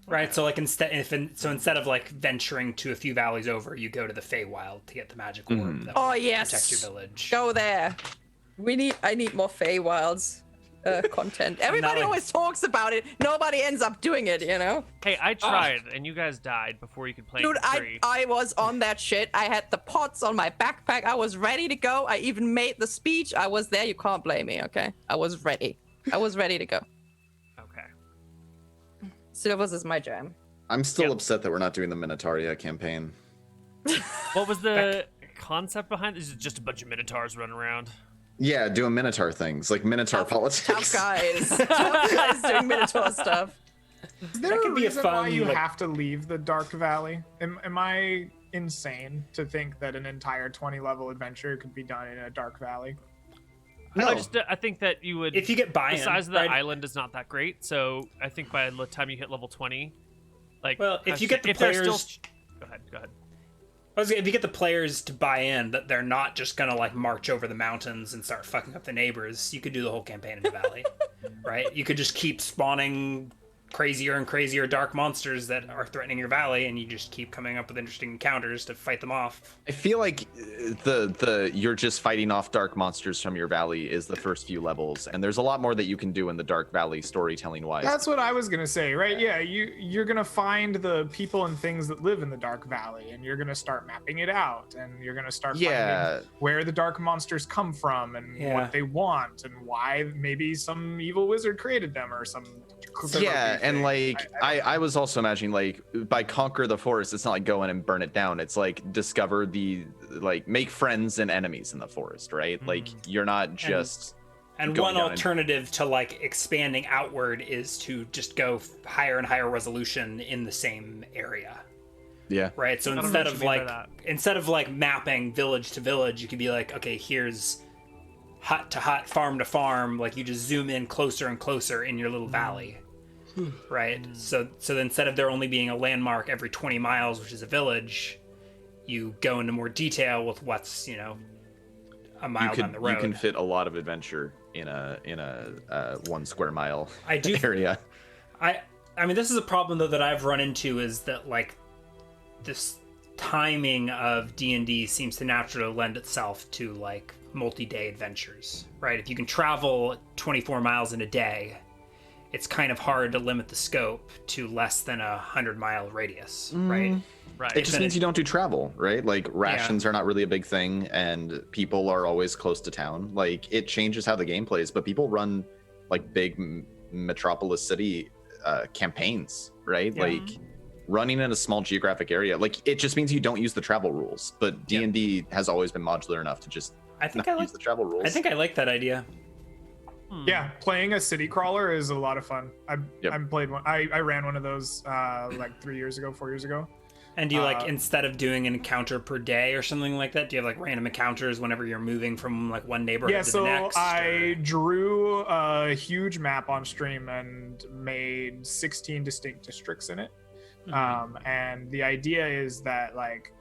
Right, so like instead of like venturing to a few valleys over, you go to the Feywild to get the magic orb that will Oh yes. protect your village. Go there. I need more Feywilds content. Everybody like- always talks about it. Nobody ends up doing it, you know? Hey, I tried, and you guys died before you could play Dude, it for free. I was on that shit. I had the pots on my backpack. I was ready to go. I even made the speech. I was there. You can't blame me, okay? I was ready. I was ready to go. Okay. Silvers is my jam. I'm still upset that we're not doing the Minotauria campaign. What was the concept behind this? Is it just a bunch of minotaurs running around? Yeah, doing Minotaur things, like Minotaur politics. Tough guys. Tough guys doing Minotaur stuff. Is there That a could be a reason why fun, you like- have to leave the Dark Valley? Am I insane to think that an entire 20-level adventure could be done in a Dark Valley? No. I think that you would. If you get buy-in, the size of the right? island is not that great, so I think by the time you hit level 20, like, Well, if you get the if they're players- still, go ahead. If you get the players to buy in that they're not just gonna like march over the mountains and start fucking up the neighbors, you could do the whole campaign in the valley, right? You could just keep spawning crazier and crazier dark monsters that are threatening your valley, and you just keep coming up with interesting encounters to fight them off. I feel like the you're just fighting off dark monsters from your valley is the first few levels, and there's a lot more that you can do in the Dark Valley storytelling wise. That's what I was gonna say, right? Yeah, you're gonna find the people and things that live in the Dark Valley, and you're gonna start mapping it out, and you're gonna start finding where the dark monsters come from and what they want, and why maybe some evil wizard created them or some. Yeah, and thing. like I was also imagining like by conquer the forest, it's not like go in and burn it down. It's like discover make friends and enemies in the forest, right? Like you're not just. And going one down alternative to like expanding outward is to just go higher and higher resolution in the same area. Yeah. Right. So I don't know instead what of you mean by like that. mapping village to village, you could be like, okay, here's hut to hut, farm to farm. Like you just zoom in closer and closer in your little valley. Right. So instead of there only being a landmark every 20 miles, which is a village, you go into more detail with what's a mile down the road. You can fit a lot of adventure in a 1 square mile do area. I mean, this is a problem though that I've run into, is that like this timing of D&D seems to naturally lend itself to like multi-day adventures, right? If you can travel 24 miles in a day, it's kind of hard to limit the scope to less than 100-mile radius, right? Right. It just means you don't do travel, right? Like rations are not really a big thing, and people are always close to town. Like it changes how the game plays, but people run like big metropolis city campaigns, right? Yeah. Like running in a small geographic area. Like it just means you don't use the travel rules. But D&D has always been modular enough to just use the travel rules. I think I like that idea. Yeah, playing a city crawler is a lot of fun. I played one. I ran one of those like 4 years ago. And do you like, instead of doing an encounter per day or something like that, do you have like random encounters whenever you're moving from like one neighborhood to the next? I drew a huge map on stream and made 16 distinct districts in it. And the idea is that like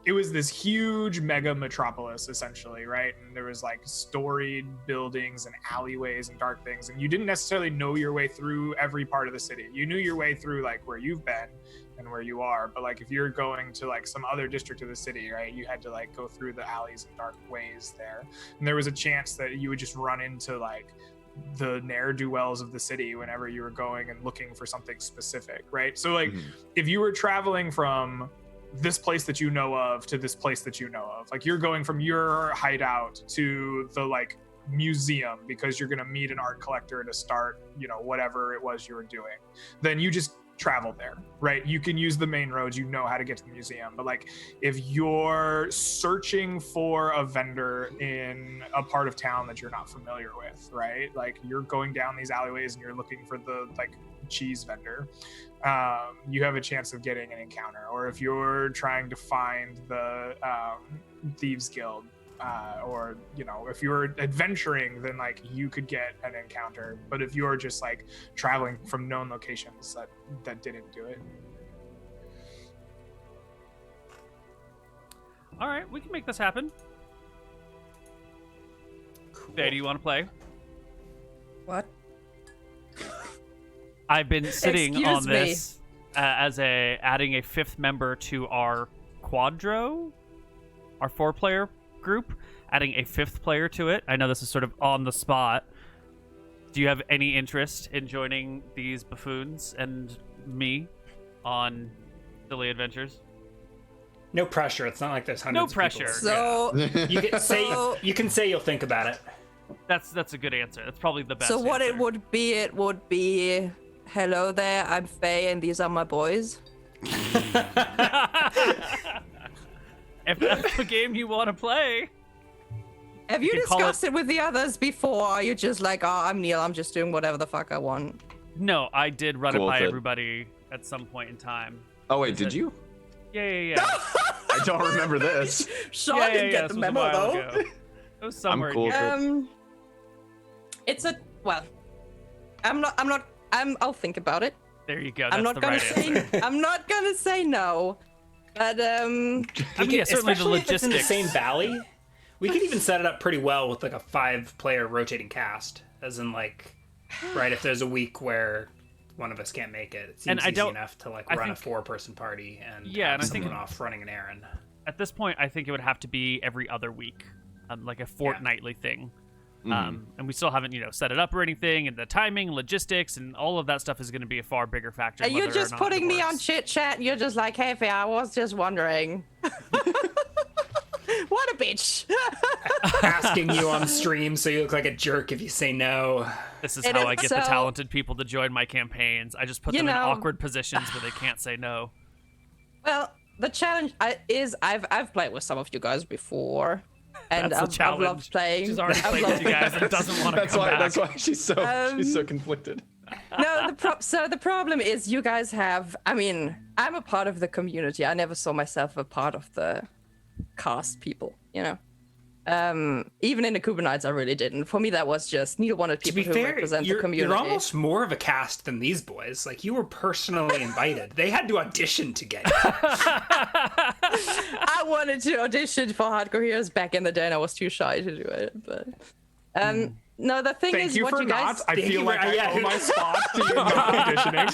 it was this huge mega metropolis essentially, right? And there was like storied buildings and alleyways and dark things, and you didn't necessarily know your way through every part of the city. You knew your way through like where you've been and where you are, but like if you're going to like some other district of the city, right, you had to like go through the alleys and dark ways there, and there was a chance that you would just run into like the ne'er-do-wells of the city whenever you were going and looking for something specific, right? So like if you were traveling from this place that you know of to this place that you know of, like you're going from your hideout to the like museum because you're going to meet an art collector to start, whatever it was you were doing, then you just travel there, right? You can use the main roads, you know how to get to the museum. But like if you're searching for a vendor in a part of town that you're not familiar with, right, like you're going down these alleyways and you're looking for the like cheese vendor, you have a chance of getting an encounter. Or if you're trying to find the Thieves Guild, or if you're adventuring, then like you could get an encounter. But if you're just like traveling from known locations, that didn't do it. All right, we can make this happen. Faye, do you want to play? What? I've been sitting Excuse on this adding a 5th member to our quadro, our 4-player group, adding a 5th player to it. I know this is sort of on the spot. Do you have any interest in joining these buffoons and me on Silly Adventures? No pressure. It's not like there's hundreds No pressure. of people. So You can say you'll think about it. That's a good answer. That's probably the best. so what answer. it would be, hello there, I'm Faye and these are my boys. If that's the game you want to play. Have you can call discussed it with the others before? Or are you just like, oh, I'm Neal, I'm just doing whatever the fuck I want? No, I did run Cool it by with it. everybody at some point in time. Oh wait, did you? Yeah. I don't remember this. Sean yeah, didn't get this the was a memo while though. ago. It was somewhere in cool here. with it. It's a I'll think about it. There you go. That's I'm not the gonna right say answer. I'm not gonna say no. But I mean, yeah, certainly the Especially if it's in the logistics. same valley. We could even set it up pretty well with like a 5-player rotating cast, as in like, right, if there's a week where one of us can't make it, it seems And I easy don't- enough to like I run a think- 4-person party and Yeah, have and I think- someone off running an errand. At this point, I think it would have to be every other week, like a fortnightly thing. And we still haven't, set it up or anything, and the timing, logistics, and all of that stuff is going to be a far bigger factor. are you whether or just not putting it me on works. chit chat and you're just like, hey Faye, I was just wondering. What a bitch. Asking you on stream so you look like a jerk if you say no. This is It how is I get the so- talented people to join my campaigns. I just put You them in know- awkward positions where they can't say no. Well, the challenge is I've played with some of you guys before. And That's the I've challenge. loved playing. She's already I've played with loved- you guys and doesn't want to come back. That's why she's so conflicted. No, so the problem is you guys have, I'm a part of the community. I never saw myself a part of the cast people, Even in the Kubanites, I really didn't. For me, that was just Neal wanted To people be who fair, represent the you're community. almost more of a cast than these boys. Like, you were personally invited. They had to audition to get you. I wanted to audition for Hardcore Heroes back in the day, and I was too shy to do it. But no, the thing Thank is, you what for you guys. not. I Thank feel you like for- I yeah. owe my spot to you not auditioning.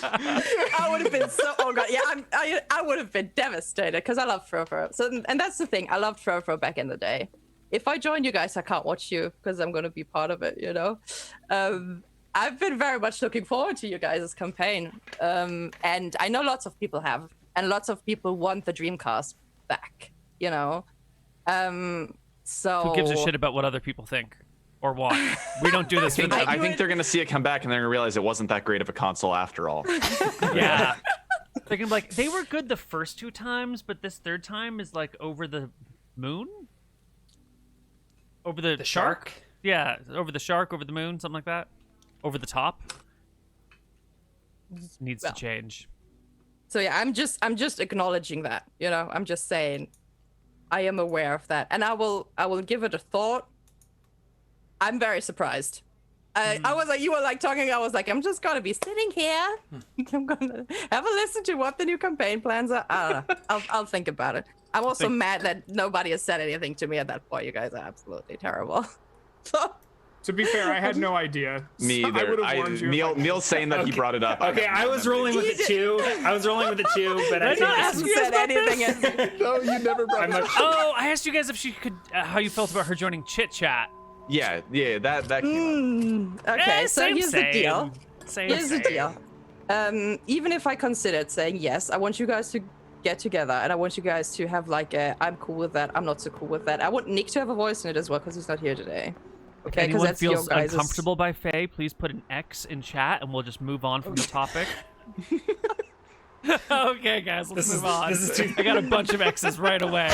I would have been so. Oh god, yeah, I would have been devastated because I love Frofro. So, and that's the thing. I loved Frofro back in the day. If I join you guys, I can't watch you because I'm going to be part of it. I've been very much looking forward to you guys' campaign, and I know lots of people have, and lots of people want the Dreamcast back. So Who gives a shit about what other people think or want? We don't do this for them. I think they're gonna see it come back and they're gonna realize it wasn't that great of a console after all. Yeah. They're gonna be like, they were good the first 2 times, but this 3rd time is like over the moon? Over the shark? Yeah, over the shark, over the moon, something like that. Over the top. Needs Well. to change. So yeah, I'm just acknowledging that. I'm just saying, I am aware of that, and I will give it a thought. I'm very surprised. I was like, you were like talking. I was like, I'm just gonna be sitting here. I'm gonna have a listen to what the new campaign plans are. I don't know. I'll think about it. I'm also mad that nobody has said anything to me at that point. You guys are absolutely terrible. So. To be fair, I had no idea. Me So I either. would have warned you. Neal's saying that he brought it up. Okay, I was rolling with it too. But I Did I not think ask Hasn't you guys said about this? anything. No, you never brought it up. Oh, I asked you guys if she could, how you felt about her joining Chit Chat. Yeah, that came up. Okay, Eh, so same, here's the deal. Same, Here's the same. deal. Even if I considered saying yes, I want you guys to get together, and I want you guys to have like a I'm cool with that, I'm not so cool with that. I want Nick to have a voice in it as well because he's not here today. Okay, because Anyone that's your feels guys'. uncomfortable by Faye, please put an X in chat and we'll just move on from the topic. Okay, guys, let's move on. I got a bunch of X's right away.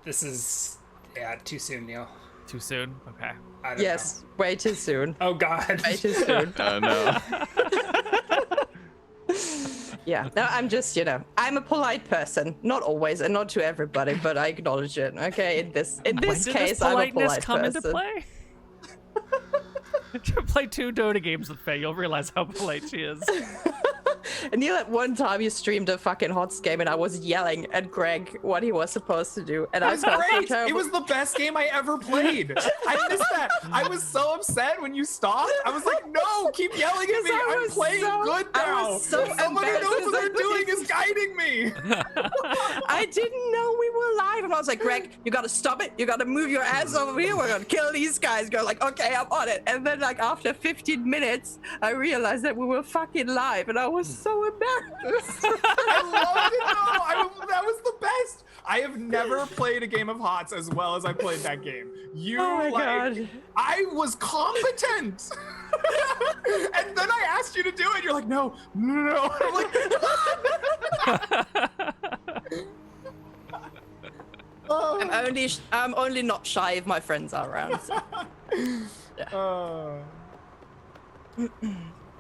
This is too soon, Neal. Too soon? Okay. I don't Yes, way too soon. know. Oh God. Way too soon. Oh no. Yeah. No, I'm just, I'm a polite person. Not always, and not to everybody, but I acknowledge it. Okay, in this When case, did this I'm a politeness polite come person. into play? Play 2 Dota games with Faye, you'll realize how polite she is. And Neal, at one time you streamed a fucking HOTS game, and I was yelling at Greg what he was supposed to do, and It I was felt so great. terrible. It was the best game I ever played. I missed that. I was so upset when you stopped. I was like, no, keep yelling at me. I I'm was playing so- good I now. was so Someone who embarrassed knows what because I they're doing couldn't- is guiding me. I didn't know we were live, and I was like, Greg, you gotta stop it. You gotta move your ass over here. We're gonna kill these guys. Go like, okay, I'm on it. And then like after 15 minutes, I realized that we were fucking live, and I was so embarrassed. I loved it though. That was the best. I have never played a game of HOTS as well as I played that game. You Oh my God. I was competent. And then I asked you to do it. You're like, no. I'm like, oh. I'm only not shy if my friends are around. So.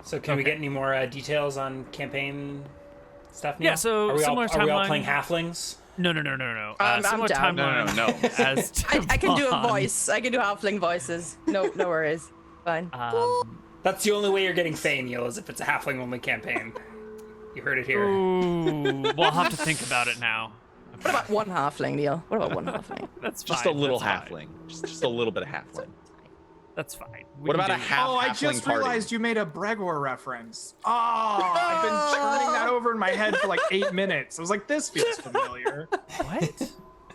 So can we get any more details on campaign stuff now? Yeah, so are we similar all, Are we all timeline. playing halflings? No. I'm Similar down. timeline No. as I can do a Devon. voice. I can do halfling voices. No worries. Fine. That's the only way you're getting Faye, Neal, is if it's a halfling-only campaign. You heard it here. Ooh, we'll have to think about it now. What about one halfling, Neal? What about one halfling? That's fine. Just a little that's fine. halfling. Just a little bit of halfling. That's fine. We What can about a do- half Oh, I halfling just party? realized you made a Bregor reference. Oh, I've been churning that over in my head for like 8 minutes. I was like, this feels familiar. What?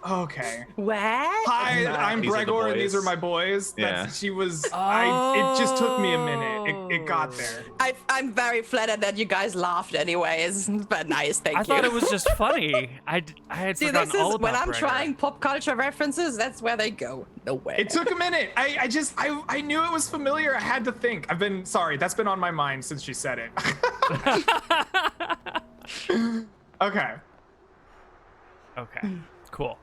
Okay. What? Hi, I'm These are the Bregor, and these boys. are my boys. Yeah. She was. It just took me a minute. It got there. I'm very flattered that you guys laughed anyways, but nice, thank I you. thought it was just funny. I had See, forgotten this all is about when I'm Gregor. trying pop culture references, that's where they go. Nowhere. It took a minute. I knew it was familiar. I had to think. Sorry, that's been on my mind since she said it. Okay. Okay, cool.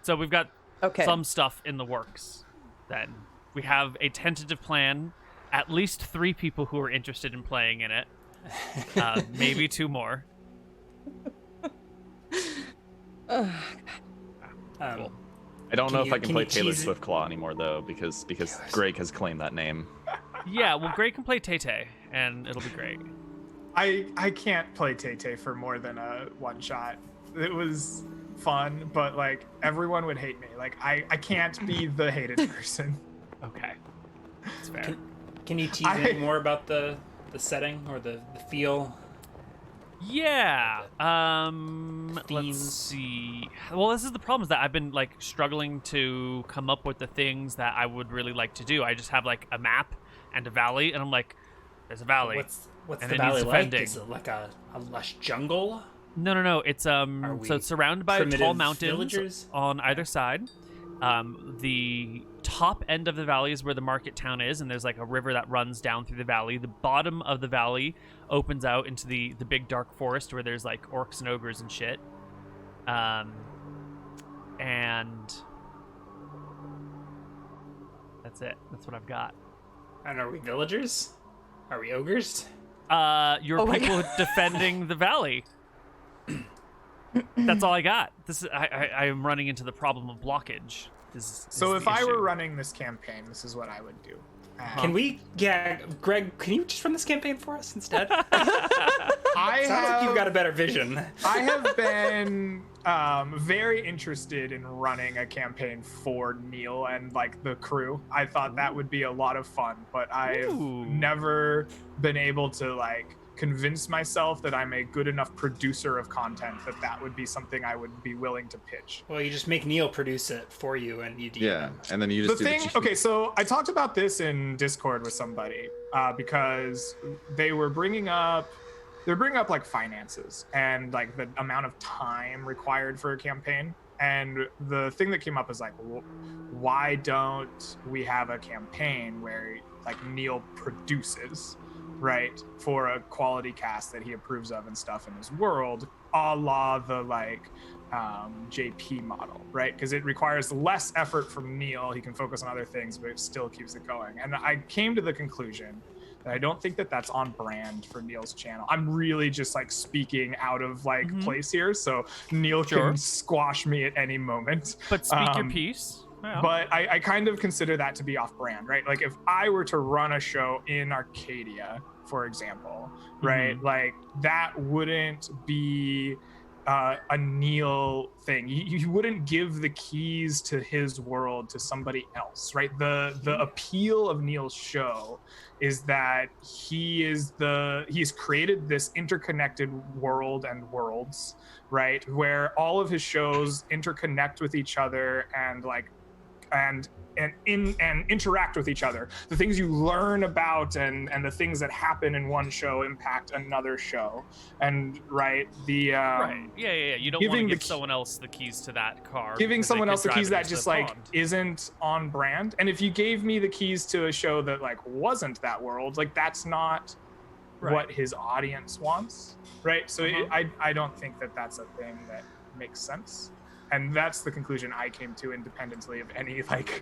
So we've got Okay. some stuff in the works. Then we have a tentative plan. At least 3 people who are interested in playing in it. Maybe 2 more. Um, I don't know if I can can play you Taylor tease it? Swift Claw anymore though, because Greg has claimed that name. Yeah, well, Gray can play Tay-Tay, and it'll be great. I can't play Tay-Tay for more than a one shot. It was fun, but like everyone would hate me. Like I can't be the hated person. Okay, that's fair. Can you tease any more about the setting or the feel? Yeah. Let's Themes. see. Well, this is the problem, is that I've been like struggling to come up with the things that I would really like to do. I just have like a map and a valley, and I'm like, there's a valley. What's And the it needs valley like? defending. Is it like a lush jungle? No. It's so we it's surrounded by primitive tall mountains villagers? on either side. The top end of the valley is where the market town is, and there's like a river that runs down through the valley. The bottom of the valley opens out into the big dark forest where there's like orcs and ogres and shit. And that's it. That's what I've got. And are we villagers? Are we ogres? Your Oh my people defending the valley. That's all I got. This is I am running into the problem of blockage. So is if the I were issue. running this campaign, this is what I would do. Can we? Yeah, Greg, can you just run this campaign for us instead? I Sounds like you've got a have, better vision. I have been very interested in running a campaign for Neal and like the crew. I thought that would be a lot of fun, but I've Ooh. never been able to like convince myself that I'm a good enough producer of content that would be something I would be willing to pitch. Well, you just make Neal produce it for you, and you do. Yeah, and then you The just do thing, the okay, so I talked about this in Discord with somebody because they were bringing up like finances and like the amount of time required for a campaign. And the thing that came up is like, why don't we have a campaign where like Neal produces, right, for a quality cast that he approves of and stuff in his world, a la the like JP model, right? Because it requires less effort from Neal. He can focus on other things, but it still keeps it going. And I came to the conclusion that I don't think that that's on brand for Neal's channel. I'm really just like speaking out of like place here, so Neal can squash me at any moment. But speak your piece. Yeah. But I kind of consider that to be off-brand, right? Like if I were to run a show in Arcadia, for example, right? Like that wouldn't be a Neal thing. You wouldn't give the keys to his world to somebody else, right? The appeal of Neal's show is that he's created this interconnected world and worlds, right? Where all of his shows interconnect with each other and interact with each other. The things you learn about and the things that happen in one show impact another show. And right, right. Yeah. You don't want to give someone else the keys to that car. Giving someone else the keys that just like isn't on brand. And if you gave me the keys to a show that like wasn't that world, like that's not what his audience wants, right? So I don't think that that's a thing that makes sense. And that's the conclusion I came to independently of any like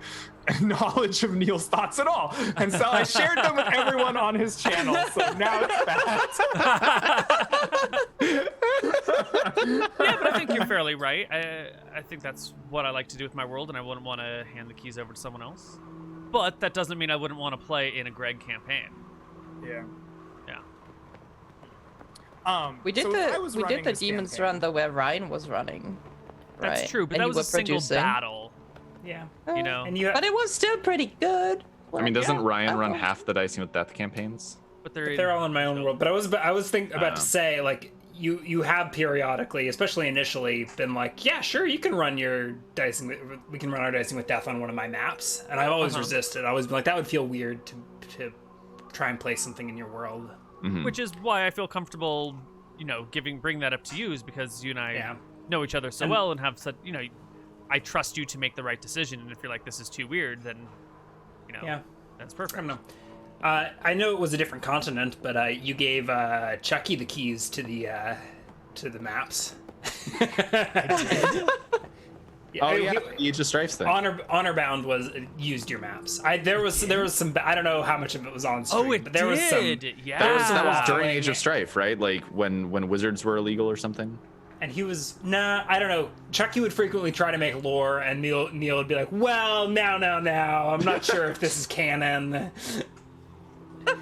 knowledge of Neal's thoughts at all. And so I shared them with everyone on his channel. So now it's that. Yeah, but I think you're fairly right. I think that's what I like to do with my world, and I wouldn't want to hand the keys over to someone else. But that doesn't mean I wouldn't want to play in a Greg campaign. Yeah. We did the Demons run though where Ryan was running. That's right. true, but and that was a single battle. Yeah. You know? But it was still pretty good. I mean, doesn't Ryan run half the Dicing with Death campaigns? But they're all in my own world. But I was about to say, like, you have periodically, especially initially, been like, yeah, sure, you can run your Dicing. We can run our Dicing with Death on one of my maps. And I've always resisted. I always been like, that would feel weird to try and play something in your world. Mm-hmm. Which is why I feel comfortable, bring that up to you, is because you and I know each other so well and have such, I trust you to make the right decision. And if you're like, this is too weird, then, that's perfect. I don't know. I know it was a different continent, but you gave Chucky the keys to the maps. I did. The Age of Strifes thing. Honorbound used your maps. There was some. I don't know how much of it was on stream. But there was some. Yeah. That was during Age of Strife, right? Like when wizards were illegal or something. And he was I don't know. Chucky would frequently try to make lore, and Neal would be like, "Well, now, I'm not sure if this is canon."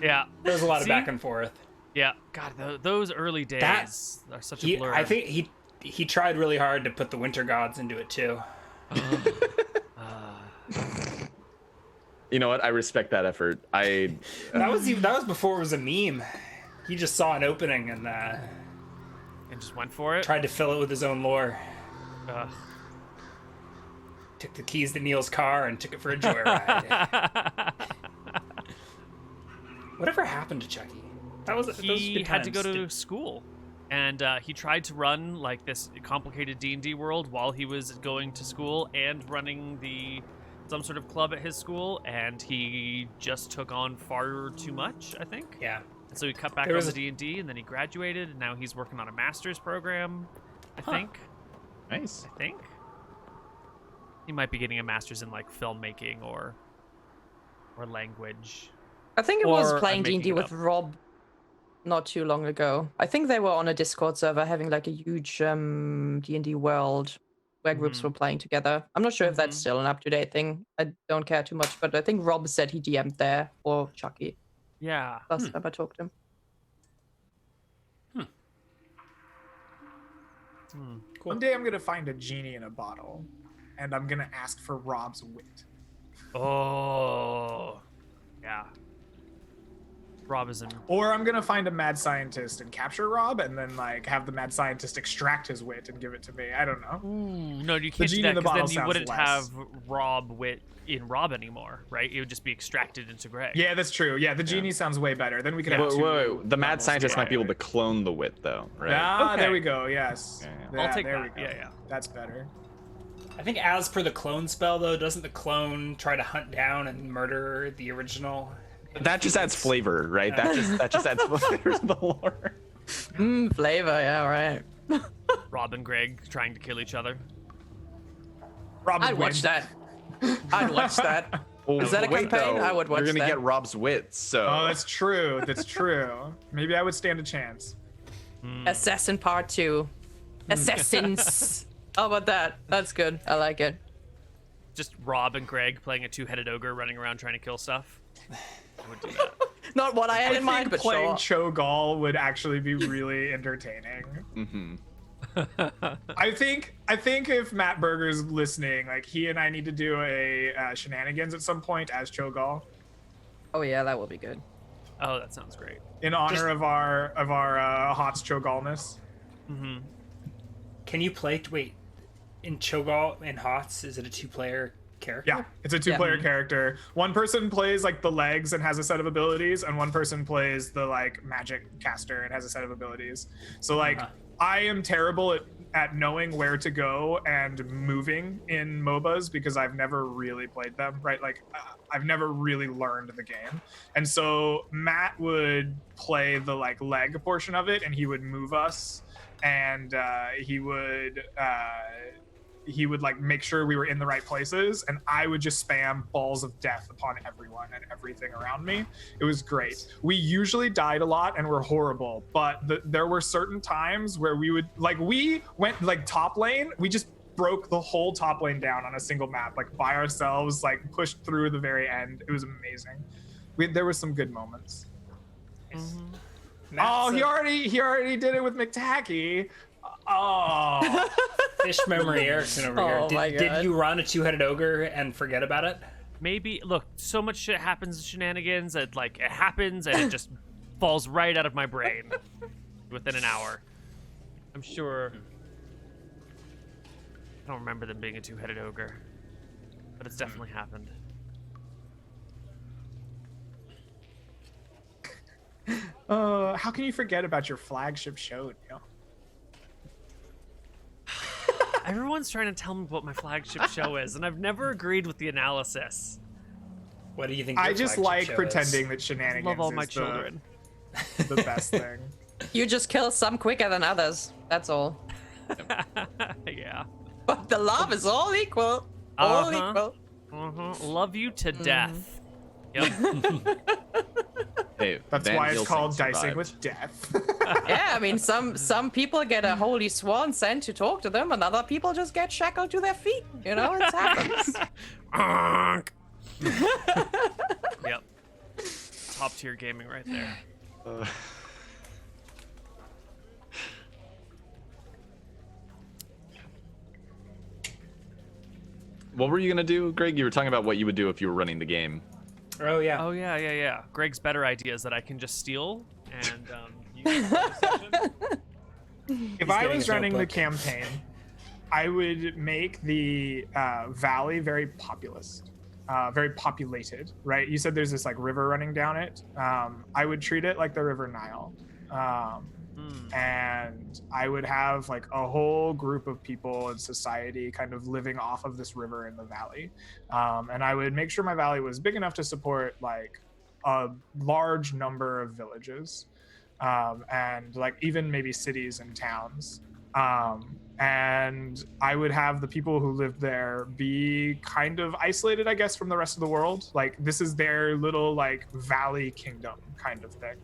Yeah, there was a lot of back and forth. Yeah, God, those early days are such a blur. I think he tried really hard to put the winter gods into it too. You know what? I respect that effort. That was before it was a meme. He just saw an opening and just went for it. Tried to fill it with his own lore. Took the keys to Neal's car and took it for a joyride. Whatever happened to Chucky? He had to go to school, and he tried to run like this complicated D&D world while he was going to school and running some sort of club at his school, and he just took on far too much, I think. Yeah. So he cut back on the D&D, and then he graduated, and now he's working on a master's program, I think. Nice. I think. He might be getting a master's in, like, filmmaking or language. I think it was playing D&D with Rob not too long ago. I think they were on a Discord server having, like, a huge D&D world where groups were playing together. I'm not sure if that's still an up-to-date thing. I don't care too much, but I think Rob said he DM'd there for Chucky. Yeah. Last time I talked to him. Cool. One day I'm going to find a genie in a bottle, and I'm going to ask for Rob's wit. Oh. Yeah. Rob is in. Or I'm going to find a mad scientist and capture Rob, and then like have the mad scientist extract his wit and give it to me. I don't know. Ooh, no, you can't do that, because then you wouldn't have Rob wit in Rob anymore, right? It would just be extracted into Greg. Yeah, that's true. Yeah, the genie sounds way better. Then we can have wait. The mad scientist might be able to clone the wit, though, right? There we go. Yes. I'll take there that. We go. Yeah. That's better. I think as per the clone spell, though, doesn't the clone try to hunt down and murder the original? That just adds flavor, right? That just adds flavor to the lore. Flavor, yeah, right. Rob and Greg trying to kill each other. Robin I'd watch that. I'd watch that. Well, Is that a wait, campaign? though, I would watch You're gonna that. get Rob's wits, so. Oh, that's true. That's true. Maybe I would stand a chance. Assassin Part 2. Assassins. How about that? That's good. I like it. Just Rob and Greg playing a two-headed ogre running around trying to kill stuff. I would do that. Not what I had I in mind, think but playing sure. Cho'Gall would actually be really entertaining. Mm-hmm. I think if Matt Berger's listening, like he and I need to do a shenanigans at some point as Cho'Gall Oh yeah, that will be good. Oh, that sounds great. in honor of our Hots Cho'Gallness. Mm-hmm. Can you play? Wait, in Cho'Gall and Hots, is it a 2-player character? Yeah, it's a 2-player character. One person plays like the legs and has a set of abilities, and one person plays the like magic caster and has a set of abilities. So like I am terrible at knowing where to go and moving in MOBAs because I've never really played them, right? Like I've never really learned the game. And so Matt would play the like leg portion of it and he would move us and he would like make sure we were in the right places, and I would just spam balls of death upon everyone and everything around me. It was great. We usually died a lot and were horrible, but there were certain times where we went like top lane. We just broke the whole top lane down on a single map, like by ourselves, like pushed through the very end. It was amazing. There were some good moments. Oh, he already did it with McTacky. Oh. Fish memory Erickson over Oh here. my Did God. you run a 2-headed ogre and forget about it? Maybe, look, so much shit happens in shenanigans that, like, it happens and it just falls right out of my brain within an hour. I'm sure. I don't remember them being a two-headed ogre, but it's definitely happened. How can you forget about your flagship show, Neal? Everyone's trying to tell me what my flagship show is, and I've never agreed with the analysis. What do you think? I your just flagship like show is? pretending that I shenanigans love all my is children. the best thing. You just kill some quicker than others. That's all. Yeah. But the love is all equal. All equal. Love you to death. Yep. Hey, That's Van why it's Helsing called dicing survived. with death. Yeah, I mean, some people get a holy swan sent to talk to them, and other people just get shackled to their feet. You know, it happens. Yep. Top tier gaming right there. What were you gonna do, Greg? You were talking about what you would do if you were running the game. Oh yeah. Oh yeah. Greg's better ideas that I can just steal and use for the session. If I getting was his running the notebook. campaign, I would make the valley very populous, very populated, right? You said there's this like river running down it. I would treat it like the River Nile. And I would have like a whole group of people in society kind of living off of this river in the valley. And I would make sure my valley was big enough to support like a large number of villages. And like even maybe cities and towns. And I would have the people who lived there be kind of isolated, I guess, from the rest of the world. Like this is their little like valley kingdom kind of thing.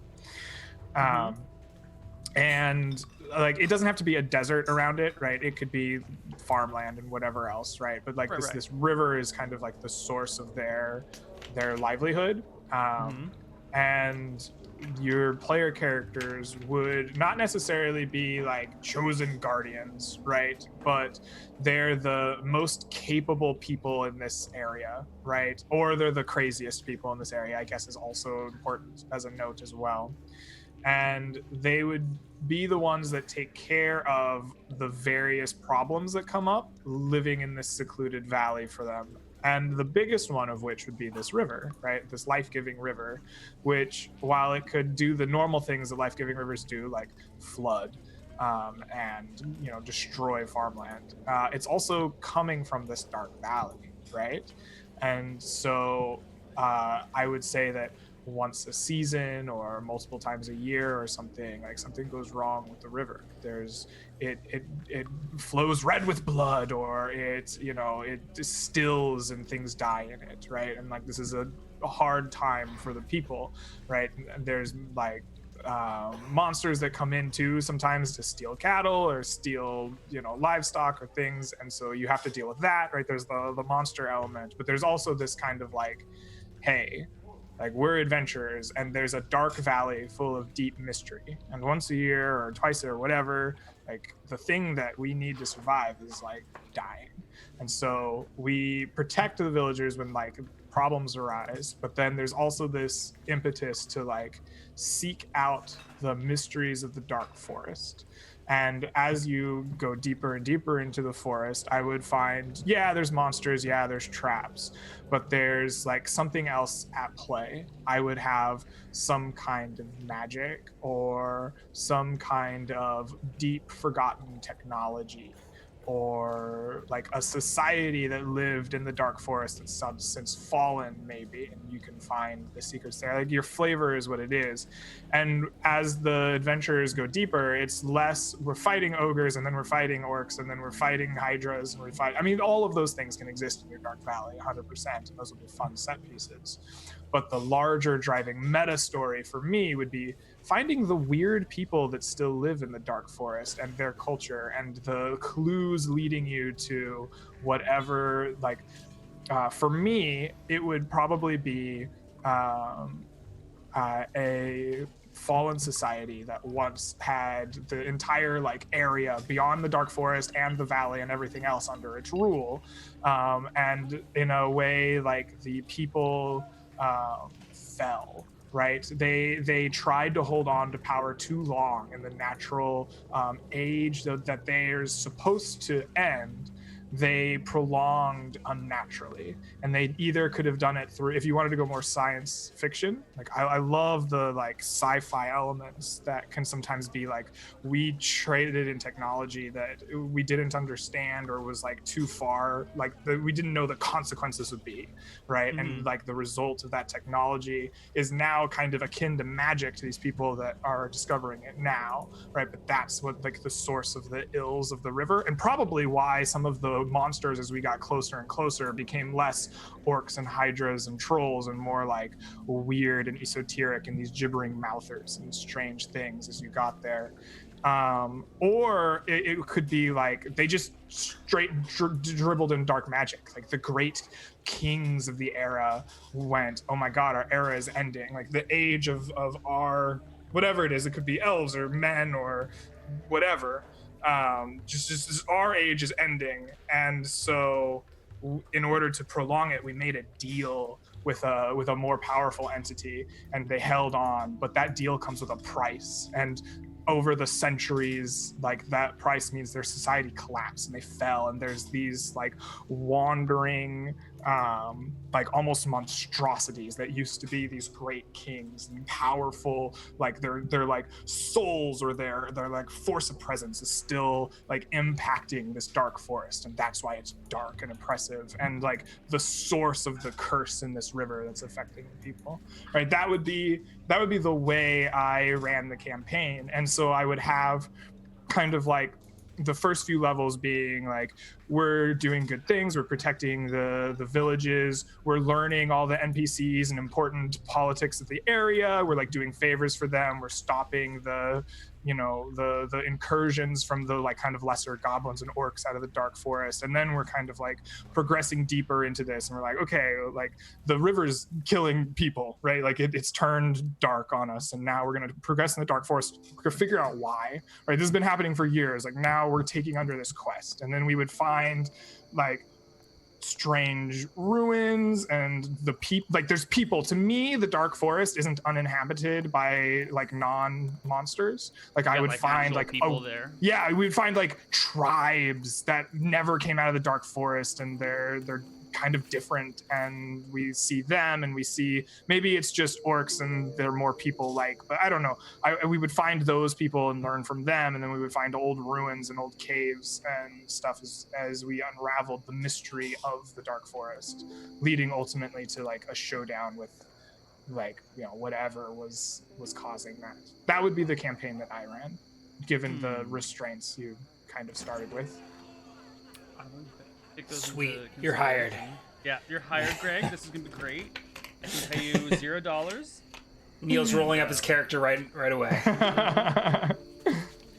And like it doesn't have to be a desert around it, right? It could be farmland and whatever else, right? But like Right. this river is kind of like the source of their livelihood. And your player characters would not necessarily be like chosen guardians, right? But they're the most capable people in this area, right? Or they're the craziest people in this area, I guess is also important as a note as well. And they would be the ones that take care of the various problems that come up living in this secluded valley for them. And the biggest one of which would be this river, right? This life-giving river, which while it could do the normal things that life-giving rivers do, like flood and, you know, destroy farmland, it's also coming from this dark valley, right? And so I would say that once a season or multiple times a year or something, like something goes wrong with the river. It flows red with blood, or it distills and things die in it, right? And like this is a hard time for the people, right? And there's like monsters that come in too sometimes to steal cattle or steal livestock or things, and so you have to deal with that, right? There's the monster element, but there's also this kind of like, hey, like we're adventurers and there's a dark valley full of deep mystery, and once a year or twice or whatever, like the thing that we need to survive is like dying. And so we protect the villagers when like problems arise, but then there's also this impetus to like seek out the mysteries of the dark forest. And as you go deeper and deeper into the forest, I would find, yeah, there's monsters, yeah, there's traps, but there's like something else at play. I would have some kind of magic or some kind of deep forgotten technology, or like a society that lived in the dark forest that's since fallen, maybe, and you can find the secrets there. Like your flavor is what it is. And as the adventurers go deeper, it's less we're fighting ogres and then we're fighting orcs and then we're fighting hydras and all of those things can exist in your dark valley 100%, and those will be fun set pieces. But the larger driving meta story for me would be finding the weird people that still live in the dark forest and their culture, and the clues leading you to whatever, like for me it would probably be a fallen society that once had the entire like area beyond the dark forest and the valley and everything else under its rule, and in a way like the people fell, right? They tried to hold on to power too long in the natural age that they're supposed to end. They prolonged unnaturally, and they either could have done it through, if you wanted to go more science fiction, like I love the like sci-fi elements that can sometimes be like, we traded in technology that we didn't understand or was like too far, like we didn't know the consequences would be, right? Mm-hmm. And like the result of that technology is now kind of akin to magic to these people that are discovering it now, right? But that's what like the source of the ills of the river, and probably why some of the monsters as we got closer and closer became less orcs and hydras and trolls and more like weird and esoteric and these gibbering mouthers and strange things as you got there. Or it could be like they just straight dribbled in dark magic, like the great kings of the era went, oh my god, our era is ending, like the age of our whatever it is, it could be elves or men or whatever, just our age is ending, and so in order to prolong it, we made a deal with a more powerful entity, and they held on, but that deal comes with a price, and over the centuries, like that price means their society collapsed and they fell, and there's these like wandering like almost monstrosities that used to be these great kings and powerful, like they're like souls, or their like force of presence is still like impacting this dark forest, and that's why it's dark and oppressive, and like the source of the curse in this river that's affecting the people, right? That would be the way I ran the campaign. And so I would have kind of like the first few levels being like, we're doing good things, we're protecting the villages, we're learning all the NPCs and important politics of the area, we're like doing favors for them, we're stopping the incursions from the like kind of lesser goblins and orcs out of the dark forest. And then we're kind of like progressing deeper into this, and we're like, okay, like the river's killing people, right? Like it's turned dark on us, and now we're going to progress in the dark forest, we're going to figure out why, right? This has been happening for years, like now we're taking under this quest. And then we would find like strange ruins and the people, like there's people. To me, the dark forest isn't uninhabited by like non-monsters. Like I would find like people there. Yeah, we would find like tribes that never came out of the dark forest, and they're kind of different, and we see them, and we see maybe it's just orcs and they're more people like, but I don't know. We would find those people and learn from them, and then we would find old ruins and old caves and stuff as we unraveled the mystery of the dark forest, leading ultimately to like a showdown with like whatever was causing that. That would be the campaign that I ran, given the restraints you kind of started with. Take those Sweet. into You're hired. consideration. Yeah, you're hired, Greg. This is gonna be great. I can pay you $0. Neal's rolling up his character right away.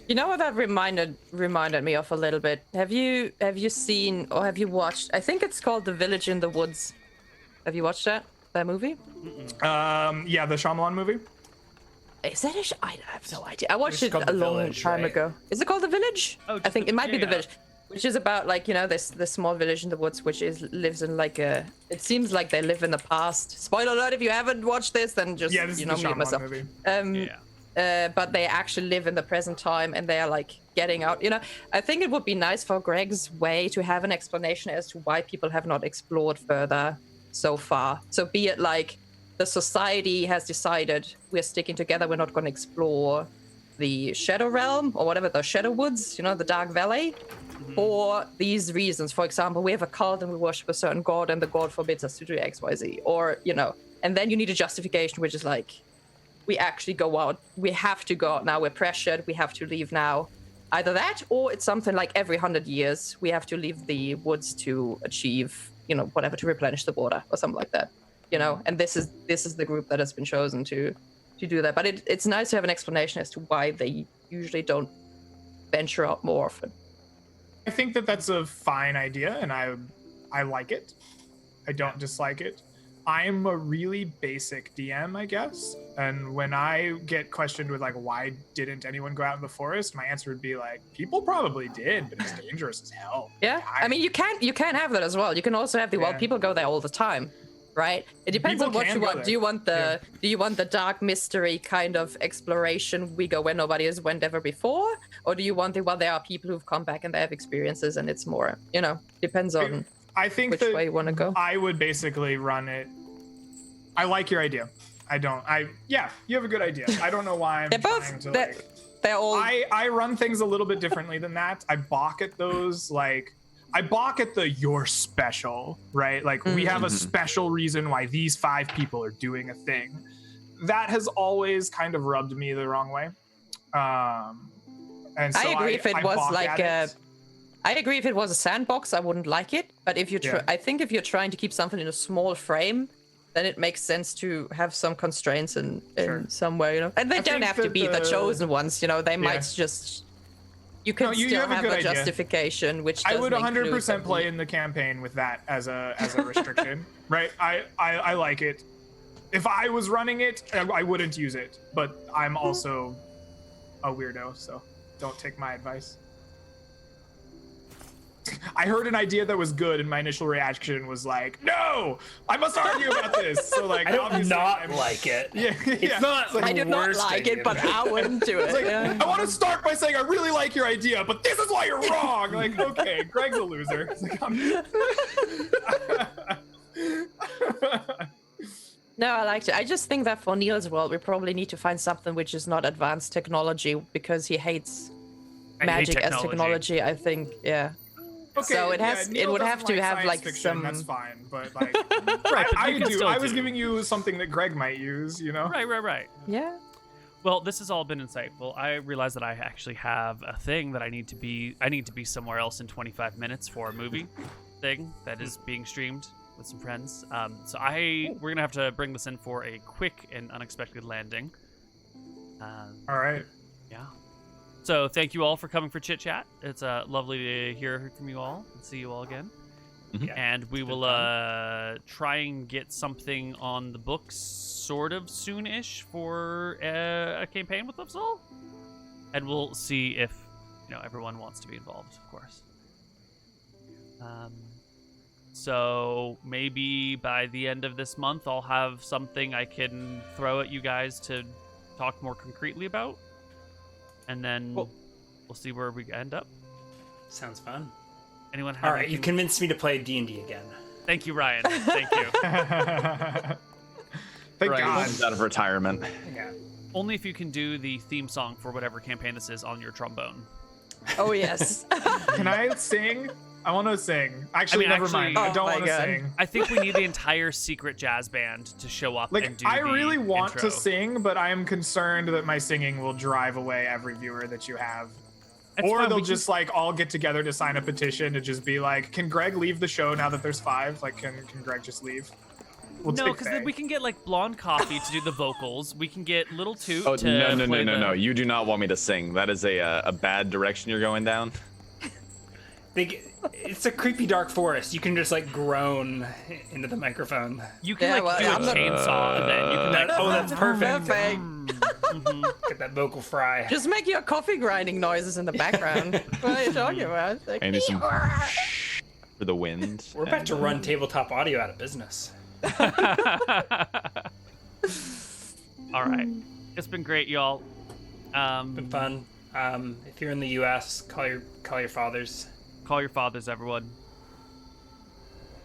You know what that reminded me of a little bit? Have you seen or have you watched? I think it's called The Village in the Woods. Have you watched that movie? Yeah, the Shyamalan movie. Is that I have no idea. I watched It's it called a The long Village, time right? ago. Is it called The Village? Oh, I just think the- it might be yeah, The yeah. Village, which is about like this small village in the woods, which lives in like a. It seems like they live in the past. Spoiler alert! If you haven't watched this, then just Yeah, this is the mute Shyamalan myself. movie. But they actually live in the present time and they are like getting out. I think it would be nice for Greg's way to have an explanation as to why people have not explored further so far. So be it like the society has decided we're sticking together, we're not going to explore the Shadow Realm or whatever, the Shadow Woods, the Dark Valley, for these reasons. For example, we have a cult and we worship a certain god and the god forbids us to do X, Y, Z. Or, and then you need a justification, which is like, we actually go out. We have to go out now. We're pressured. We have to leave now. Either that, or it's something like every 100 years, we have to leave the woods to achieve, whatever, to replenish the water or something like that. And this is the group that has been chosen to do that. But it's nice to have an explanation as to why they usually don't venture out more often. I think that's a fine idea, and I like it. I don't dislike it. I'm a really basic DM, I guess. And when I get questioned with like, why didn't anyone go out in the forest? My answer would be like, people probably did, but it's dangerous as hell. Yeah, I mean, you can have that as well. You can also have well, Yeah. people go there all the time, right? It depends People on what can you go want. there. Do you want the dark mystery kind of exploration? We go where nobody has went ever before, or do you want there are people who've come back and they have experiences, and it's more, depends on I think which that way you want to go. I would basically run it. I like your idea. Yeah, you have a good idea. I don't know why I'm They're trying both. to They're, like. they're all. I run things a little bit differently than that. I balk at those I balk at the you're special, right? Like we have a special reason why these 5 people are doing a thing. That has always kind of rubbed me the wrong way. And so I agree if it I was balk like at it. I agree if it was a sandbox, I wouldn't like it. But if Yeah. I think if you're trying to keep something in a small frame, then it makes sense to have some constraints in Sure. some way, And they I don't think have to that be the chosen ones, They might just. You can No, you still have a have good a idea. justification, which I doesn't would include 100% that play you- in the campaign with that as a restriction, right? I like it. If I was running it, I wouldn't use it, but I'm also a weirdo, so don't take my advice. I heard an idea that was good, and my initial reaction was like, "No, I must argue about this." So like, I don't obviously, not like it. Yeah, It's not I do not worst like thing it, but ever. I wouldn't do it. Like, yeah. I want to start by saying I really like your idea, but this is why you're wrong. Like, okay, Greg's a loser. It's like, No, I liked it. I just think that for Neal's world, we probably need to find something which is not advanced technology because he hates I hate magic as technology. I think, yeah. Okay, So it has- Neal it would have doesn't to have, science like, fiction, some- That's fine, but like, Right, but I you can do. still I was do. giving you something that Greg might use. Right. Yeah. Well, this has all been insightful. I realize that I actually have a thing that I need to be somewhere else in 25 minutes for a movie thing that is being streamed with some friends. So we're gonna have to bring this in for a quick and unexpected landing. All right. Yeah. So thank you all for coming for Chit Chat. It's lovely to hear from you all and see you all again. Mhm. And we will try and get something on the books sort of soon-ish for a campaign with us all. And we'll see if everyone wants to be involved, of course. So maybe by the end of this month, I'll have something I can throw at you guys to talk more concretely about. And then Cool. we'll see where we end up. Sounds fun. Anyone have All right, anything? you convinced me to play D&D again. Thank you, Ryan. Thank you. Thank Right, God. comes out of retirement. Yeah. Only if you can do the theme song for whatever campaign this is on your trombone. Oh, yes. Can I sing? I want to sing. Actually, mean, never actually- mind. I Oh don't my want to God. sing. I think we need the entire secret jazz band to show up and Like, do I the really want intro. to sing, but I am concerned that my singing will drive away every viewer that you have. It's Or fine, they'll we just like all get together to sign a petition to just be like, can Greg leave the show now that there's 5? Like, can Greg just leave? We'll No, take because then Faye. we can get like Blonde Coffee to do the vocals. We can get Little Toot Oh to no! play the- You do not want me to sing. That is a bad direction you're going down. It's a creepy dark forest. You can just like groan into the microphone. You can Yeah, like well, do a I'm not- chainsaw, and then you can like. Oh, that's perfect. Perfect. Get that vocal fry. Just make your coffee grinding noises in the background. What are you talking about? It's like, I need some for the wind. We're about to run tabletop audio out of business. All right, it's been great, y'all. Been fun. If you're in the U.S., call your fathers. Call your fathers, everyone.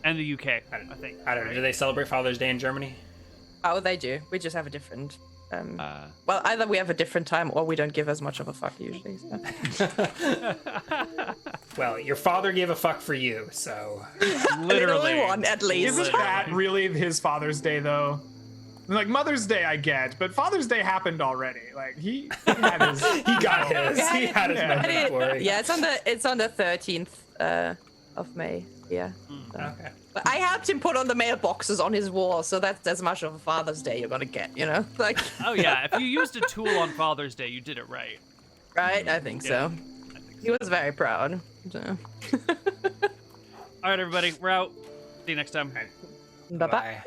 And the UK, I think. I don't know. Do they celebrate Father's Day in Germany? Oh, they do. We just have a different. Well, either we have a different time or we don't give as much of a fuck usually. So. Well, your father gave a fuck for you, so. Literally. One at least. Isn't that really his Father's Day though? Like Mother's Day, I get, but Father's Day happened already. Like he had his. He got his. Yeah, He had his yeah. moment of glory. Yeah, it's on the 13th of May. Yeah. So. Okay. But I helped him put on the mailboxes on his wall, so that's as much of a Father's Day you're gonna get, you know? Like, Oh yeah, if you used a tool on Father's Day, you did it right. right? I think so. He was very proud. So. All right, everybody, we're out. See you next time. Bye-bye. Bye.